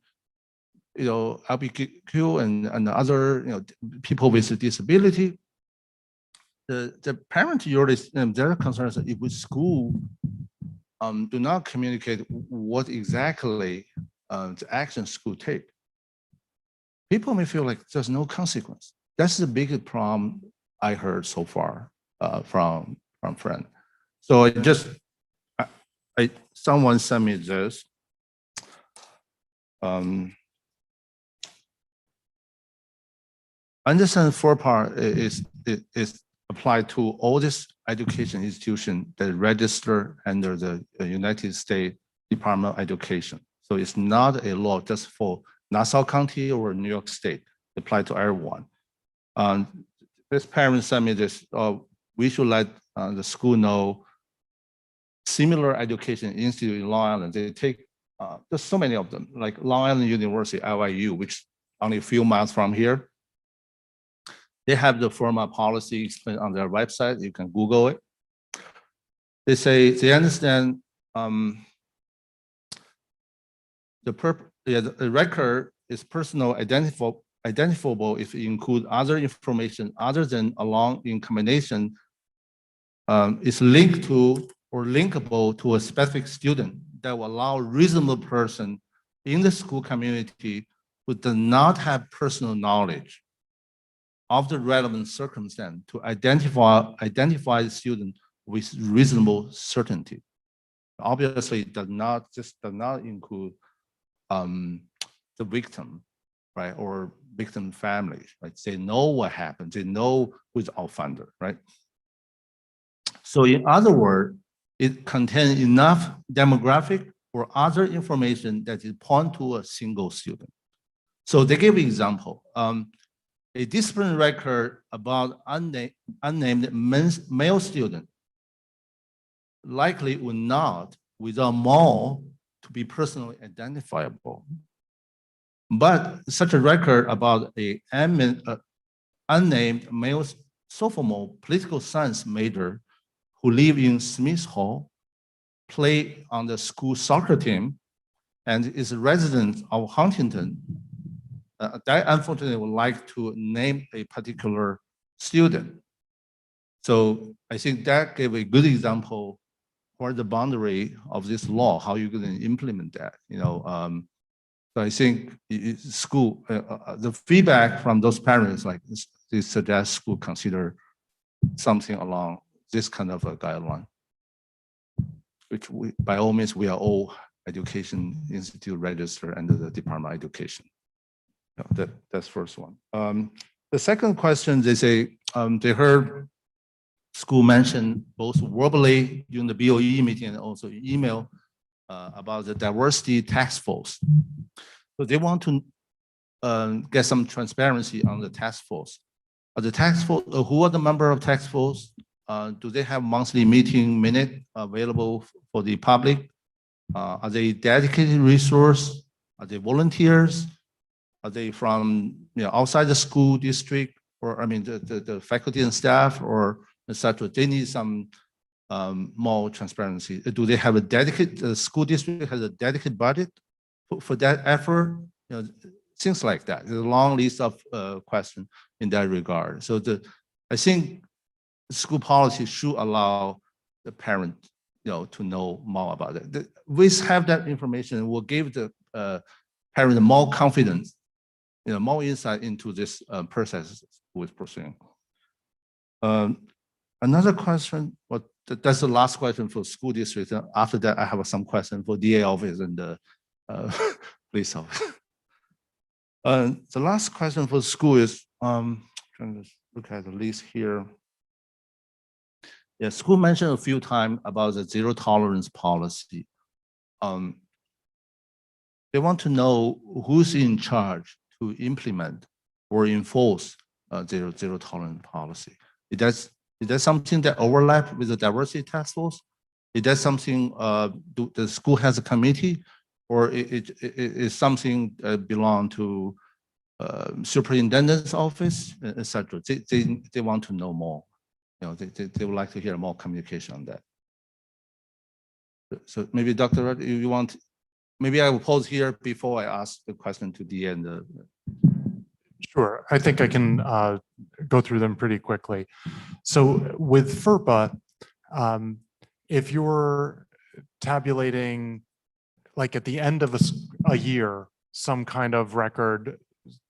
LGBTQ and other people with a disability. The parent usually their concerns if the school do not communicate what exactly the action school take. People may feel like there's no consequence. That's the biggest problem I heard so far from friends. So someone sent me this. Understand FERPA is applied to all this education institution that register under the United States Department of Education. So it's not a law just for Nassau County or New York State. It applies to everyone. This parent sent me this. We should let the school know similar education institute in Long Island. They take there's so many of them, like Long Island University, LIU, which only a few miles from here. They have the FERPA policy explained on their website. You can Google it. They say they understand the record is personal identifiable if it includes other information other than along in combination is linked to or linkable to a specific student that will allow a reasonable person in the school community who does not have personal knowledge of the relevant circumstance to identify the student with reasonable certainty. Obviously, it does not include the victim, right, or victim families, right? They know what happened. They know who's the offender, right? So in other words, it contains enough demographic or other information that is point to a single student. So they give an example. A disciplinary record about unnamed male student likely would not, without more, to be personally identifiable. But such a record about a unnamed male sophomore political science major who live in Smith Hall, play on the school soccer team, and is a resident of Huntington, that unfortunately would like to name a particular student. So I think that gave a good example for the boundary of this law, how you're going to implement that. So I think school, the feedback from those parents, like they suggest school consider something along this kind of a guideline. which we, by all means, we are all education institute registered under the Department of Education. That's first one. The second question, they heard school mention both verbally during the BOE meeting and also email about the diversity task force. So they want to get some transparency on the task force. The task force, who are the member of task force? Do they have monthly meeting minute available for the public? Are they dedicated resource? Are they volunteers? Are they from outside the school district, or I mean the faculty and staff, or etc.? They need some more transparency. Do they have a dedicated? The school district has a dedicated budget for that effort? Things like that. There's a long list of questions in that regard. So I think school policy should allow the parent, to know more about it. We have that information. Will give the parent more confidence, more insight into this process with pursuing. Another question, that's the last question for school district. After that, I have some question for DA office and the police office. The last question for school is, trying to look at the list here. Yeah, school mentioned a few times about the zero tolerance policy. They want to know who's in charge to implement or enforce zero tolerance policy. Is that something that overlaps with the diversity task force? Is that something the school has a committee, or it is something belong to superintendent's office, etc.? They want to know more. They would like to hear more communication on that. So maybe Dr. Ryder, if you want, maybe I will pause here before I ask the question to the end. Sure, I think I can go through them pretty quickly. So with FERPA, if you're tabulating, like at the end of a year, some kind of record,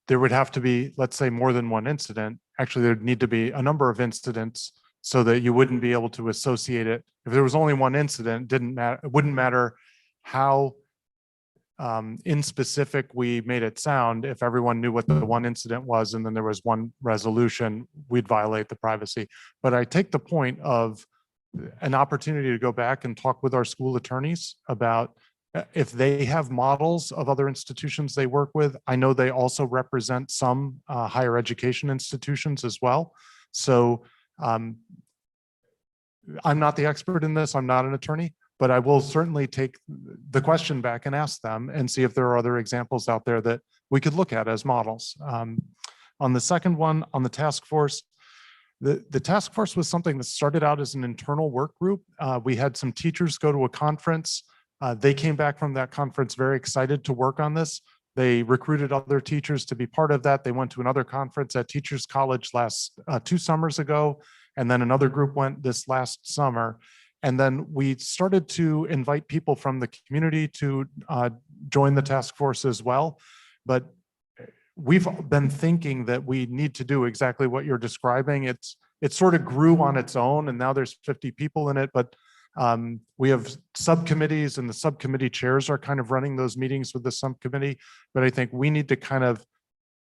there would have to be, let's say, more than one incident. Actually, there'd need to be a number of incidents so that you wouldn't be able to associate it. If there was only one incident, it wouldn't matter how in specific we made it sound. If everyone knew what the one incident was and then there was one resolution, we'd violate the privacy. But I take the point of an opportunity to go back and talk with our school attorneys about if they have models of other institutions they work with. I know they also represent some higher education institutions as well. So I'm not the expert in this. I'm not an attorney, but I will certainly take the question back and ask them and see if there are other examples out there that we could look at as models. On the second one, on the task force, the task force was something that started out as an internal work group. We had some teachers go to a conference. They came back from that conference very excited to work on this. They recruited other teachers to be part of that. They went to another conference at Teachers College 2 summers ago, and then another group went this last summer. And then we started to invite people from the community to join the task force as well. But we've been thinking that we need to do exactly what you're describing. It sort of grew on its own, and now there's 50 people in it, but we have subcommittees, and the subcommittee chairs are kind of running those meetings with the subcommittee. But I think we need to kind of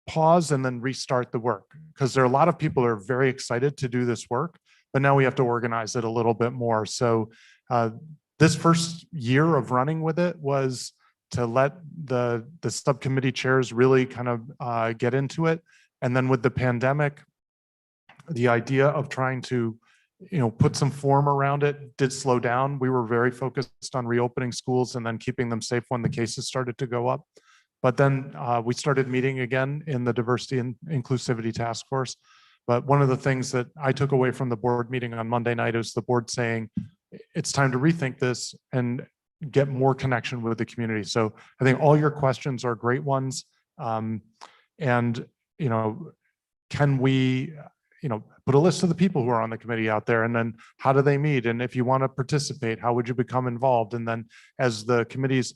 pause and then restart the work, because there are a lot of people who are very excited to do this work, but now we have to organize it a little bit more. So this first year of running with it was to let the subcommittee chairs really kind of get into it. And then with the pandemic, the idea of trying to put some form around it did slow down. We were very focused on reopening schools and then keeping them safe when the cases started to go up. But then we started meeting again in the diversity and inclusivity task force. But one of the things that I took away from the board meeting on Monday night is the board saying, it's time to rethink this and get more connection with the community. So I think all your questions are great ones. And, can we, put a list of the people who are on the committee out there, and then how do they meet? And if you want to participate, how would you become involved? And then as the committees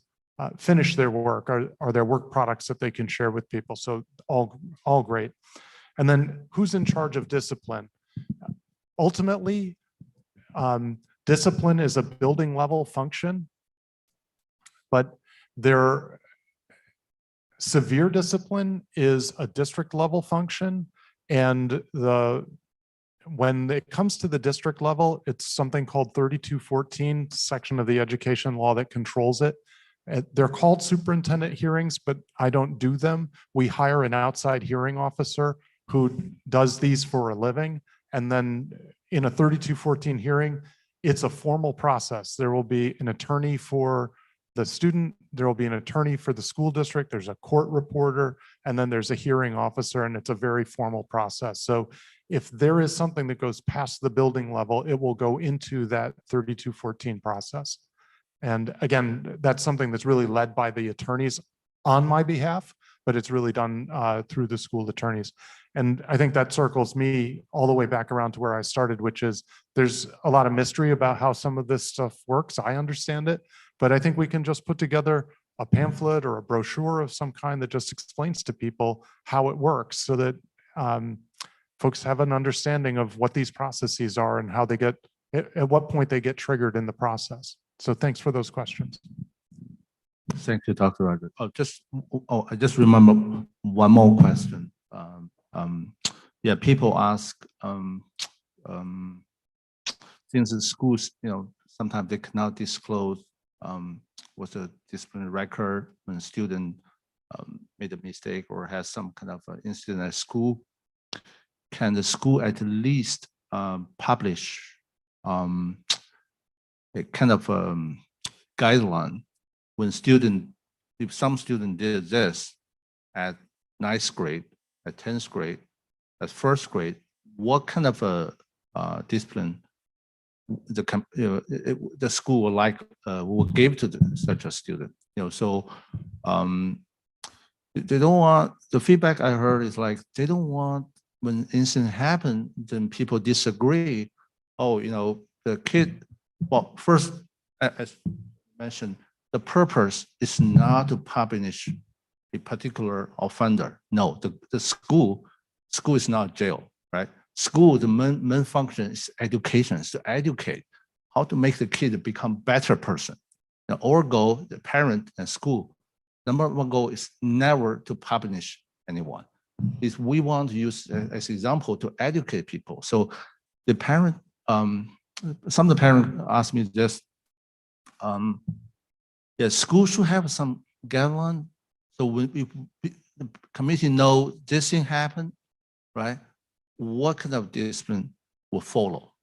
finish their work, are there work products that they can share with people? So all great. And then who's in charge of discipline? Ultimately, Discipline is a building level function, but their severe discipline is a district level function. And when it comes to the district level, it's something called 3214 section of the education law that controls it. They're called superintendent hearings, but I don't do them. We hire an outside hearing officer who does these for a living. And then in a 3214 hearing, it's a formal process. There will be an attorney for the student, there will be an attorney for the school district, there's a court reporter, and then there's a hearing officer, and it's a very formal process. So if there is something that goes past the building level, it will go into that 3214 process. And again, that's something that's really led by the attorneys on my behalf, but it's really done through the school attorneys. And I think that circles me all the way back around to where I started, which is there's a lot of mystery about how some of this stuff works. I understand it, but I think we can just put together a pamphlet or a brochure of some kind that just explains to people how it works so that folks have an understanding of what these processes are and how they get, at what point they get triggered in the process. So thanks for those questions. Thank you, Dr. Ryder. I just remember one more question. Yeah, people ask, since the schools, sometimes they cannot disclose what's a disciplinary record when a student made a mistake or has some kind of incident at school. Can the school at least publish a kind of guideline when if some student did this at 9th grade, at 10th grade, at 1st grade, what kind of a discipline the school will give to such a student? So they don't want, the feedback I heard is like, they don't want when incident happen, then people disagree. Oh, the kid, well, first, as mentioned, the purpose is not to punish a particular offender. No, the school is not jail, right? School, the main function is education, is to educate how to make the kid become better person. Our goal, the parent and school, number one goal is never to punish anyone. Is we want to use as example to educate people. So the parent, some of the parents ask me this, yeah, school should have some guideline. So when the committee know this thing happened, right? What kind of discipline will follow,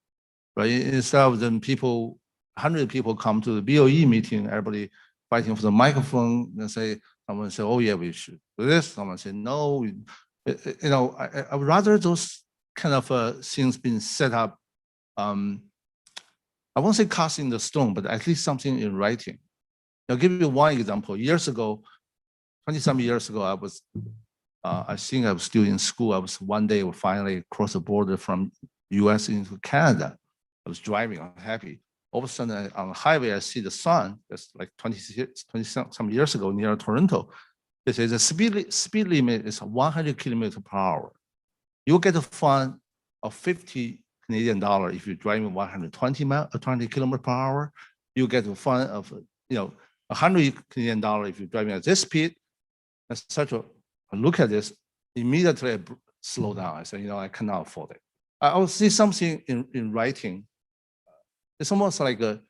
right? Instead of them 100 people come to the BOE meeting, everybody fighting for the microphone and someone say, oh yeah, we should do this. Someone say, no. I would rather those kind of things being set up. I won't say cast in the stone, but at least something in writing. I'll give you one example. Years ago, 20-some years ago, I think I was still in school. I was one day, we finally crossed the border from US into Canada. I was driving, I'm happy. All of a sudden on the highway, I see the sign, that's like 20-some years ago near Toronto. It says the speed limit is 100 kilometers per hour. You'll get a fine of 50 Canadian dollar if you're driving 20 kilometers per hour. You get a fine of 100 Canadian dollar if you're driving at this speed. Etc. I look at this, immediately I slow down. I say, I cannot afford it. I will see something in writing. It's almost like the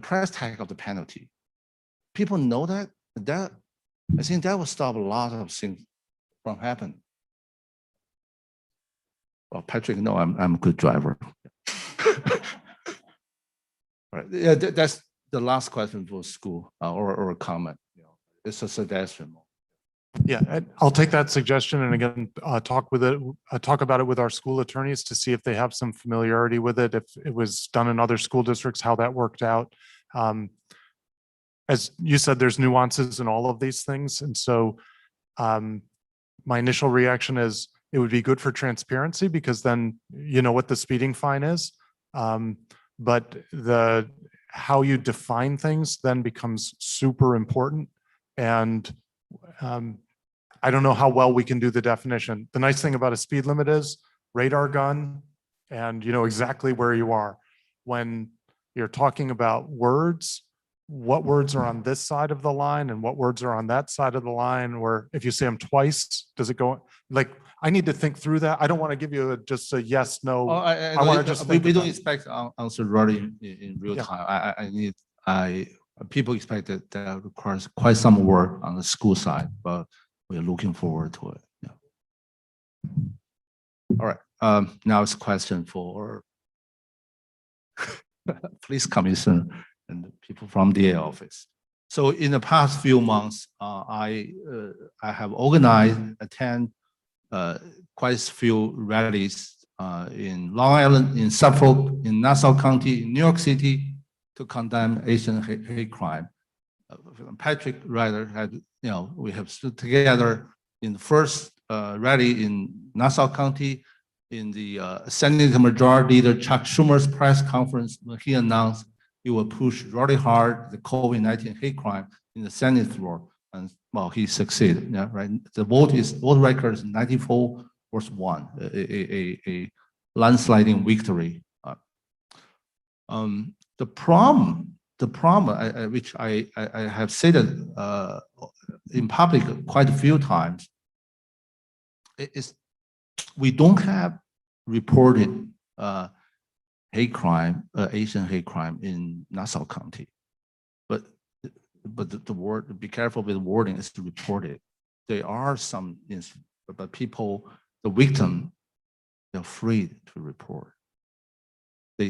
price tag of the penalty. People know that I think that will stop a lot of things from happening. Well, Patrick, no, I'm a good driver. Right. Yeah, that's the last question for school or a comment. It's a suggestion. Yeah, I'll take that suggestion and again, talk about it with our school attorneys to see if they have some familiarity with it, if it was done in other school districts, how that worked out. As you said, there's nuances in all of these things. And so my initial reaction is it would be good for transparency because then you know what the speeding fine is. But how you define things then becomes super important. And I don't know how well we can do the definition. The nice thing about a speed limit is radar gun and you know exactly where you are. when you're talking about words, what words are on this side of the line and what words are on that side of the line? Or if you say them twice, does it go, like, I need to think through that. I don't want to give you just a yes, no. Oh, I want to just think we don't about it. expect answer ready in real Yeah. time. People expect that requires quite some work on the school side, but we're looking forward to it. Yeah. All right. Now it's a question for police commissioner and the people from the office. So in the past few months, I have organized, attend quite a few rallies in Long Island, in Suffolk, in Nassau County, in New York City to condemn Asian hate crime. Patrick Ryder had, we have stood together in the first rally in Nassau County, in the Senate Majority Leader Chuck Schumer's press conference when he announced he will push really hard the COVID-19 hate crime in the Senate floor. And well, he succeeded, yeah, right? The vote record is 94-1, a landsliding victory. The problem, which I have said in public quite a few times, is we don't have reported hate crime, Asian hate crime in Nassau County, but the word, be careful with the wording, is to report it. There are some incidents, but people, the victim, they're afraid to report. They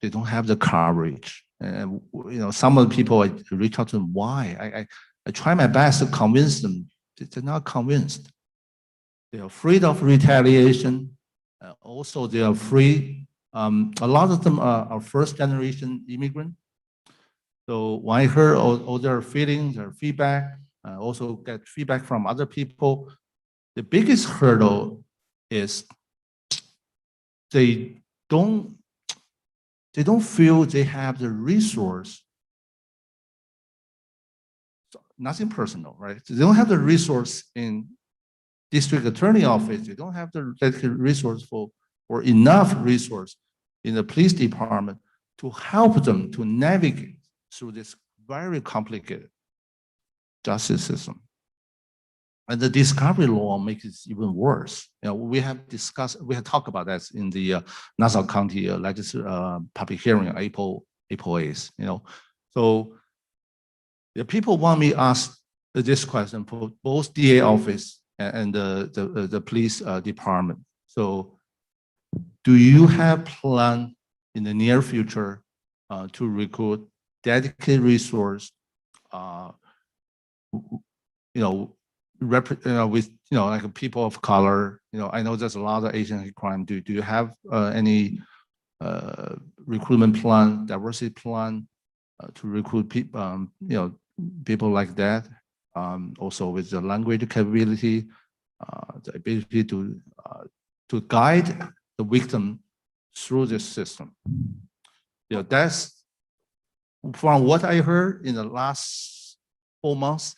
don't have the courage. And some of the people I reach out to them, why? I try my best to convince them. They're not convinced. They're afraid of retaliation. Also, they are afraid. A lot of them are first-generation immigrant. So when I heard all their feelings, their feedback, also get feedback from other people, the biggest hurdle is they don't feel they have the resource. Nothing personal, right? They don't have the resource in district attorney office. They don't have the resource or enough resource in the police department to help them to navigate through this very complicated justice system. And the discovery law makes it even worse. We have talked about that in the Nassau County public hearing, April 8th. So the people want me to ask this question for both DA office and the police department. So, do you have plan in the near future to recruit dedicated resource? With like people of color. I know there's a lot of Asian hate crime. Do you have any recruitment plan, diversity plan to recruit people? People like that. Also with the language capability, the ability to guide the victim through this system. That's from what I heard in the last 4 months.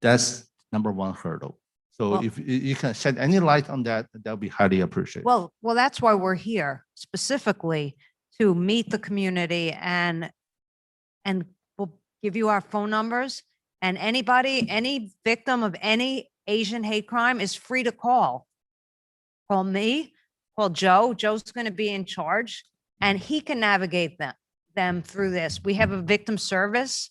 That's number one hurdle. So if you can shed any light on that, that would be highly appreciated. Well, that's why we're here specifically to meet the community and we'll give you our phone numbers, and any victim of any Asian hate crime is free to call. Call me, call Joe. Joe's going to be in charge and he can navigate them through this. We have a victim service.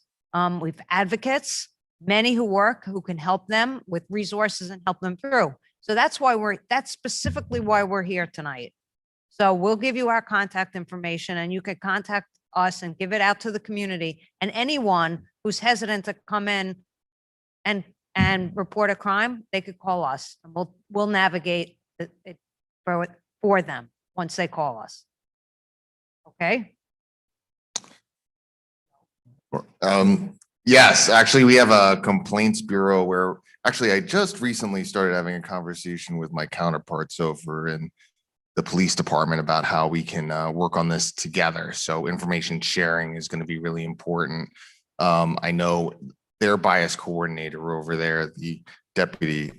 We've advocates, many who can help them with resources and help them through. So that's specifically why we're here tonight. So we'll give you our contact information and you can contact us and give it out to the community, and anyone who's hesitant to come in and report a crime, they could call us and we'll navigate it for them once they call us. Okay. Yes, actually, we have a complaints bureau where actually I just recently started having a conversation with my counterparts over in the police department about how we can work on this together. So information sharing is going to be really important. I know their bias coordinator over there, the deputy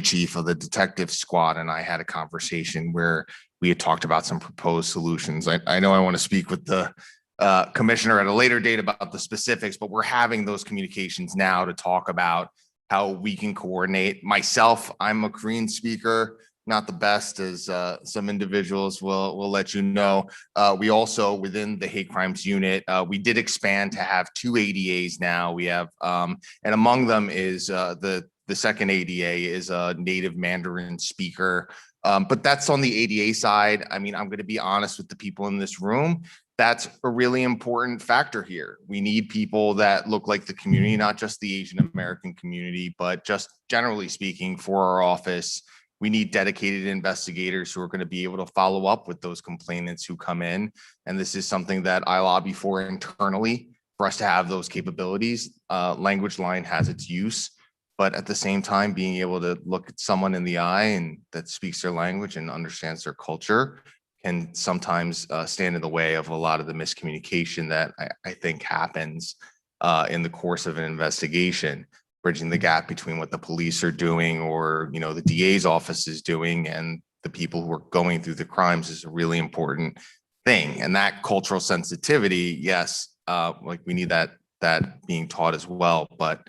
chief of the detective squad, and I had a conversation where we had talked about some proposed solutions. I know I want to speak with the commissioner at a later date about the specifics, but we're having those communications now to talk about how we can coordinate. Myself, I'm a Korean speaker, not the best, as some individuals will let you know. We also, within the hate crimes unit, we did expand to have 2 ADAs now. We have, and among them is the second ADA is a native Mandarin speaker. But that's on the ADA side. I mean, I'm going to be honest with the people in this room. That's a really important factor here. We need people that look like the community, not just the Asian American community, but just generally speaking for our office. We need dedicated investigators who are going to be able to follow up with those complainants who come in. And this is something that I lobby for internally for us to have those capabilities. Language line has its use, but at the same time, being able to look at someone in the eye and that speaks their language and understands their culture can sometimes stand in the way of a lot of the miscommunication that I think happens in the course of an investigation, bridging the gap between what the police are doing or, you know, the DA's office is doing and the people who are going through the crimes is a really important thing. And that cultural sensitivity, yes, like we need that being taught as well, but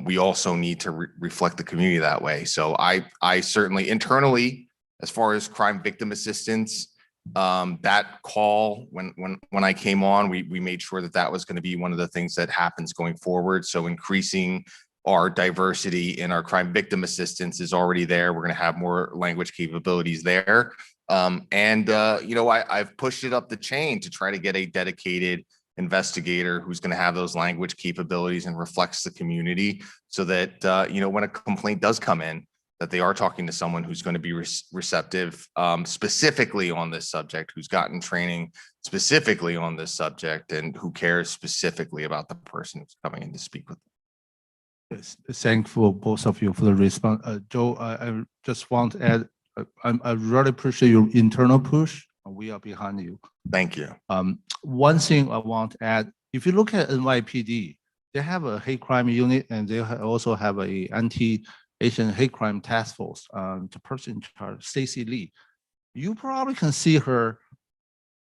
we also need to reflect the community that way. So I certainly internally, as far as crime victim assistance, that call when I came on, we made sure that was going to be one of the things that happens going forward. So increasing our diversity in our crime victim assistance is already there. We're going to have more language capabilities there. You know, I've pushed it up the chain to try to get a dedicated investigator who's going to have those language capabilities and reflects the community so that, you know, when a complaint does come in, that they are talking to someone who's going to be receptive specifically on this subject, who's gotten training specifically on this subject, and who cares specifically about the person who's coming in to speak with them. Yes, thankful both of you for the response. Joe, I just want to add, I really appreciate your internal push. We are behind you. Thank you. One thing I want to add, if you look at NYPD, they have a hate crime unit and they also have a anti-Asian hate crime task force. The person in charge, Stacy Lee. You probably can see her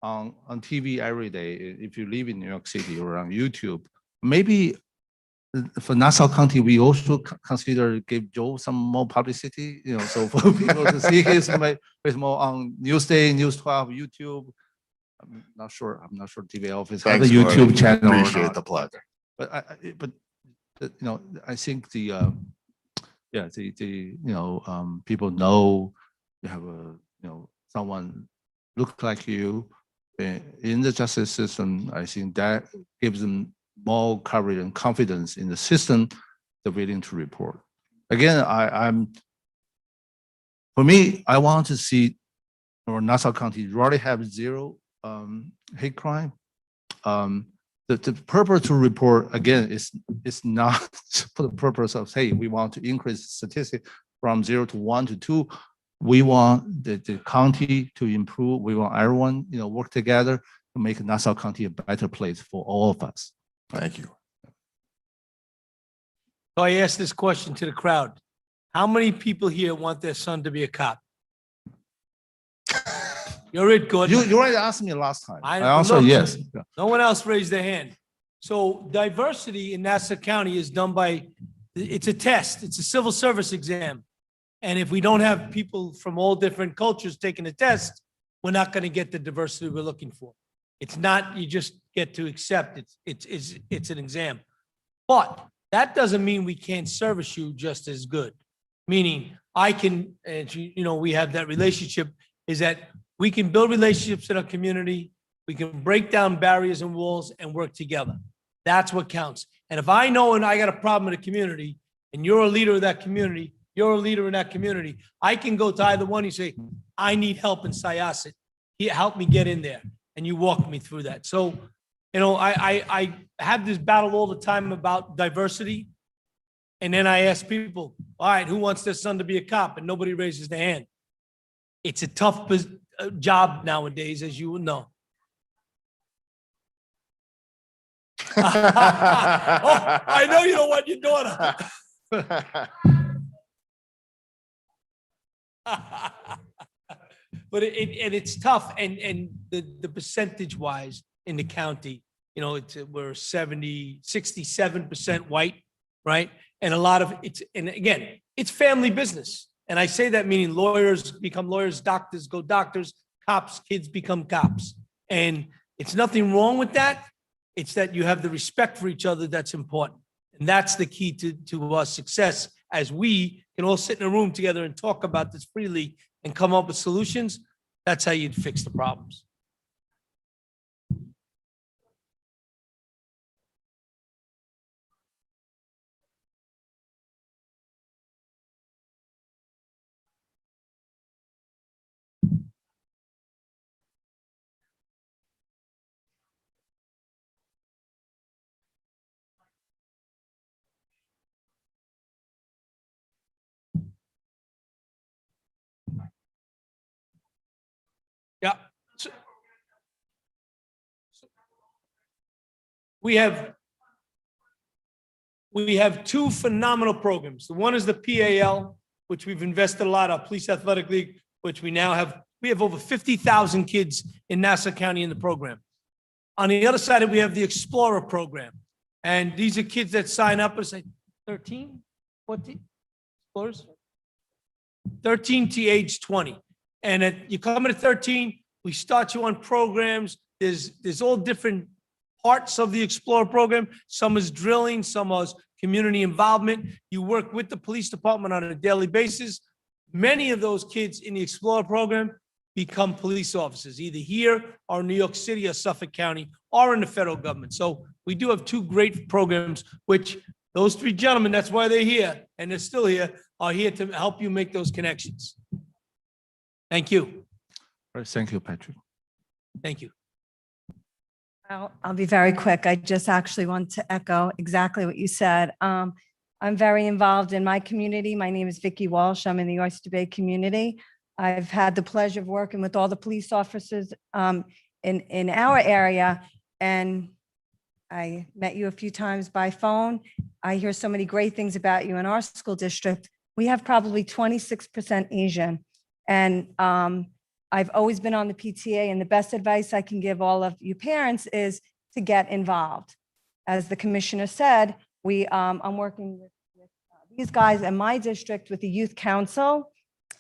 on TV every day if you live in New York City or on YouTube. Maybe for Nassau County, we also consider give Joe some more publicity, you know, so for people to see his more on Newsday, News 12, YouTube. I'm not sure TV office have a YouTube channel. Appreciate the plug. But you know, I think the people know you have someone look like you in the justice system. I think that gives them more courage and confidence in the system, they're willing to report. Again, for me, I want to see Nassau County really have zero hate crime. The purpose to report, again, is not for the purpose of, hey, we want to increase statistic from 0 to 1 to 2. We want the county to improve. We want everyone, work together to make Nassau County a better place for all of us. Thank you. So I asked this question to the crowd. How many people here want their son to be a cop? You're it, Gordon. You already asked me last time. I answered yes. No one else raised their hand. So diversity in Nassau County is done by, it's a test. It's a civil service exam. And if we don't have people from all different cultures taking the test, we're not going to get the diversity we're looking for. It's not, you just get to accept it. It's an exam. But that doesn't mean we can't service you just as good. Meaning I can, and we have that relationship, is that we can build relationships in our community. We can break down barriers and walls and work together. That's what counts. And if I know and I got a problem in the community and you're a leader of that community, you're a leader in that community, I can go to either one and say, I need help in Syosset. Help me get in there. And you walk me through that. So, I have this battle all the time about diversity. And then I ask people, all right, who wants their son to be a cop? And nobody raises their hand. It's a tough job nowadays, as you will know. Oh, I know you don't want your daughter. But and it's tough, and the percentage wise in the county, you know, we're 67% white, right? And a lot of and again, it's family business. And I say that meaning lawyers become lawyers, doctors go doctors, cops, kids become cops. And it's nothing wrong with that. It's that you have the respect for each other that's important. And that's the key to our success, as we can all sit in a room together and talk about this freely and come up with solutions. That's how you'd fix the problems. Yeah. So- We have two phenomenal programs. The one is the PAL, which we've invested a lot, our Police Athletic League, which we have over 50,000 kids in Nassau County in the program. On the other side, we have the Explorer program. And these are kids that sign up as 13, 14 Explorers? 13 to age 20. And you come in at 13, we start you on programs. There's all different parts of the Explorer program. Some is drilling, some is community involvement. You work with the police department on a daily basis. Many of those kids in the Explorer program become police officers, either here or New York City or Suffolk County or in the federal government. So we do have two great programs, which those three gentlemen, that's why they're here, and they're still here, are here to help you make those connections. Thank you. All right, thank you, Patrick. Thank you. I'll be very quick. I just actually want to echo exactly what you said. I'm very involved in my community. My name is Vicki Walsh. I'm in the Oyster Bay community. I've had the pleasure of working with all the police officers in our area, and I met you a few times by phone. I hear so many great things about you in our school district. We have probably 26% Asian, and I've always been on the PTA, and the best advice I can give all of you parents is to get involved. As the commissioner said, I'm working with these guys in my district with the youth council,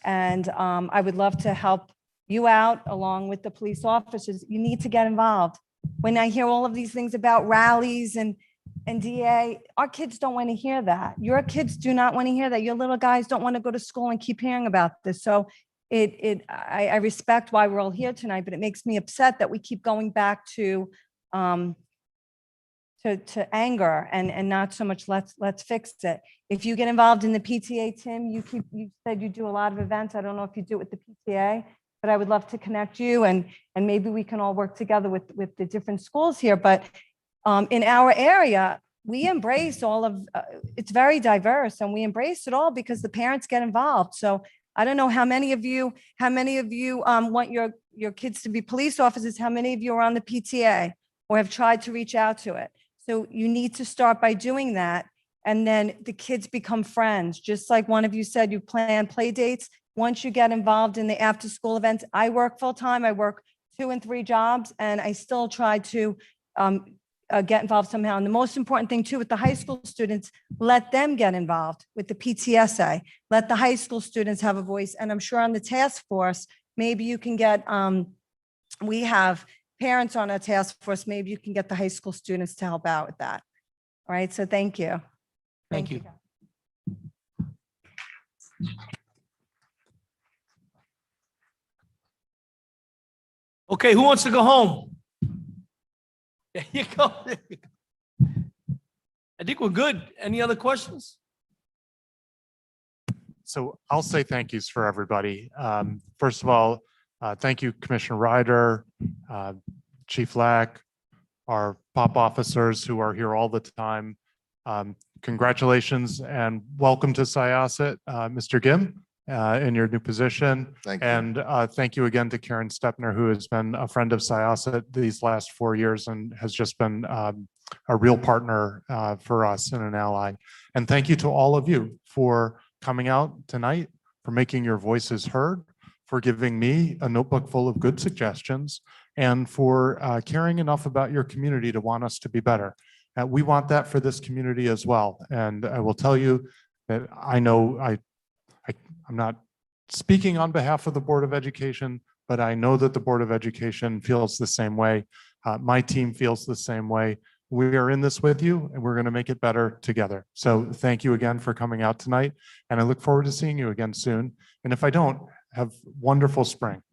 and I would love to help you out along with the police officers. You need to get involved. When I hear all of these things about rallies and DA, our kids don't want to hear that. Your kids do not want to hear that. Your little guys don't want to go to school and keep hearing about this. So I respect why we're all here tonight, but it makes me upset that we keep going back to anger and not so much let's fix it. If you get involved in the PTA, Tim, you said you do a lot of events. I don't know if you do it with the PTA, but I would love to connect you, and maybe we can all work together with the different schools here. But in our area, we embrace all of it's very diverse, and we embrace it all because the parents get involved. So I don't know how many of you want your kids to be police officers. How many of you are on the PTA or have tried to reach out to it? So you need to start by doing that. And then the kids become friends. Just like one of you said, you plan play dates. Once you get involved in the after school events, I work full time. I work 2 and 3 jobs, and I still try to get involved somehow. And the most important thing too, with the high school students, let them get involved with the PTSA. Let the high school students have a voice. And I'm sure on the task force, maybe you can get, we have parents on a task force. Maybe you can get the high school students to help out with that. All right, so thank you. Thank you. Okay, who wants to go home? There you go. I think we're good. Any other questions? So I'll say thank yous for everybody. First of all, thank you, Commissioner Ryder, Chief Lack, our POP officers who are here all the time. Congratulations and welcome to Syosset, Mr. Gim, in your new position. Thank you. And thank you again to Karen Stepner, who has been a friend of Syosset these last 4 years and has just been a real partner for us and an ally. And thank you to all of you for coming out tonight, for making your voices heard, for giving me a notebook full of good suggestions, and for caring enough about your community to want us to be better. We want that for this community as well. And I will tell you that I know I'm not speaking on behalf of the Board of Education, but I know that the Board of Education feels the same way. My team feels the same way. We are in this with you, and we're going to make it better together. So thank you again for coming out tonight, and I look forward to seeing you again soon. And if I don't, have wonderful spring.